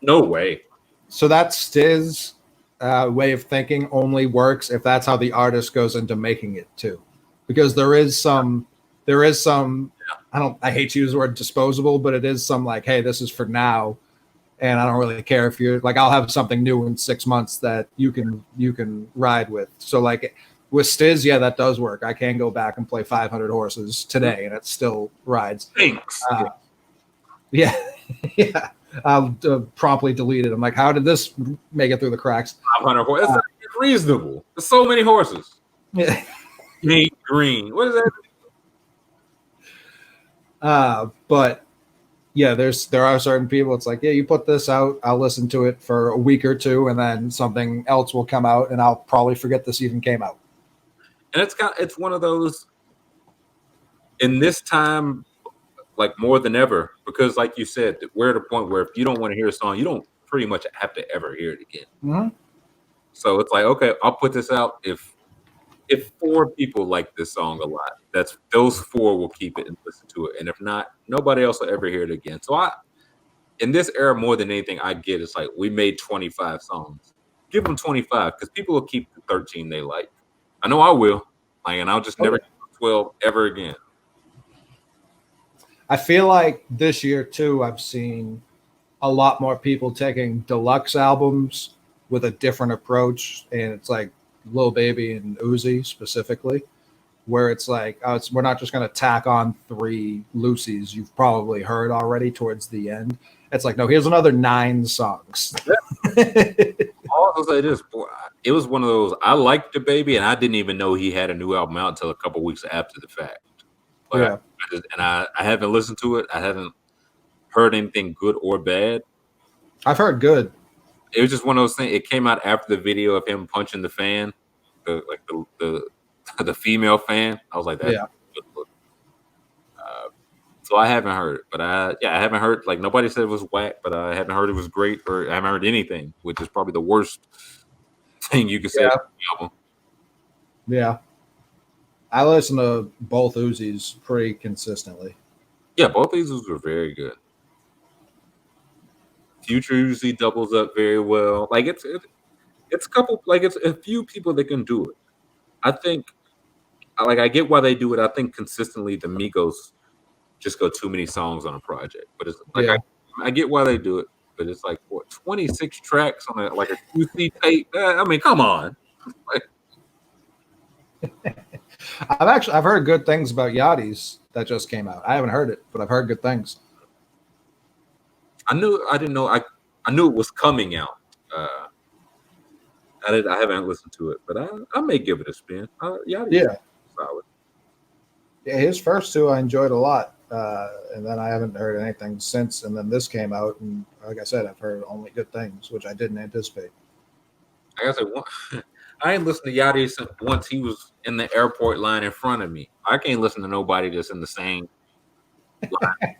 No way. So that Stiz way of thinking only works if that's how the artist goes into making it too, because there is some I hate to use the word disposable, but it is some like, hey, this is for now, and I don't really care if you're like, I'll have something new in 6 months that you can ride with. So like with Stiz, yeah, that does work. I can go back and play 500 horses today, and it still rides. Thanks. Yeah, yeah. I'll promptly delete it. I'm like, how did this make it through the cracks? 500 horses. That's reasonable. There's so many horses. Yeah. Pink, green. What is that? But yeah, there are certain people. It's like, yeah, you put this out, I'll listen to it for a week or two, and then something else will come out, and I'll probably forget this even came out. And it's one of those in this time, like more than ever, because like you said, we're at a point where if you don't want to hear a song, you don't pretty much have to ever hear it again. Mm-hmm. So it's like, okay, I'll put this out. If 4 people like this song a lot, those 4 will keep it and listen to it. And if not, nobody else will ever hear it again. So in this era, more than anything, I get it's like we made 25 songs. Give them 25 because people will keep the 13 they like. I know I will. Like, and I'll just never give 12 ever again. I feel like this year too, I've seen a lot more people taking deluxe albums with a different approach, and it's like Lil Baby and Uzi specifically, where it's like, we're not just going to tack on 3 Lucy's you've probably heard already towards the end. It's like, no, here's another 9 songs. I'll say this, boy, it was one of those. I liked the Baby, and I didn't even know he had a new album out until a couple weeks after the fact. But yeah. I haven't listened to it. I haven't heard anything good or bad. I've heard good. It was just one of those things. It came out after the video of him punching the fan, the female fan. I was like, that's a good look. So I haven't heard it, but I haven't heard, like, nobody said it was whack, but I haven't heard it was great, or I haven't heard anything, which is probably the worst thing you could say about the album. Yeah. I listen to both Uzis pretty consistently. Yeah, both these were very good. Future usually doubles up very well. Like it's a couple, like it's a few people that can do it. I think, like, I get why they do it. I think consistently the Migos just go too many songs on a project, but it's like I get why they do it. But it's like, what, 26 tracks on a 2C tape? I mean, come on. I've heard good things about Yachty's that just came out. I haven't heard it, but I've heard good things. I didn't know. I knew it was coming out. I haven't listened to it, but I may give it a spin. Yachty's solid. Yeah, his first 2 I enjoyed a lot, and then I haven't heard anything since. And then this came out, and like I said, I've heard only good things, which I didn't anticipate. I gotta say, I ain't listened to Yachty since once he was in the airport line in front of me. I can't listen to nobody that's in the same line.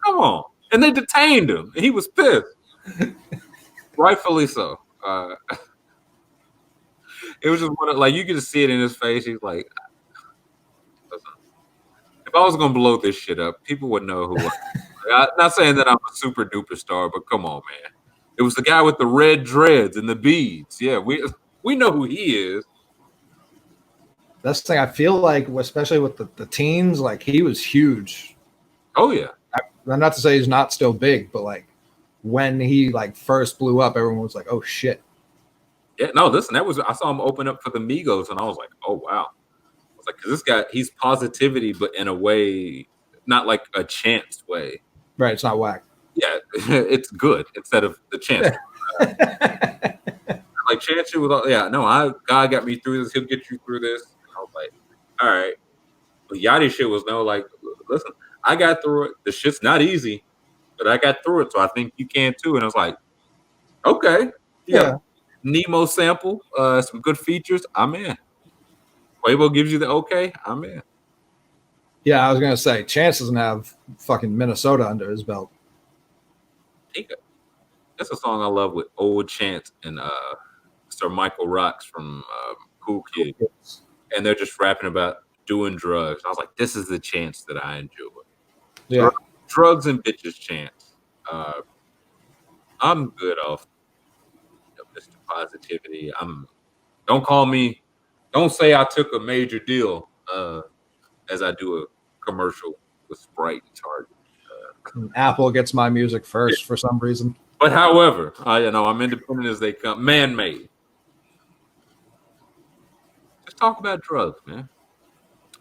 Come on. And they detained him. He was pissed. Rightfully so. It was just one of, like, you could just see it in his face. He's like, listen, if I was going to blow this shit up, people would know who I am. I'm not saying that I'm a super duper star, but come on, man. It was the guy with the red dreads and the beads. Yeah, we know who he is. That's the thing. I feel like, especially with the teens, like, he was huge. Oh, yeah. I'm not to say he's not still big, but like when he first blew up, everyone was like, "Oh shit!" Yeah, no, listen, I saw him open up for the Migos, and I was like, "Oh wow!" I was like, "Cause this guy, he's positivity, but in a way, not like a chance way." Right? It's not whack. Yeah, it's good instead of the chance. Like chance, God got me through this. He'll get you through this. And I was like, all right. But Yachty shit was listen, I got through it. The shit's not easy, but I got through it, so I think you can too. And I was like, okay, yeah. Nemo sample, some good features. I'm in. Quavo gives you the okay. I'm in. Yeah, I was gonna say Chance doesn't have fucking Minnesota under his belt. That's a song I love with Old Chance and Sir Michael Rocks from Cool Kid, and they're just rapping about doing drugs. I was like, this is the Chance that I enjoy. Yeah, drugs and bitches Chance. I'm good off Mr. Positivity. Don't say I took a major deal as I do a commercial with Sprite and Target. Apple gets my music first for some reason. But however, I'm independent as they come. Man-made. Just talk about drugs, man.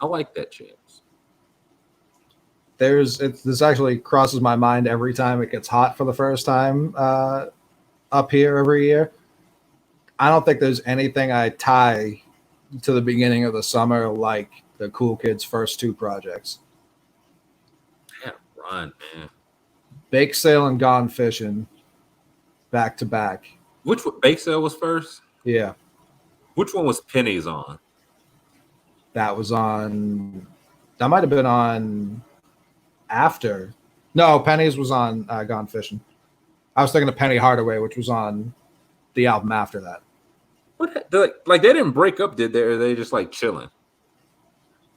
I like that Chance. This actually crosses my mind every time it gets hot for the first time up here every year. I don't think there's anything I tie to the beginning of the summer like the Cool Kids' first two projects. Yeah, run, man. Bake Sale and Gone Fishing, back to back. Which one, Bake Sale was first? Yeah. Which one was Pennies on? That might have been on after. No, Pennies was on Gone Fishing. I was thinking of Penny Hardaway, which was on the album after that. What? They didn't break up, did they? Or they just like chilling?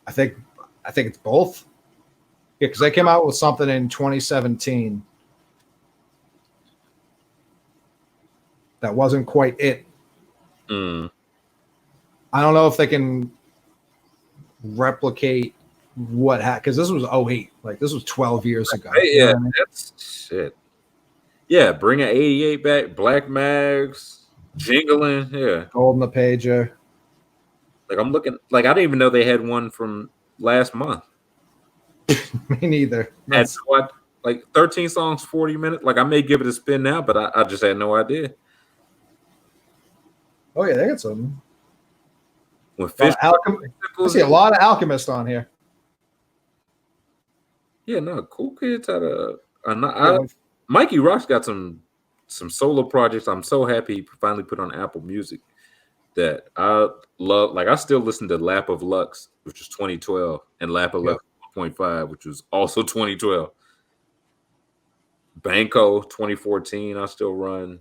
I think it's both. Yeah, because they came out with something in 2017 that wasn't quite it. Mm. I don't know if they can replicate what happened, because this was 08. Like, this was 12 years ago. Yeah, you know what I mean? that's shit. Yeah, bringing 88 back, Black Mags, Jingling, yeah. Golden the Pager. Like, I'm looking, like, I didn't even know they had one from last month. Me neither. That's what, like 13 songs, 40 minutes. Like, I may give it a spin now, but I just had no idea. Oh, yeah, they got some. When Fish I see a lot of Alchemist on here. Yeah, no, Cool Kids had Mikey Rock's got some solo projects. I'm so happy he finally put on Apple Music that I love. Like, I still listen to Lap of Lux, which was 2012, and Lap of Lux 1.5, which was also 2012. Banco 2014, I still run.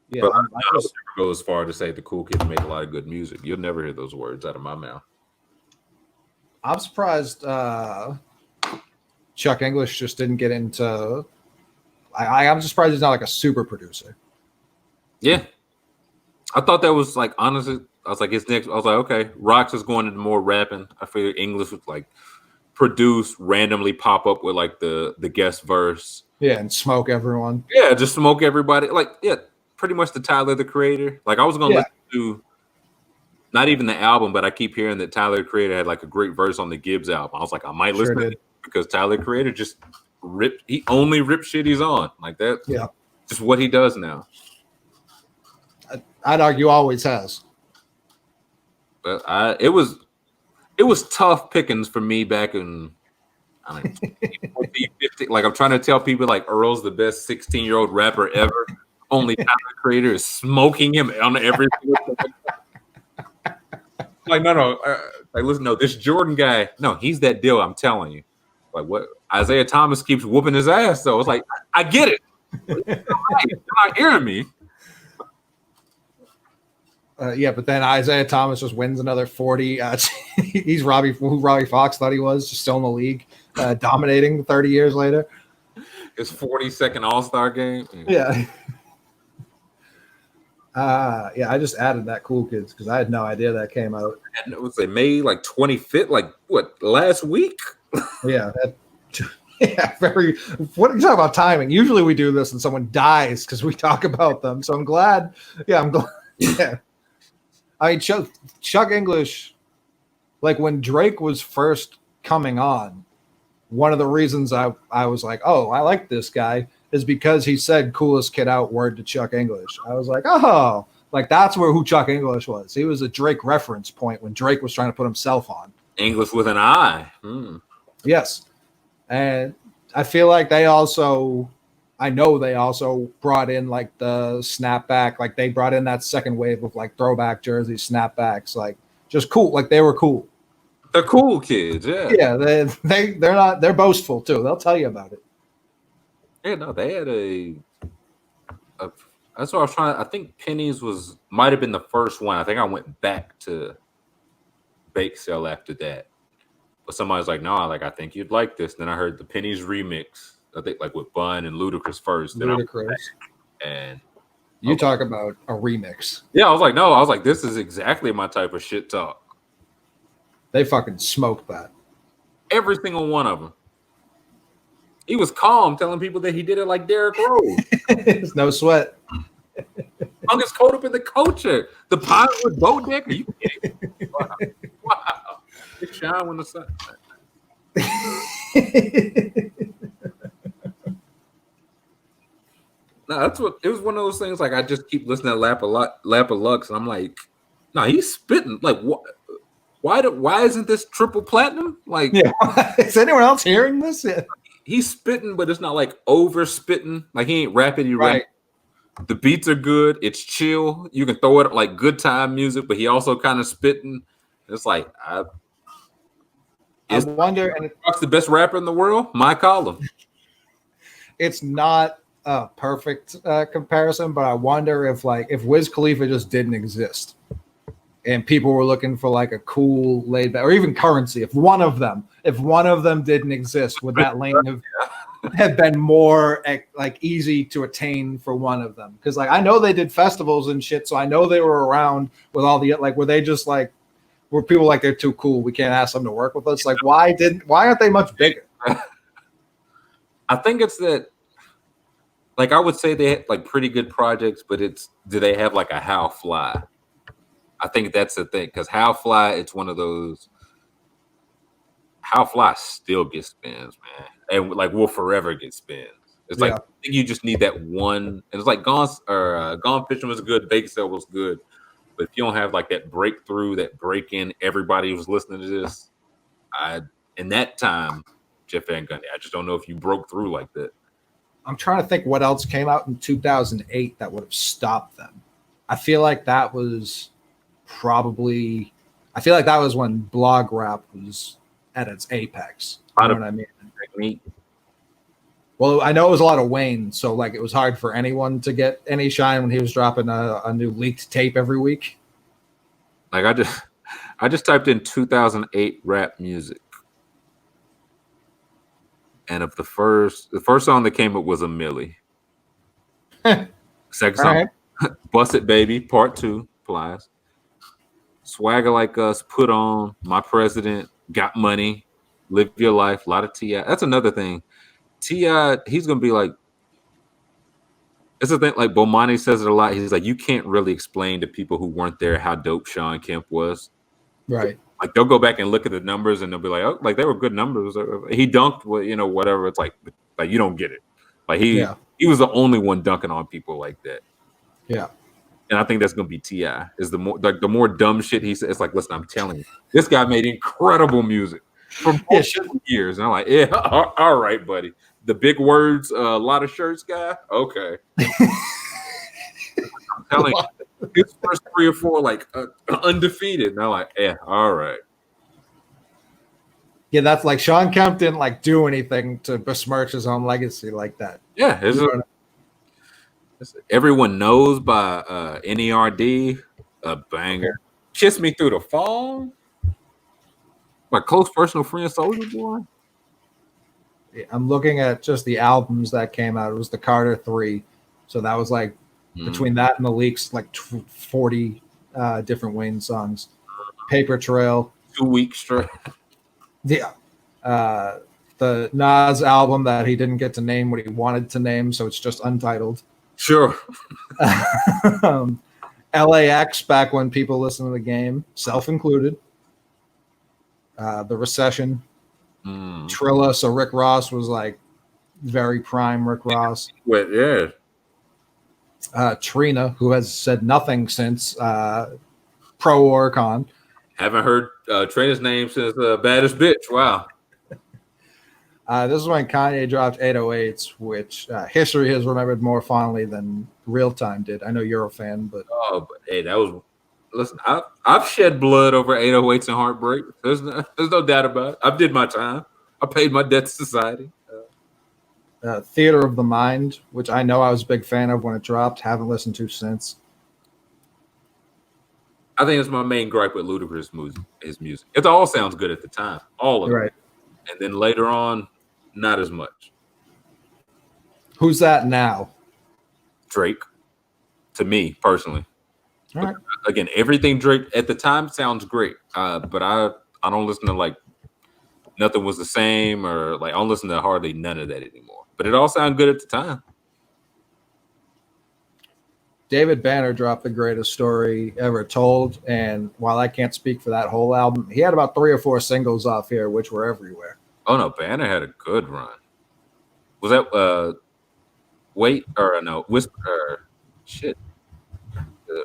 Yeah, but I never go as far to say the Cool Kids make a lot of good music. You'll never hear those words out of my mouth. I'm surprised Chuck English just didn't get into. I'm surprised he's not like a super producer. Yeah, I thought that was like, honestly, I was like, his next. I was like, okay, Rocks is going into more rapping. I figured English would like produce, randomly pop up with like the guest verse. Yeah, and smoke everyone. Yeah, just smoke everybody. Like, yeah, pretty much the Tyler the Creator. Like, I was gonna listen to not even the album, but I keep hearing that Tyler the Creator had like a great verse on the Gibbs album. I was like, I might listen to it because Tyler the Creator just ripped. He only rips shit he's on like that. Yeah, just what he does now. I'd argue always has. But it was tough pickings for me back in, I don't know, 50. Like, I'm trying to tell people like Earl's the best 16-year-old rapper ever. Only Tyler the Creator is smoking him on every single thing. Like, no. Like, listen, no, this Jordan guy, no, he's that deal. I'm telling you. Like, what? Isaiah Thomas keeps whooping his ass, though. It's like, I get it. You're not hearing me. Yeah, but then Isaiah Thomas just wins another 40. He's who Robbie Fox thought he was, just still in the league, dominating 30 years later. His 42nd All-Star game. Yeah. I just added that Cool Kids because I had no idea that came out. And it was May like 25th, like what, last week? Yeah. Very. What are you talking about timing? Usually we do this and someone dies because we talk about them. So I'm glad. Yeah, I'm glad. Yeah. I mean, Chuck English, like when Drake was first coming on, one of the reasons I was like, oh, I like this guy is because he said coolest kid out, word to Chuck English. I was like, oh, like that's who Chuck English was. He was a Drake reference point when Drake was trying to put himself on. English with an I. Yes. And I feel like I know they also brought in like the snapback, like they brought in that second wave of like throwback jerseys, snapbacks, like just cool. Like they were cool. They're cool kids, yeah. Yeah, they're boastful too. They'll tell you about it. Yeah, no, they had that's what I was trying. I think Penny's might have been the first one. I think I went back to Bake Sale after that. But somebody's like, no, like I think you'd like this. Then I heard the Penny's remix. I think like with Bun and Ludacris first. Then Ludacris. And you talk about a remix. Yeah, I was like, no, I was like, this is exactly my type of shit talk. They fucking smoked that. Every single one of them. He was calm, telling people that he did it like Derrick Rose. It's no sweat. Hung his coat up in the culture. The pilot with Bo Dick. Are you kidding? Wow. It shine when the sun. No, that's what it was. One of those things. Like I just keep listening to Lap of Lux, and I'm like, no, he's spitting. Like what? Why isn't this triple platinum? Like, yeah. Is anyone else hearing this? Yeah. He's spitting, but it's not like over spitting. Like he ain't rapping. Right. The beats are good. It's chill. You can throw it like good time music, but he also kind of spitting. It's like I wonder. And Rock's the best rapper in the world. My column. It's not a perfect comparison, but I wonder if Wiz Khalifa just didn't exist, and people were looking for like a cool laid back, or even Currency. If one of them didn't exist, would that lane have been more like easy to attain for one of them? Because like I know they did festivals and shit, so I know they were around with all the like. Were they just like were people like they're too cool? We can't ask them to work with us. Like why aren't they much bigger? I think it's that. Like I would say they had like pretty good projects, but do they have like a How Fly? I think that's the thing, because How Fly, it's one of those. How Fly still gets spins, man, and like will forever get spins. It's like I think you just need that one, and it's like Gone Fishing was good, Bake Sale was good, but if you don't have like that breakthrough, that break in, everybody was listening to this. In that time, Jeff Van Gundy, I just don't know if you broke through like that. I'm trying to think what else came out in 2008 that would have stopped them. I feel like that was when blog rap was at its apex. You know what I mean? Well, I know it was a lot of Wayne, so like it was hard for anyone to get any shine when he was dropping a new leaked tape every week. Like I just typed in 2008 rap music. And of the first song that came up was a Millie. Second song, right. Bust It Baby, Part 2, Plies. Swagger Like Us, Put On, My President, Got Money, Live Your Life, a lot of T.I. That's another thing. T.I., he's going to be like, it's a thing, like Bomani says it a lot. He's like, you can't really explain to people who weren't there how dope Sean Kemp was. Right. Like they'll go back and look at the numbers and they'll be like, oh, like they were good numbers. He dunked, whatever. It's like you don't get it. Like he was the only one dunking on people like that. Yeah. And I think that's gonna be T.I. Is the more dumb shit he says. It's like, listen, I'm telling you, this guy made incredible music for years. And I'm like, yeah, all right, buddy. The big words, a lot of shirts guy. Okay. I'm telling you. His first 3 or 4 like undefeated, and I'm like, yeah, all right. Yeah, that's like Sean Kemp didn't like do anything to besmirch his own legacy like that. Yeah, Everyone Knows by NERD, a banger. Okay. Kiss Me Through the Phone, my close personal friend Soulja Boy. Yeah, I'm looking at just the albums that came out. It was the Carter 3, so that was like. Between that and the leaks, like 40 different Wayne songs. Paper Trail. 2 weeks straight. Yeah. The Nas album that he didn't get to name what he wanted to name, so it's just untitled. Sure. LAX, back when people listened to the game, self-included. The Recession. Trilla, so Rick Ross was like very prime Rick Ross. Well, yeah. Trina, who has said nothing since pro or con. Haven't heard Trina's name since Baddest Bitch. Wow. This is when Kanye dropped 808s, which history has remembered more fondly than real time did. I know you're a fan, but Hey, that was. Listen, I've shed blood over 808s and heartbreak. There's no doubt about it. I did my time. I paid my debt to society. Theater of the Mind, which I know I was a big fan of when it dropped, haven't listened to since. I think it's my main gripe with Ludacris' music. His music. It all sounds good at the time, all of it, and then later on, not as much. Who's that now? Drake, to me personally. All right. Again, everything Drake at the time sounds great, but I don't listen to like Nothing Was the Same or like I don't listen to hardly none of that anymore. But it all sounded good at the time. David Banner dropped The Greatest Story Ever Told, and while I can't speak for that whole album, he had about 3 or 4 singles off here, which were everywhere. Oh no, Banner had a good run. Was that Wait or no Whisper or shit?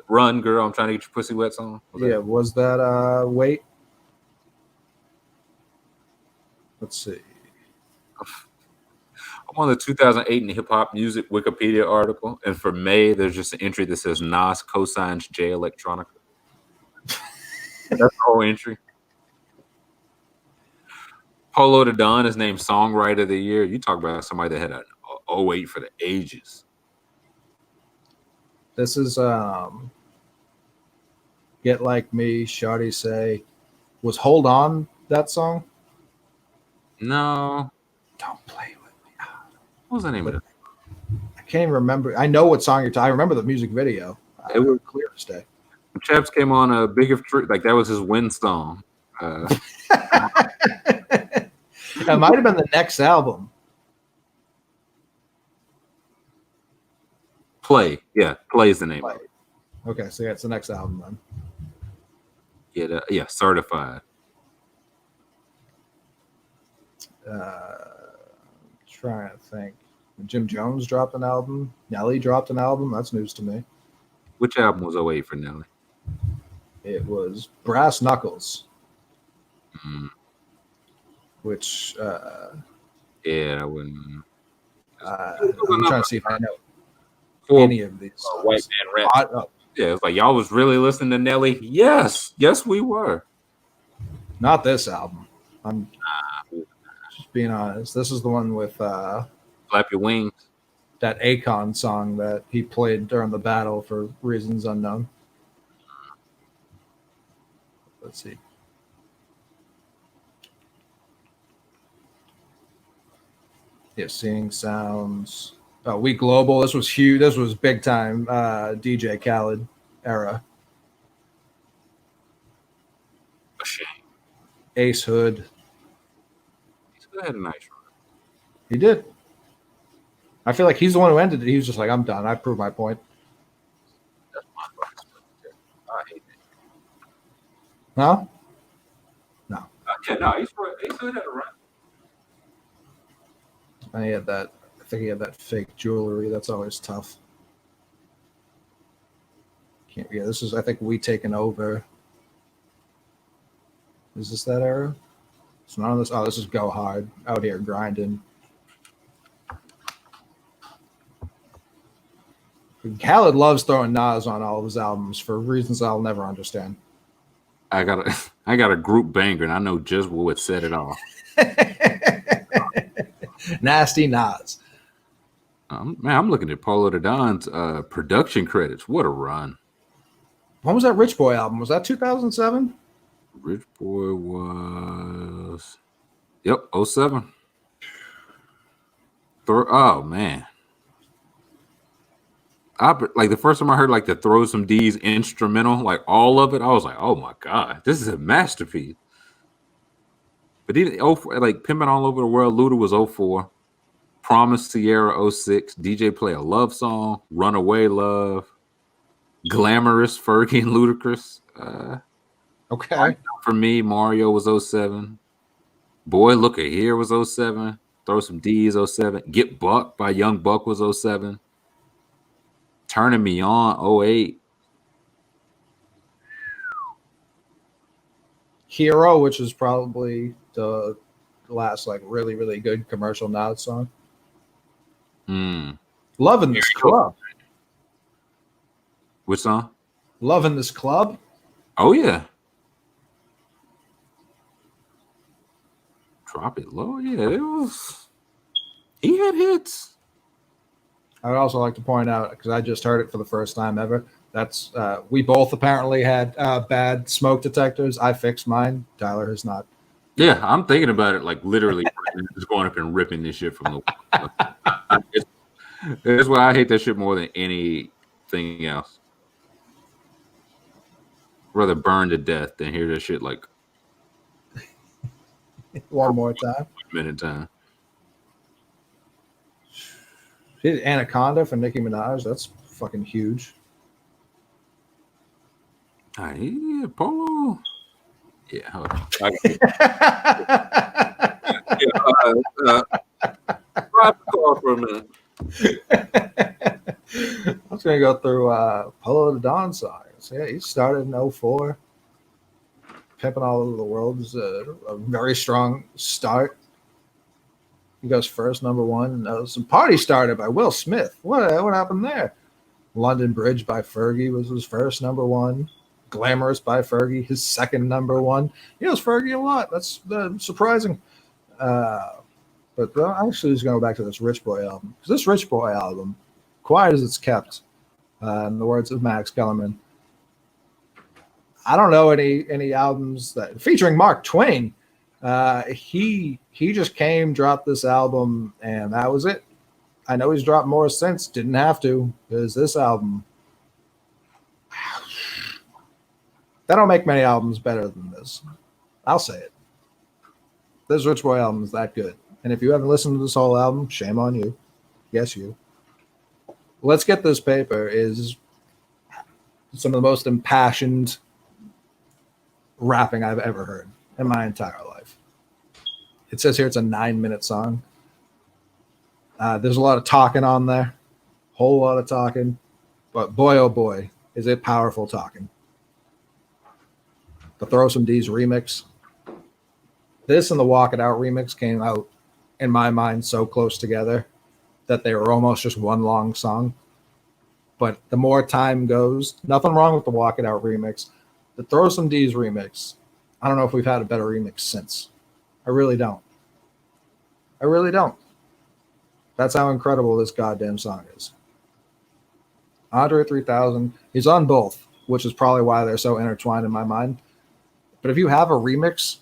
Run, Girl, I'm Trying to Get Your Pussy Wet song. Was that Wait? Let's see. I'm on the 2008 in hip hop music Wikipedia article, and for May, there's just an entry that says Nas cosigns J Electronica. That's the whole entry. Polo the Don is named Songwriter of the Year. You talk about somebody that had an 08 for the ages. This is Get Like Me, Shawty Say. Was Hold On that song? No. Don't play with me. What was the name of it? I can't even remember. I know what song you're talking. I remember the music video. It was clear as day. Chaps came on a Big of Truth, like that was his win song. That might have been the next album. Play. Yeah, Play is the name of it. Okay, so yeah, it's the next album then. Yeah, Certified. Trying to think. Jim Jones dropped an album. Nelly dropped an album. That's news to me. Which album was 08 for Nelly? It was Brass Knuckles. Which yeah, I wouldn't. I'm trying to see if I know any of these. White Man Rap. Yeah, it's like y'all was really listening to Nelly. Yes, we were. Not this album. I'm just being honest. This is the one with Flap Your Wings. That Akon song that he played during the battle for reasons unknown. Let's see. Yeah, Seeing Sounds. We Global. This was huge. This was big time DJ Khaled era. A shame. Ace Hood. He had a nice run. He did. I feel like he's the one who ended it. He was just like, I'm done. I proved my point. That's my thoughts. I hate it. Huh? No. No, Ace Hood had a run. I think he had that fake jewelry. That's always tough. This is, I think, We Taken Over. Is this that era? It's none of this. Oh, this is Go Hard. Out Here Grinding. Khaled loves throwing Nas on all of his albums for reasons I'll never understand. I got a group banger, and I know just what would set it off. Nasty Nas. Man, I'm looking at Polo the Don's production credits. What a run! When was that Rich Boy album? Was that 2007? Rich Boy was 07. Oh man. Like the first time I heard like the Throw Some D's instrumental, like all of it, I was like, oh my God, this is a masterpiece. But even like Pimpin' All Over the World, Luda was 04. Promise Sierra 06. DJ Play a Love Song. Runaway Love. Glamorous Fergie and Ludacris. Okay. For Me, Mario was 07. Boy Looker Here was 07. Throw Some D's 07. Get Buck by Young Buck was 07. Turning Me On 08. Hero, which is probably the last like really, really good commercial Nas song. Loving This Club. Which song? Loving This Club. Oh yeah. Drop It Low. Yeah, it was. He had hits. I would also like to point out, because I just heard it for the first time ever, that's we both apparently had bad smoke detectors. I fixed mine. Tyler has not. Yeah, I'm thinking about it like literally just going up and ripping this shit from the. That's why I hate that shit more than anything else. Rather burn to death than hear that shit like One more time. minute time. She did Anaconda for Nicki Minaj. That's fucking huge. Yeah, Polo. Yeah. Drive the car for a minute. I was gonna go through Polo the Don songs. Yeah, he started in 04. Pimping All Over the World is a very strong start. He goes first, number one. Some Party Starter by Will Smith. What happened there? London Bridge by Fergie was his first number one. Glamorous by Fergie, his second number one. He knows Fergie a lot. That's surprising. But actually, just going to go back to this Rich Boy album. Because this Rich Boy album, quiet as it's kept, in the words of Max Kellerman, I don't know any albums that featuring Mark Twain. He just came, dropped this album, and that was it. I know he's dropped more since. Didn't have to, because this album, they don't make many albums better than this. I'll say it. This Rich Boy album is that good. And if you haven't listened to this whole album, shame on you. Yes, you. Let's Get This Paper is some of the most impassioned rapping I've ever heard in my entire life. It says here it's a 9-minute song. There's a lot of talking on there, whole lot of talking, but boy, oh boy, is it powerful talking. The Throw Some D's remix. This and the Walk It Out remix came out, in my mind, so close together that they were almost just one long song. But the more time goes, nothing wrong with the Walk It Out remix. The Throw Some D's remix, I don't know if we've had a better remix since. I really don't. I really don't. That's how incredible this goddamn song is. Andre 3000, he's on both, which is probably why they're so intertwined in my mind. But if you have a remix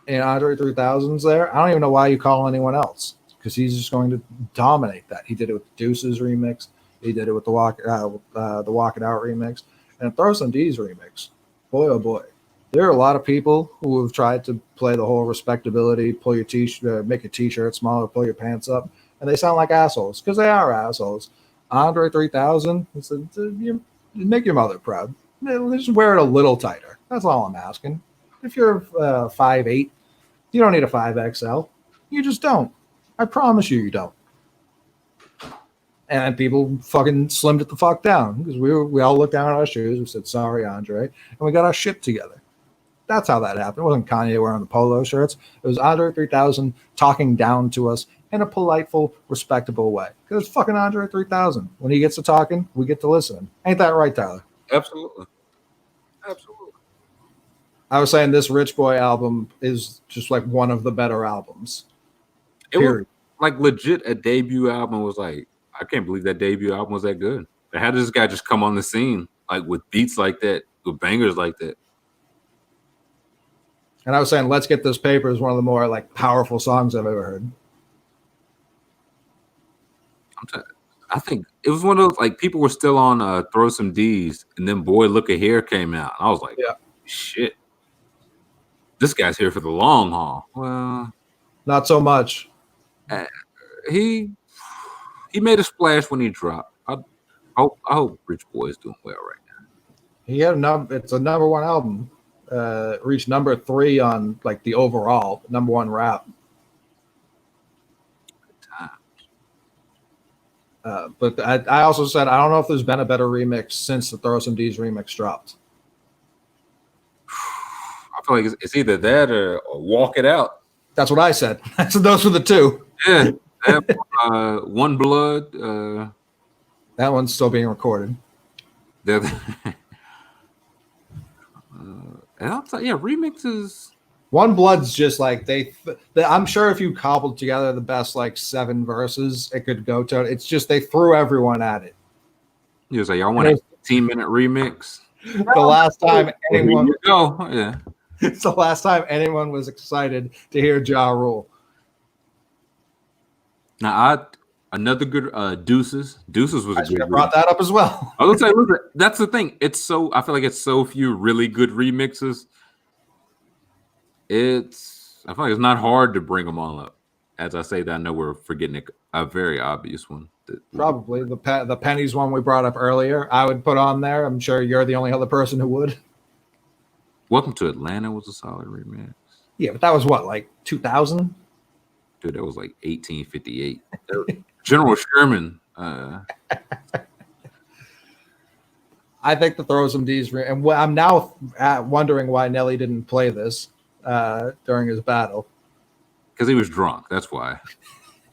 and Andre 3000's there, I don't even know why you call anyone else, because he's just going to dominate that. He did it with Deuce's remix. He did it with the Walk It Out remix. And Throw Some D's remix. Boy, oh boy. There are a lot of people who have tried to play the whole respectability, pull your t-shirt, make your t-shirt smaller, pull your pants up, and they sound like assholes, because they are assholes. Andre 3000, you make your mother proud. Just wear it a little tighter. That's all I'm asking. If you're 5'8", you don't need a 5XL. You just don't. I promise you don't. And people fucking slimmed it the fuck down, because we all looked down at our shoes. We said, sorry, Andre. And we got our shit together. That's how that happened. It wasn't Kanye wearing the polo shirts. It was Andre 3000 talking down to us in a politeful, respectable way. Because it's fucking Andre 3000. When he gets to talking, we get to listen. Ain't that right, Tyler? Absolutely. Absolutely. I was saying this Rich Boy album is just like one of the better albums. It was like legit a debut album. Was like, I can't believe that debut album was that good. How did this guy just come on the scene like with beats like that, with bangers like that? And I was saying, Let's Get This Paper is one of the more like powerful songs I've ever heard. I think it was one of those, like, people were still on Throw Some D's, and then Boy Look at Here came out. I was like, yeah, shit. This guy's here for the long haul. Well, not so much. He made a splash when he dropped. I hope Rich Boy is doing well right now. He had it's a number one album. Reached number 3 on like the overall number 1 rap. But I also said I don't know if there's been a better remix since the Throw Some D's remix dropped. I I feel like it's either that or Walk It Out. That's what I said. So those were the two. Yeah, that, One Blood. That one's still being recorded. And I'll tell you, remixes. One Blood's just like I'm sure if you cobbled together the best like 7 verses, it could go to. It's just they threw everyone at it. He was like, "Y'all want a 15-minute remix?" The last time anyone, yeah, it's the last time anyone was excited to hear Ja Rule. Now, another good Deuces. Deuces was a good. Brought that up as well. I was gonna say, listen, that's the thing. I feel like it's so few really good remixes. I feel like it's not hard to bring them all up. As I say that, I know we're forgetting a very obvious one. Probably the Pennies one we brought up earlier. I would put on there. I'm sure you're the only other person who would. Welcome to Atlanta was a solid remix. Yeah, but that was what, like 2000? Dude, that was like 1858. General Sherman. I think the Throw Some D's, and I'm now wondering why Nelly didn't play this during his battle. Because he was drunk. That's why.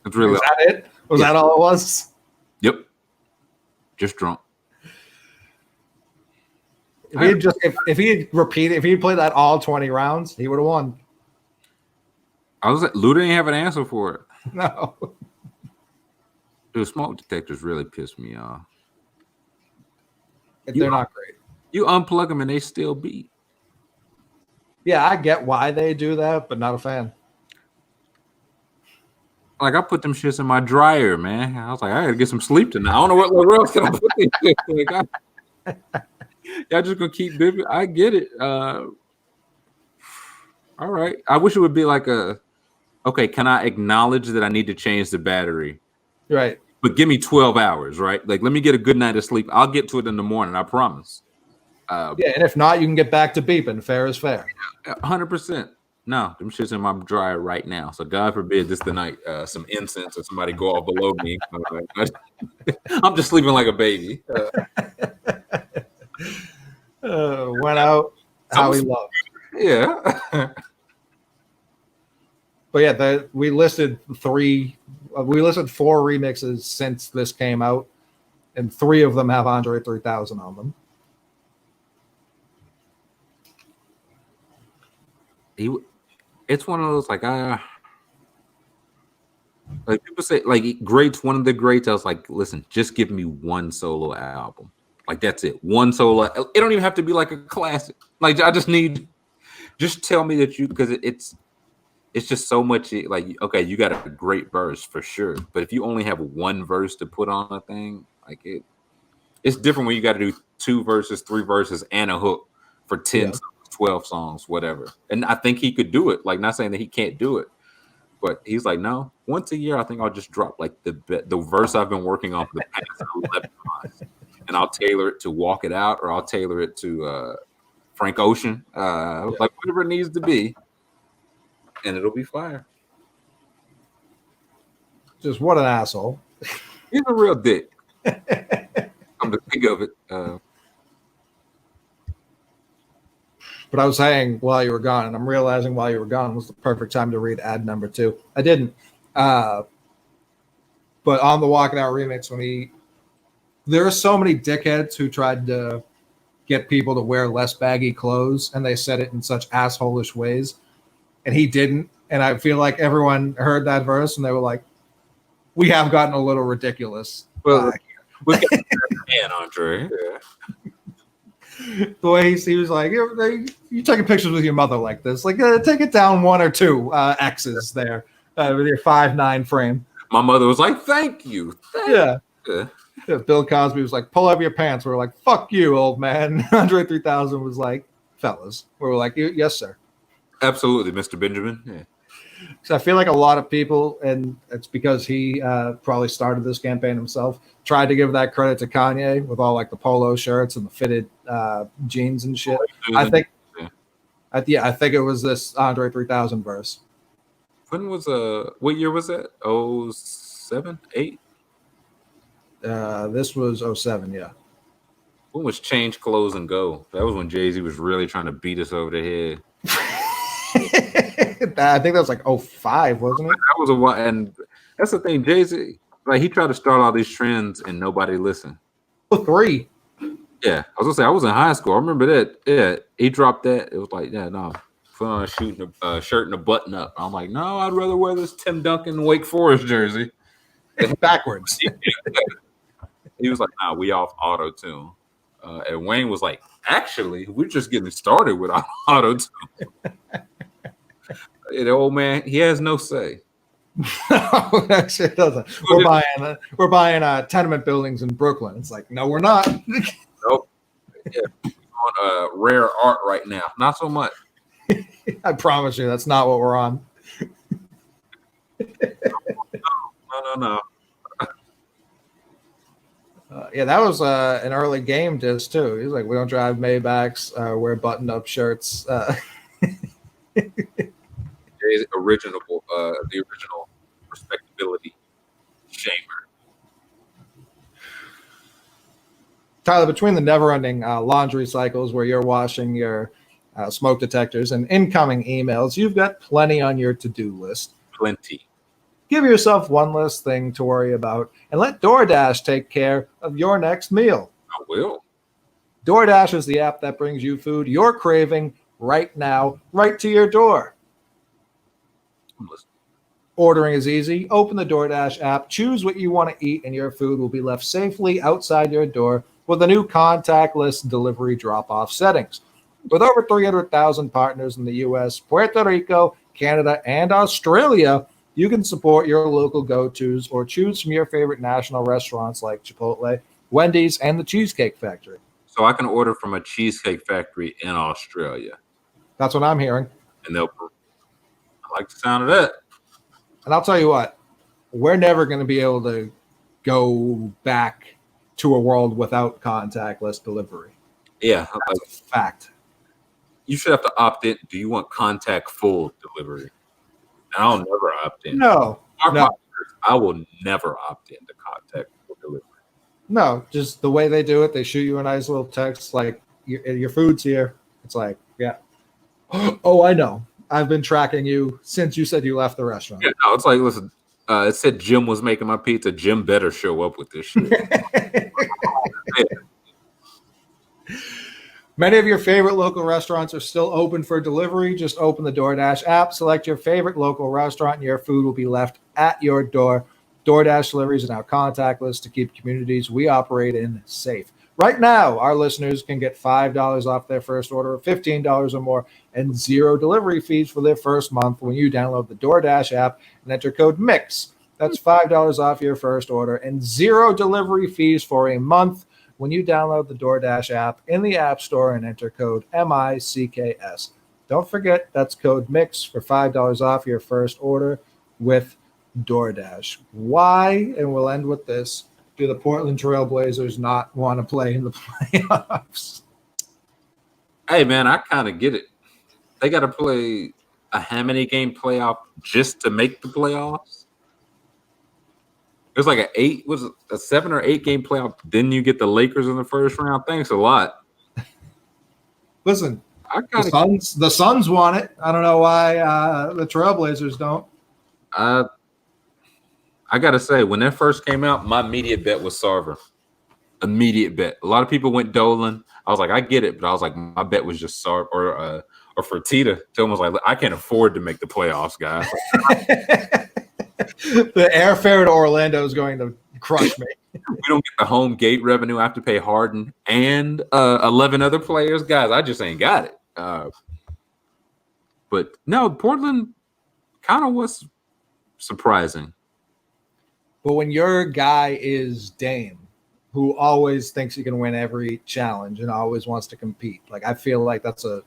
That's really. Was that it? Was that all it was? Yep. Just drunk. If he had played that all 20 rounds, he would have won. I was like, Luda didn't have an answer for it. No. Dude, smoke detectors really piss me off. They're not great. You unplug them and they still beat. Yeah, I get why they do that, but not a fan. Like, I put them shits in my dryer, man. I was like, I gotta get some sleep tonight. I don't know what else can I put these shits. Like, y'all just gonna keep bipping. I get it. All right. I wish it would be like okay, can I acknowledge that I need to change the battery? Right. But give me 12 hours, right? Like, let me get a good night of sleep. I'll get to it in the morning, I promise. And if not, you can get back to beeping. Fair is fair. 100%. No, them shit's in my dryer right now. So God forbid this tonight, some incense or somebody go off below me. I'm just sleeping like a baby. Went out how he loved. Yeah. But yeah, we listed 4 remixes since this came out, and 3 of them have Andre 3000 on them. It's one of those like people say like greats, one of the greats. I was like, listen, just give me one solo album. Like that's it. One solo. It don't even have to be like a classic. Like I just tell me that because it's just so much. Like okay, you got a great verse for sure, but if you only have one verse to put on a thing, like it's different when you got to do 2 verses, 3 verses, and a hook for 10. 12 songs, whatever. And I think he could do it. Like, not saying that he can't do it, but he's like, no, once a year, I think I'll just drop like the verse I've been working on for the past 11 months. And I'll tailor it to Walk It Out, or I'll tailor it to Frank Ocean, like whatever it needs to be. And it'll be fire. Just what an asshole. He's a real dick. Come to think of it. But I was saying while you were gone, and I'm realizing while you were gone was the perfect time to read ad number 2. I didn't. But on the Walking Out remix, there are so many dickheads who tried to get people to wear less baggy clothes, and they said it in such assholish ways, and he didn't. And I feel like everyone heard that verse, and they were like, we have gotten a little ridiculous. Well, we got man, Andre. Yeah. The way he was like, you taking pictures with your mother like this, like take it down 1 or 2 X's there with your 5'9" frame. My mother was like, thank you. Yeah. Bill Cosby was like, pull up your pants. We were like, fuck you, old man. Andre 3000 was like, fellas. We were like, yes, sir. Absolutely, Mr. Benjamin. Yeah. So I feel like a lot of people, and it's because he probably started this campaign himself, tried to give that credit to Kanye with all like the polo shirts and the fitted jeans and shit. I think it was this Andre 3000 verse. When was what year was that? 07, 8? This was 07, yeah. When was Change Clothes and Go? That was when Jay-Z was really trying to beat us over the head. I think that was like 05, wasn't it? That was a while, and that's the thing. Jay-Z, like he tried to start all these trends, and nobody listened. 03. Yeah, I was gonna say I was in high school. I remember that. Yeah, he dropped that. It was like, yeah, no, put on a shirt and a button up. I'm like, no, I'd rather wear this Tim Duncan Wake Forest jersey. Backwards. He was like, nah, we off auto tune. And Wayne was like, actually, we're just getting started with auto tune. The old man, he has no say. No, that shit doesn't. We're buying tenement buildings in Brooklyn. It's like, no, we're not. Nope. Yeah, on rare art right now. Not so much. I promise you, that's not what we're on. No. Yeah, that was an early game disc too. He's like, we don't drive Maybachs, wear buttoned-up shirts. The original respectability shamer. Tyler, between the never-ending laundry cycles where you're washing your smoke detectors and incoming emails, you've got plenty on your to-do list. Plenty. Give yourself one less thing to worry about and let DoorDash take care of your next meal. I will. DoorDash is the app that brings you food you're craving right now, right to your door. Ordering is easy. Open the DoorDash app, choose what you want to eat, and your food will be left safely outside your door with the new contactless delivery drop-off settings. With over 300,000 partners in the U.S., Puerto Rico, Canada, and Australia, you can support your local go-tos or choose from your favorite national restaurants like Chipotle, Wendy's, and the Cheesecake Factory. So I can order from a Cheesecake Factory in Australia. That's what I'm hearing. And I like the sound of that. And I'll tell you what, we're never going to be able to go back to a world without contactless delivery. Yeah. That's a fact. You should have to opt in. Do you want contact full delivery? I'll never opt in. No. I will never opt in to contact full delivery. No, just the way they do it, they shoot you a nice little text like, your food's here. It's like, yeah. Oh, I know. I've been tracking you since you said you left the restaurant. Yeah, no, it's like, listen, it said Jim was making my pizza. Jim better show up with this shit. Many of your favorite local restaurants are still open for delivery. Just open the DoorDash app, select your favorite local restaurant, and your food will be left at your door. DoorDash deliveries are now contactless to keep communities we operate in safe. Right now, our listeners can get $5 off their first order of $15 or more and zero delivery fees for their first month when you download the DoorDash app and enter code MIX. That's $5 off your first order and zero delivery fees for a month when you download the DoorDash app in the App Store and enter code MICKS. Don't forget, that's code MIX for $5 off your first order with DoorDash. Why, and we'll end with this, do the Portland Trail Blazers not want to play in the playoffs? Hey, man, I kind of get it. They got to play a how many game playoff just to make the playoffs? It was like a 7 or 8 game playoff. Then you get the Lakers in the first round. Thanks a lot. Listen, the Suns want it. I don't know why the Trailblazers don't. I got to say, when that first came out, my immediate bet was Sarver. Immediate bet. A lot of people went Dolan. I was like, I get it, but I was like, my bet was just Sarver or Fertitta. Tillman was like, I can't afford to make the playoffs, guys. The airfare to Orlando is going to crush me. We don't get the home gate revenue. I have to pay Harden and 11 other players. Guys, I just ain't got it. But no, Portland kind of was surprising. But when your guy is Dame, who always thinks he can win every challenge and always wants to compete, like I feel like that's a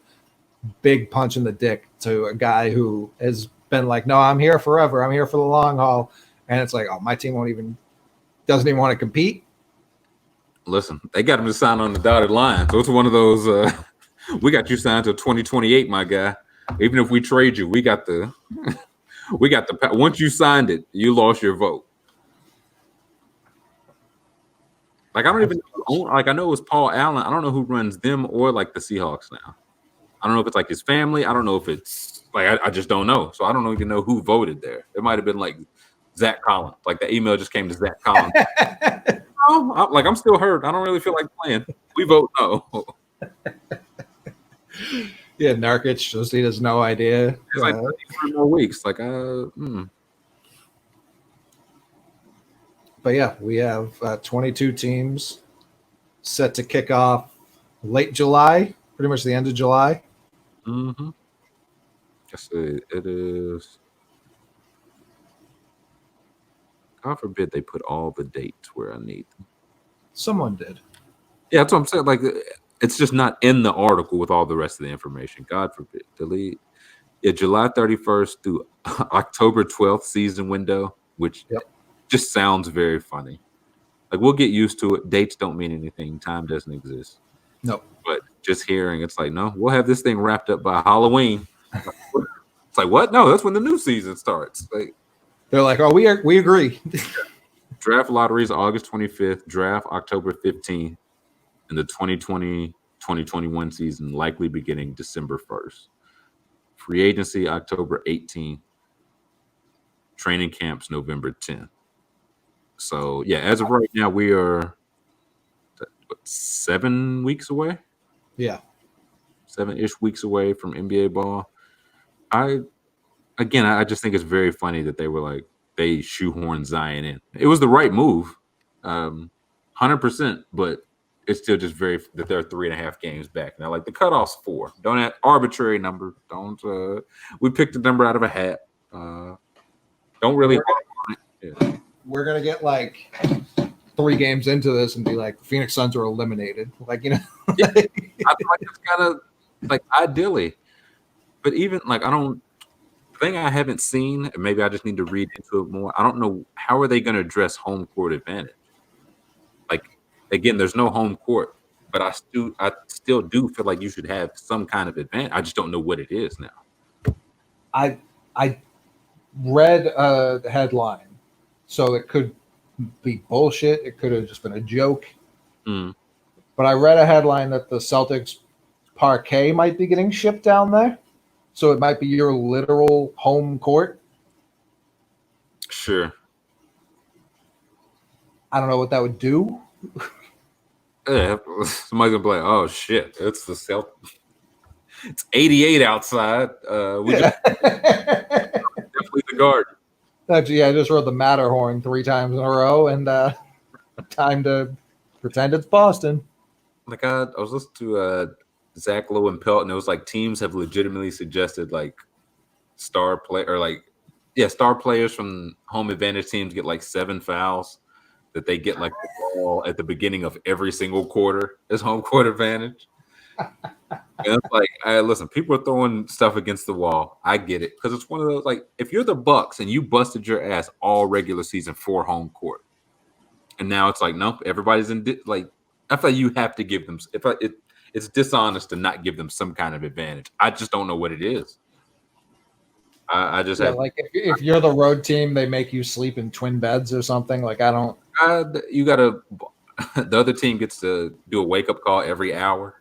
big punch in the dick to a guy who has been like, no, I'm here forever. I'm here for the long haul. And it's like, oh, my team doesn't even want to compete. Listen, they got him to sign on the dotted line. So it's one of those, we got you signed till 2028, my guy. Even if we trade you, we got the once you signed it, you lost your vote. Like, I don't even know, like, I know it was Paul Allen. I don't know who runs them or like the Seahawks now. I don't know if it's like his family. I don't know if it's Like I just don't know. So I don't even know who voted there. It might have been like Zach Collins. Like the email just came to Zach Collins. I'm still hurt. I don't really feel like playing. We vote no. Yeah, Nurkic just he has no idea. It's like 3 more weeks. Like But yeah, we have 22 teams set to kick off late July, pretty much the end of July. Mm-hmm. Yes, it is. God forbid they put all the dates where I need them. Someone did. Yeah, that's what I'm saying. Like, it's just not in the article with all the rest of the information. God forbid. Delete. Yeah, July 31st through October 12th season window, which just sounds very funny. Like, we'll get used to it. Dates don't mean anything. Time doesn't exist. No. But just hearing, it's like, no, we'll have this thing wrapped up by Halloween. It's like, what? No, that's when the new season starts. Like, they're like, oh, we agree. Draft lotteries August 25th, draft October 15th, and the 2020-2021 season likely beginning December 1st. Free agency October 18th. Training camps November 10th. So, yeah, as of right now, we are 7 weeks away? Yeah. 7-ish weeks away from NBA ball. I just think it's very funny that they were like, they shoehorned Zion in. It was the right move, 100%, but it's still just very that they're 3.5 games back. Now, like the cutoff's 4. Don't have arbitrary number. Don't we picked a number out of a hat. Don't really We're gonna get like 3 games into this and be like, the Phoenix Suns are eliminated. Like, yeah. I feel like it's kind of like ideally. But even like thing I haven't seen, and maybe I just need to read into it more. I don't know how are they going to address home court advantage. Like again, there's no home court, but I still do feel like you should have some kind of advantage. I just don't know what it is now. I read a headline, so it could be bullshit. It could have just been a joke. But I read a headline that the Celtics parquet might be getting shipped down there. So it might be your literal home court. Sure. I don't know what that would do. Yeah, somebody's gonna be like, "Oh shit, it's the Celtics. It's 88 outside. We definitely the Garden." Actually, I just wrote the Matterhorn 3 times in a row, and time to pretend it's Boston. Like I was listening to Zach Lowe and Pelt, and it was like teams have legitimately suggested like star players from home advantage teams get like 7 fouls, that they get like the ball at the beginning of every single quarter as home court advantage. And it's like, listen, people are throwing stuff against the wall. I get it because it's one of those like if you're the Bucks and you busted your ass all regular season for home court, and now it's like nope, everybody's in like I feel like you have to give them it's dishonest to not give them some kind of advantage. I just don't know what it is. I just have like if you're the road team, they make you sleep in twin beds or something. Like I don't. You gotta. The other team gets to do a wake up call every hour.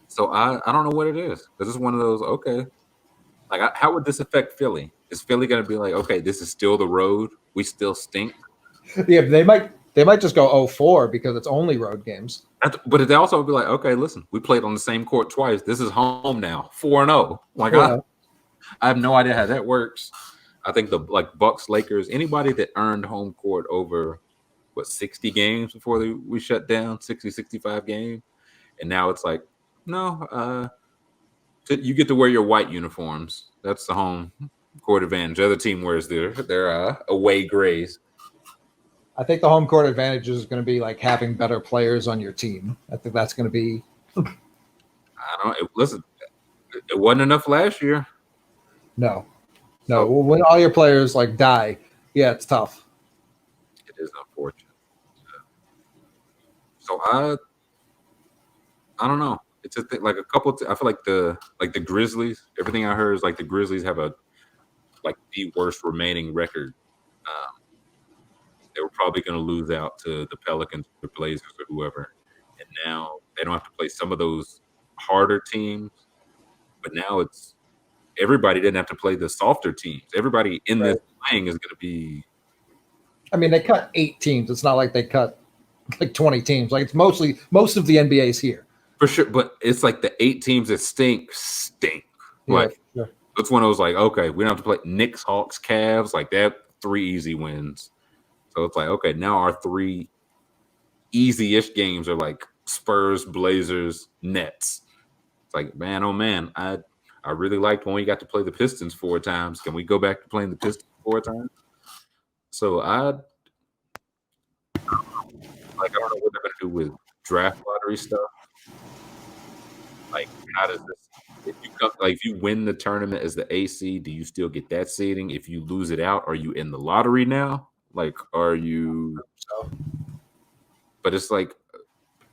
So I don't know what it is. This is one of those. Okay, like how would this affect Philly? Is Philly gonna be like, okay, this is still the road. We still stink. Yeah, they might just go 0-4 because it's only road games. But they also would be like, okay, listen, we played on the same court twice. This is home now, 4-0. Like I have no idea how that works. I think the like Bucks, Lakers, anybody that earned home court over 60 games before we shut down, 60, 65 games, and now it's like, no, you get to wear your white uniforms. That's the home court advantage. The other team wears their away grays. I think the home court advantage is going to be like having better players on your team. I think that's going to be. Listen, it wasn't enough last year. No. When all your players like die, yeah, it's tough. It is unfortunate. So I don't know. It's a thing, like a couple. I feel like the Grizzlies. Everything I heard is like the Grizzlies have the worst remaining record. They were probably going to lose out to the Pelicans, the Blazers, or whoever. And now they don't have to play some of those harder teams. But now it's everybody didn't have to play the softer teams. Everybody in this playing is going to be. I mean, they cut 8 teams. It's not like they cut like 20 teams. Like it's most of the NBA's here. For sure, but it's like the 8 teams that stink. Like that's when it was like, okay, we don't have to play Knicks, Hawks, Cavs, like that. 3 easy wins. So it's like, okay, now our 3 easy-ish games are like Spurs, Blazers, Nets. It's like, man, oh man, I really liked when we got to play the Pistons 4 times. Can we go back to playing the Pistons 4 times? So I don't know what they're gonna do with draft lottery stuff. Like, how does this? If you win the tournament as the AC, do you still get that seeding? If you lose it out, are you in the lottery now? Like, are you? But it's like,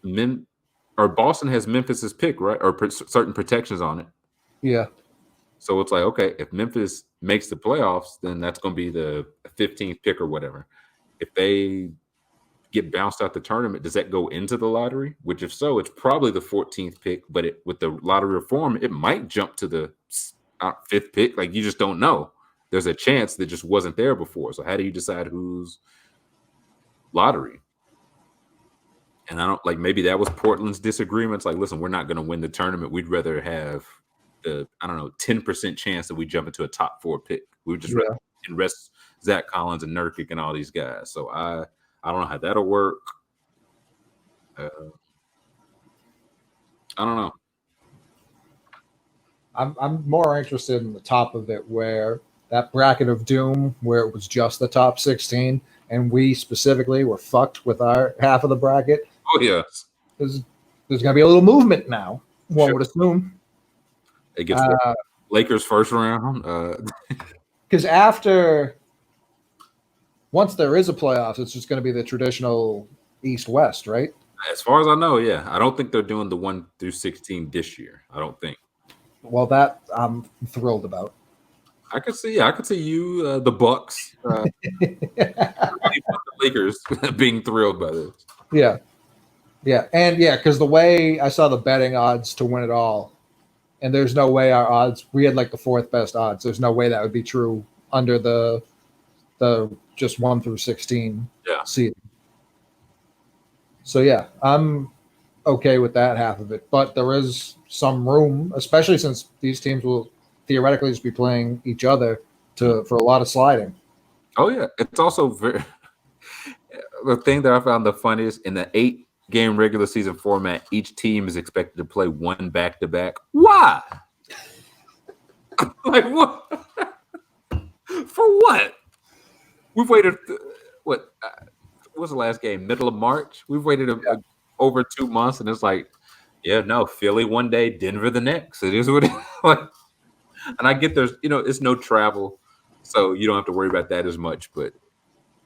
Boston has Memphis's pick, right? Or certain protections on it. Yeah. So it's like, okay, if Memphis makes the playoffs, then that's going to be the 15th pick or whatever. If they get bounced out the tournament, does that go into the lottery? Which, if so, it's probably the 14th pick. But with the lottery reform, it might jump to the 5th pick. Like, you just don't know. There's a chance that just wasn't there before. So how do you decide who's lottery? And I don't like, maybe that was Portland's disagreements. Like, listen, we're not going to win the tournament. We'd rather have the 10% chance that we jump into a top 4 pick. We would just rather rest Zach Collins and Nurkic and all these guys. So I don't know how that'll work. I don't know. I'm more interested in the top of it, where that bracket of doom, where it was just the top 16, and we specifically were fucked with our half of the bracket. Oh yes, there's going to be a little movement now. One would assume. It gets Lakers first round. Because once there is a playoffs, it's just going to be the traditional East-West, right? As far as I know, yeah. I don't think they're doing the 1 through 16 this year. I don't think. Well, that I'm thrilled about. I could see you, the Bucks, the Lakers being thrilled by this. Yeah, and because the way I saw the betting odds to win it all, and there's no way our odds. We had like the 4th best odds. There's no way that would be true under the just 1 through 16 seeding. So yeah, I'm okay with that half of it, but there is some room, especially since these teams will theoretically just be playing each other for a lot of sliding. Oh yeah, it's also the thing that I found the funniest in the 8-game regular season format. Each team is expected to play 1 back-to-back. Why? Like what? For what? We've waited. What was the last game? Middle of March. We've waited over 2 months, and it's like, Philly one day, Denver the next. It is what it is. Like, and I get there's, it's no travel, so you don't have to worry about that as much. But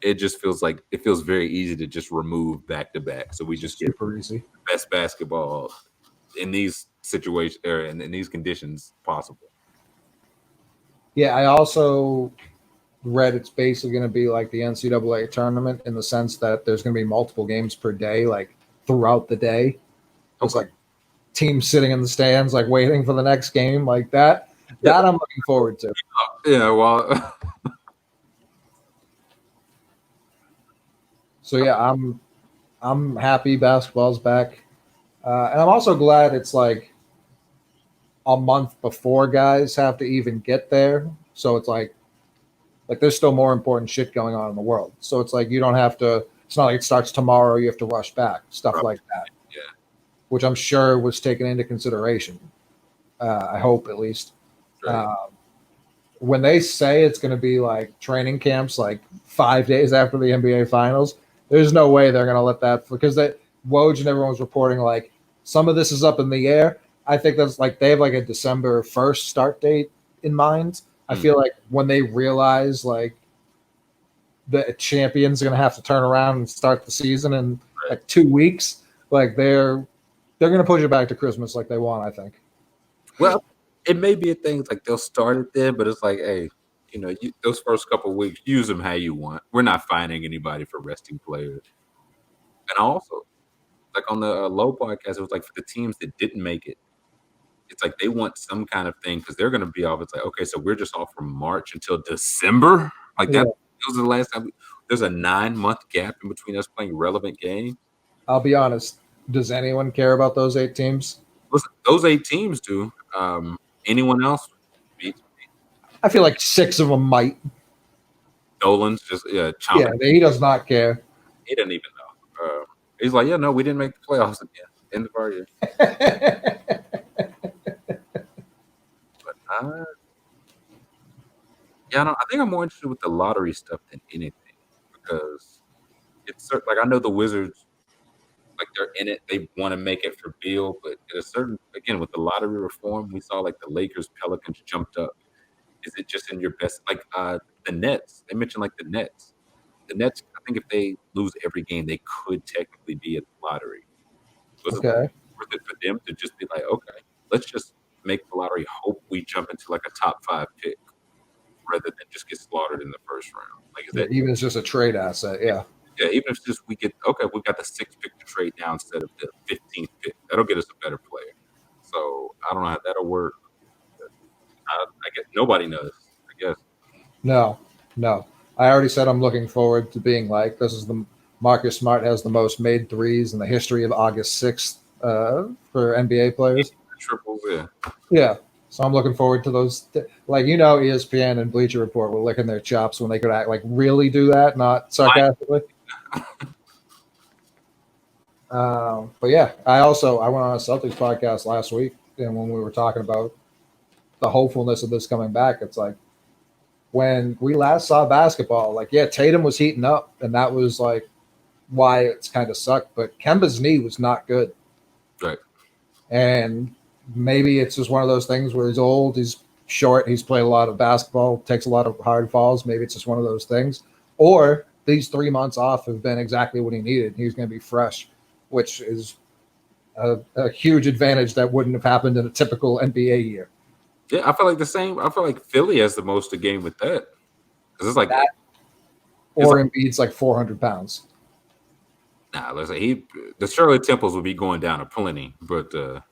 it just feels very easy to just remove back to back. So we just get super easy best basketball in these situations or in these conditions possible. Yeah, I also read it's basically going to be like the NCAA tournament in the sense that there's going to be multiple games per day, like throughout the day. It's like teams sitting in the stands, like waiting for the next game, like that. That I'm looking forward to. Yeah, well. So yeah, I'm happy basketball's back, and I'm also glad it's like a month before guys have to even get there. So it's like there's still more important shit going on in the world. So it's like you don't have to. It's not like it starts tomorrow. You have to rush back, stuff like that. Yeah, which I'm sure was taken into consideration. I hope at least. Right. When they say it's going to be like training camps, like 5 days after the NBA Finals, there's no way they're going to let that, because Woj and everyone was reporting like some of this is up in the air. I think that's like they have like a December 1st start date in mind. I feel like when they realize like the champion's going to have to turn around and start the season in like 2 weeks, like they're going to push it back to Christmas like they want, I think. Well, it may be a thing like they'll start it then, but it's like, hey, those first couple of weeks, use them how you want. We're not fining anybody for resting players. And also, like on the Low podcast, it was like for the teams that didn't make it, it's like they want some kind of thing because they're going to be off. It's like, okay, so we're just off from March until December. Like Yeah. that. Those are the last time. There's a 9-month gap in between us playing relevant games. I'll be honest. Does anyone care about those 8 teams? Listen, those 8 teams do. Anyone else beats I feel like 6 of them might. Dolan's just chomping. Yeah, he does not care. He didn't even know. He's like, yeah, no, we didn't make the playoffs again. End of our year. But I think I'm more interested with the lottery stuff than anything because it's like I know the Wizards, like they're in it, they want to make it for Beal, but at a certain again with the lottery reform, we saw like the Lakers, Pelicans jumped up. Is it just in your best? Like the Nets, they mentioned like the Nets. The Nets, I think if they lose every game, they could technically be at the lottery. Was it Okay. worth it for them to just be like, okay, let's just make the lottery, hope we jump into like a top 5 pick rather than just get slaughtered in the first round? Like, is that Even if it's just a trade asset, yeah. yeah? Even if it's just we get okay, we got the 6th pick to trade now instead of the 15th pick. That'll get us a better player. So I don't know how that'll work. I guess nobody knows. I guess. No. I already said I'm looking forward to being like this is the Marcus Smart has the most made threes in the history of August 6th for NBA players. Triples, yeah. Yeah. So I'm looking forward to those. Like, ESPN and Bleacher Report were licking their chops when they could act like really do that, not sarcastically. But yeah, I went on a Celtics podcast last week, and when we were talking about the hopefulness of this coming back, it's like when we last saw basketball, like, yeah, Tatum was heating up, and that was like why it's kind of sucked. But Kemba's knee was not good. Right. And maybe it's just one of those things where he's old, he's short, he's played a lot of basketball, takes a lot of hard falls. Maybe it's just one of those things. Or these 3 months off have been exactly what he needed. He's going to be fresh, which is a huge advantage that wouldn't have happened in a typical NBA year. Yeah, I feel like the same. I feel like Philly has the most to gain with that because it's like that, or Embiid's like 400 pounds. Nah, let's say the Charlotte Temples will be going down a plenty, but the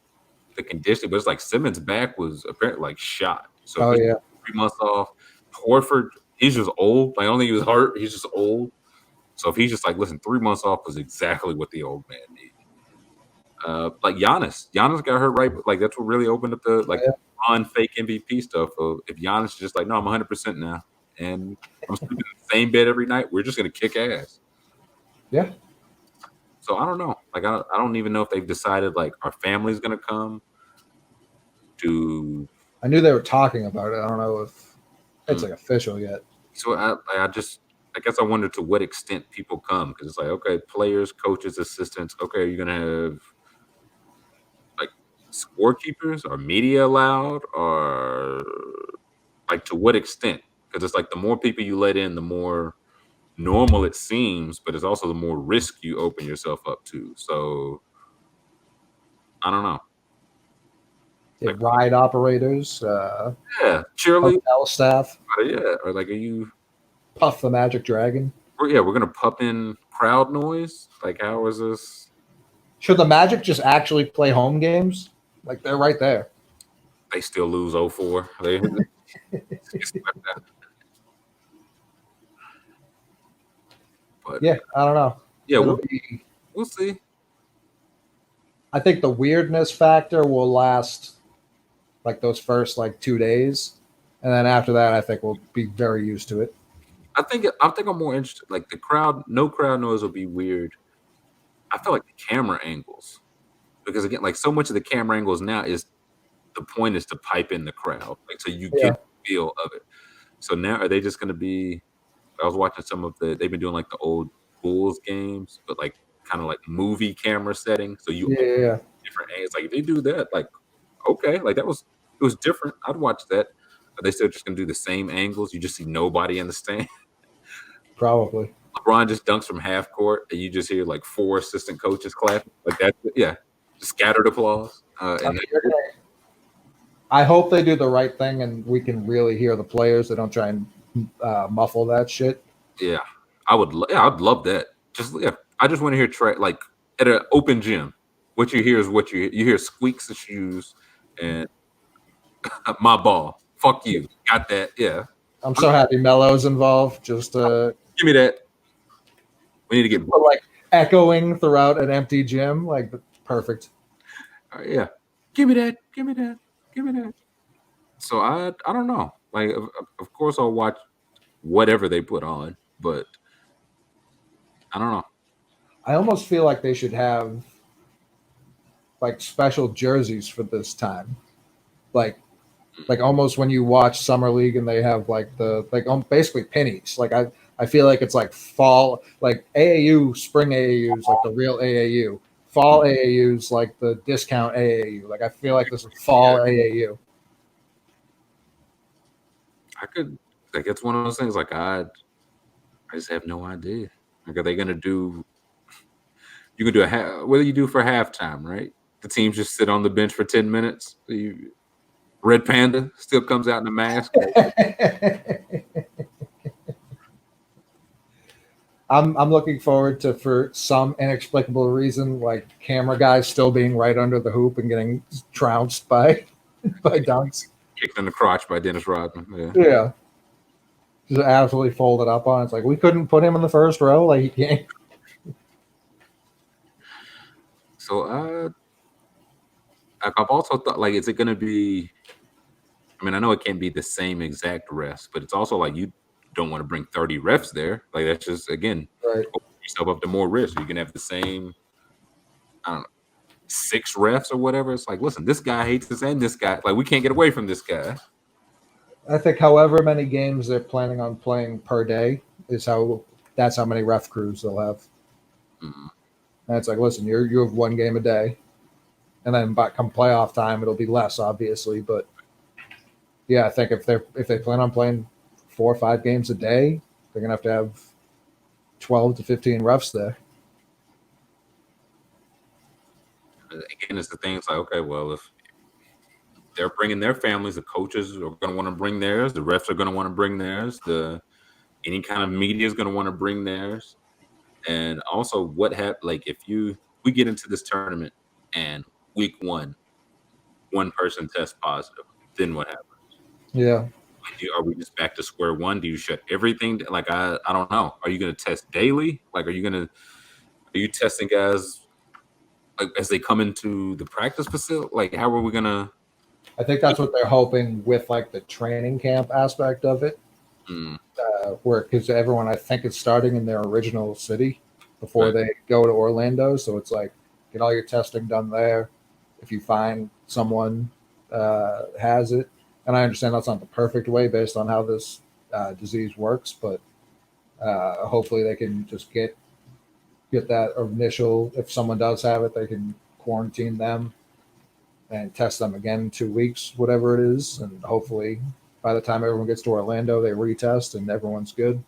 conditioning. But it's like Simmons' back was apparently like shot. So 3 months off. Horford, he's just old. Like I don't think he was hurt. He's just old. So if he's just like, listen, 3 months off was exactly what the old man needed. Like Giannis got hurt right, but like that's what really opened up the fake MVP stuff. Of if Giannis is just like, no, I'm 100% now, and I'm sleeping in the same bed every night. We're just gonna kick ass. Yeah. So I don't know. Like I don't even know if they've decided like our family's gonna come. I knew they were talking about it. I don't know if it's like official yet. So I guess I wonder to what extent people come because it's like okay, players, coaches, assistants. Okay, are you gonna have like scorekeepers or media allowed or like to what extent? Because it's like the more people you let in, the more normal it seems, but it's also the more risk you open yourself up to. So I don't know. Like ride operators, cheerleaders, hotel staff, or like are you Puff the Magic Dragon? We're gonna pump in crowd noise. Like how is this? Should the Magic just actually play home games? Like they're right there. They still lose 0-4. But yeah, I don't know. Yeah, we'll see. I think the weirdness factor will last like those first 2 days, and then after that, I think we'll be very used to it. I think I'm more interested. Like the crowd, no crowd noise will be weird. I feel like the camera angles, because again, like so much of the camera angles now is the point is to pipe in the crowd, like so you get the feel of it. So now are they just going to be? I was watching some of they've been doing like the old Bulls games, but like kind of like movie camera setting. So you different angles. Like if they do that, like okay, like it was different. I'd watch that. Are they still just gonna do the same angles? You just see nobody in the stand. Probably. LeBron just dunks from half court, and you just hear like 4 assistant coaches clapping. Like that, scattered applause. I hope they do the right thing, and we can really hear the players. They don't try and muffle that shit. Yeah, I would. I'd love that. I just want to hear like at an open gym. What you hear is what you hear squeaks of shoes and my ball. Fuck you. Got that? Yeah. I'm so happy Melo's involved. Just Give me that. We need to get like echoing throughout an empty gym. Like perfect. yeah. Give me that. Give me that. Give me that. So I don't know. Like of course I'll watch whatever they put on, but I don't know. I almost feel like they should have like special jerseys for this time. Like almost when you watch summer league and they have like the like basically pennies. Like I feel like it's like fall, like AAU spring AAU is like the real AAU. Fall AAU is like the discount AAU. Like I feel like this is fall AAU. I could like it's one of those things like I just have no idea. Like are they gonna do you can do what do you do for halftime, right? The teams just sit on the bench for 10 minutes. Red Panda still comes out in the mask. I'm looking forward to, for some inexplicable reason, like camera guys still being right under the hoop and getting trounced by dunks. Kicked in the crotch by Dennis Rodman. Yeah. Yeah. Just absolutely folded up on. It's like we couldn't put him in the first row. Like he can't. So I've also thought like, is it going to be? I mean, I know it can't be the same exact refs, but it's also like you don't want to bring 30 refs there. Like that's just again Right. open yourself up to more risk. You can have the same, I don't know, 6 refs or whatever. It's like, listen, this guy hates us and this guy. Like we can't get away from this guy. I think however many games they're planning on playing per day is that's how many ref crews they'll have. Mm-hmm. And it's like, listen, you have one game a day, and then come playoff time, it'll be less, obviously. But yeah, I think if they plan on playing 4 or 5 games a day, they're gonna have 12 to 15 refs there. Again, it's the thing. It's like, okay, well, if they're bringing their families, the coaches are going to want to bring theirs. The refs are going to want to bring theirs. Any kind of media is going to want to bring theirs. And also, like if we get into this tournament and week one person tests positive, then what happens? Yeah. Are we just back to square one? Do you shut everything? Like I don't know. Are you going to test daily? Like are you testing guys like as they come into the practice facility? Like how are we going to? I think that's what they're hoping with like the training camp aspect of it, where because everyone I think is starting in their original city before they go to Orlando, so it's like get all your testing done there. If you find someone has it, and I understand that's not the perfect way based on how this disease works, but hopefully they can just get that initial. If someone does have it, they can quarantine them and test them again in 2 weeks, whatever it is. And hopefully by the time everyone gets to Orlando, they retest and everyone's good.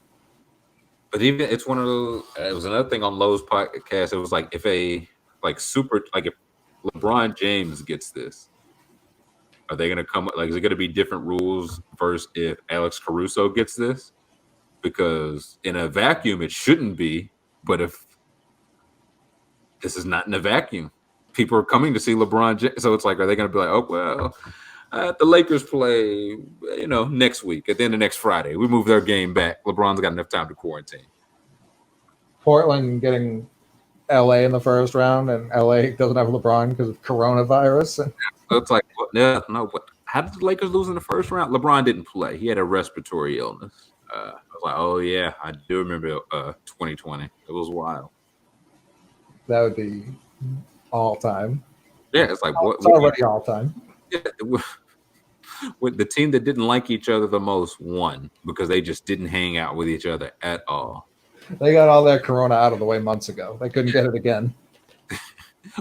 But even it's one of those, it was another thing on Lowe's podcast. It was like if if LeBron James gets this, are they going to come, like, is it going to be different rules versus if Alex Caruso gets this? Because in a vacuum, it shouldn't be. But if this is not in a vacuum, people are coming to see LeBron James. So it's like, are they going to be like, oh, well, the Lakers play, next week at the end of next Friday. We move their game back. LeBron's got enough time to quarantine. Portland getting LA in the first round, and LA doesn't have LeBron because of coronavirus. So it's like, but how did the Lakers lose in the first round? LeBron didn't play. He had a respiratory illness. I was like, oh, yeah, I do remember 2020. It was wild. That would be all time. Yeah, it's like it's already all time. Yeah, with the team that didn't like each other the most won because they just didn't hang out with each other at all. They got all their corona out of the way months ago. They couldn't get it again.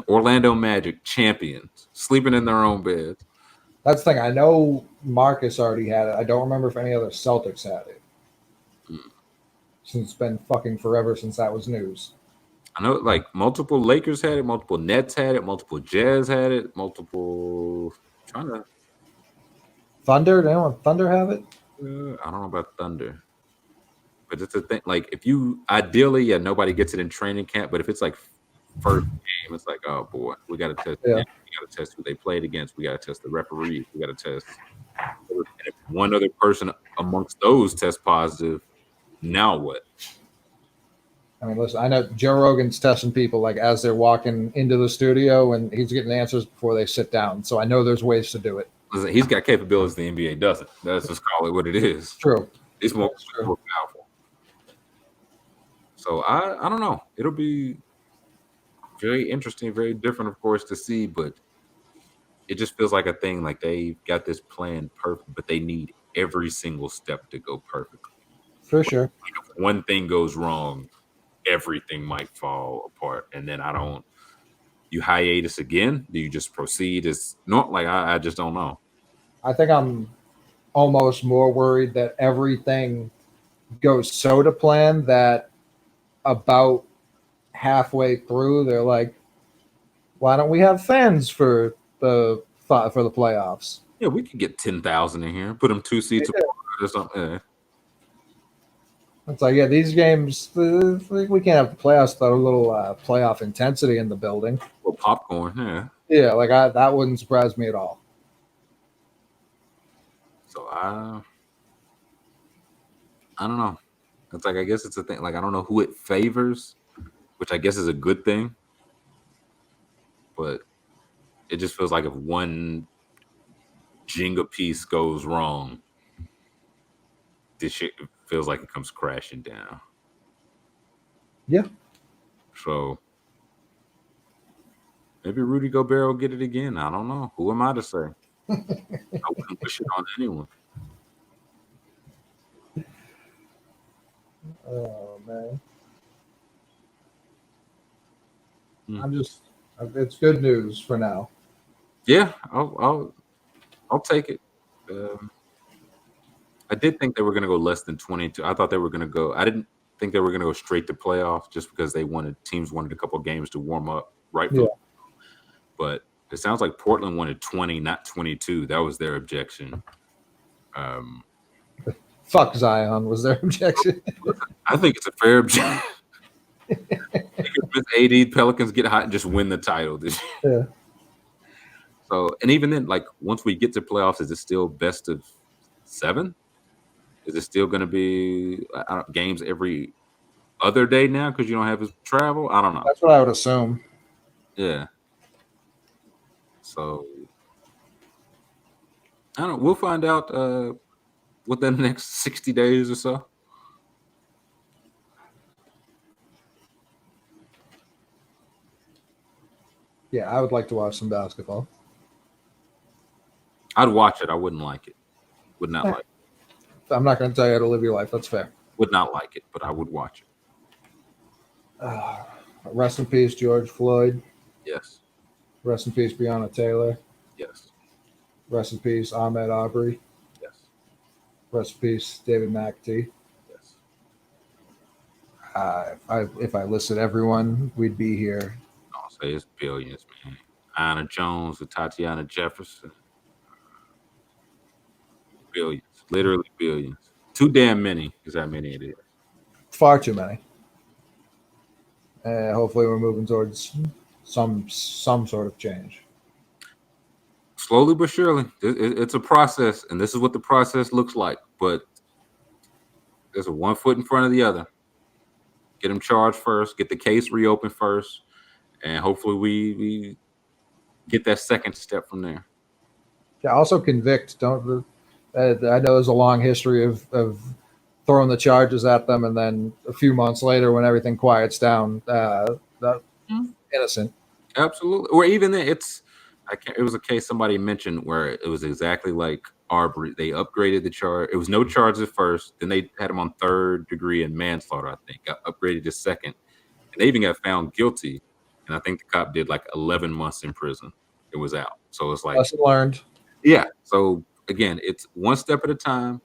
Orlando Magic champions sleeping in their own beds. That's the thing. I know Marcus already had it. I don't remember if any other Celtics had it. Since it's been fucking forever since that was news. I know, like, multiple Lakers had it, multiple Nets had it, multiple Jazz had it, multiple. Thunder? Did anyone Thunder have it? I don't know about Thunder, but it's a thing. Like, if you ideally, nobody gets it in training camp, but if it's like first game. It's like, oh boy, we got to test. Yeah. We got to test who they played against. We got to test the referees. We got to test. And if one other person amongst those test positive, now what? I mean, listen, I know Joe Rogan's testing people like as they're walking into the studio, and he's getting answers before they sit down. So I know there's ways to do it. Listen, he's got capabilities the NBA doesn't. Let's just call it what it is. True. It's more True. powerful. So I don't know. It'll be very interesting, very different, of course, to see, but it just feels like a thing. Like they've got this plan perfect, but they need every single step to go perfectly. For sure. If one thing goes wrong, everything might fall apart. And then you hiatus again? Do you just proceed? It's not like I just don't know. I think I'm almost more worried that everything goes so to plan that about halfway through they're like, why don't we have fans for the playoffs? Yeah, we could get 10,000 in here, put them 2 seats apart or something. Yeah. It's like, yeah, these games, we can't have the playoffs without a little playoff intensity in the building. Well, popcorn, yeah. Yeah, like that wouldn't surprise me at all. So I don't know. It's like, I guess it's a thing. Like, I don't know who it favors, which I guess is a good thing. But it just feels like if one Jenga piece goes wrong, this shit feels like it comes crashing down. Yeah. So maybe Rudy Gobert will get it again. I don't know. Who am I to say? I wouldn't push it on anyone. Oh man. Hmm. It's good news for now. Yeah, I'll take it. I did think they were going to go less than 22. I thought they were going to go. I didn't think they were going to go straight to playoffs just because teams wanted a couple of games to warm up, rightfully. Yeah. But it sounds like Portland wanted 20, not 22. That was their objection. Fuck Zion was their objection. I think it's a fair objection. If AD Pelicans get hot and just win the title this year. Yeah. So, and even then, like once we get to playoffs, is it still best of 7? Is it still going to be games every other day now because you don't have his travel? I don't know. That's what I would assume. Yeah. So I don't know. We'll find out within the next 60 days or so. Yeah, I would like to watch some basketball. I'd watch it. I wouldn't like it. Would not like it. I'm not going to tell you how to live your life. That's fair. Would not like it, but I would watch it. Rest in peace, George Floyd. Yes. Rest in peace, Breonna Taylor. Yes. Rest in peace, Ahmaud Arbery. Yes. Rest in peace, David McAtee. Yes. If I listed everyone, we'd be here. I'll say it's billions, man. Anna Jones and Tatiana Jefferson. Billions. Literally billions. Too damn many is how many it is. Far too many. Hopefully we're moving towards some sort of change. Slowly but surely. It's a process, and this is what the process looks like. But there's a one foot in front of the other. Get them charged first. Get the case reopened first. And hopefully we get that second step from there. Yeah, also convict. Don't. I know there's a long history of throwing the charges at them, and then a few months later, when everything quiets down, innocent. Absolutely. Or even then, it was a case somebody mentioned where it was exactly like Arbery. They upgraded the charge. It was no charge at first. Then they had him on 3rd degree and manslaughter, I think. Got upgraded to 2nd. And they even got found guilty. And I think the cop did like 11 months in prison. It was out. So it's like lesson learned. Yeah. So again, it's one step at a time.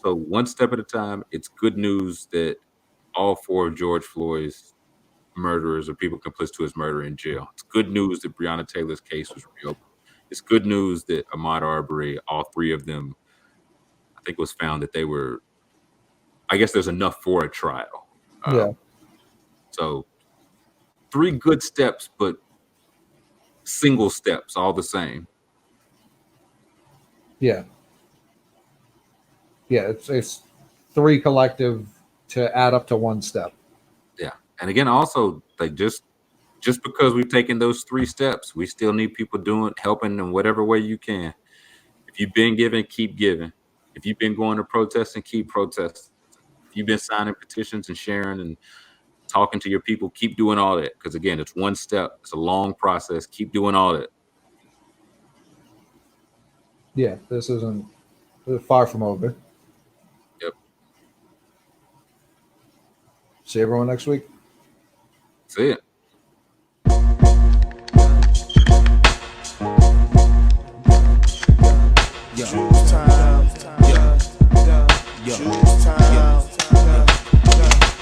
So one step at a time. It's good news that all 4 of George Floyd's murderers or people complicit to his murder in jail. It's good news that Breonna Taylor's case was reopened. It's good news that Ahmaud Arbery, all 3 of them, I think it was found that they were, I guess there's enough for a trial. Yeah. So 3 good steps, but single steps all the same. Yeah. Yeah, it's 3 collective to add up to 1 step. Yeah. And again, also, like just because we've taken those 3 steps, we still need people helping in whatever way you can. If you've been giving, keep giving. If you've been going to protesting, keep protesting. If you've been signing petitions and sharing and talking to your people, keep doing all that. Because again, it's 1 step. It's a long process. Keep doing all that. Yeah, this isn't far from over. Yep. See everyone next week. See it.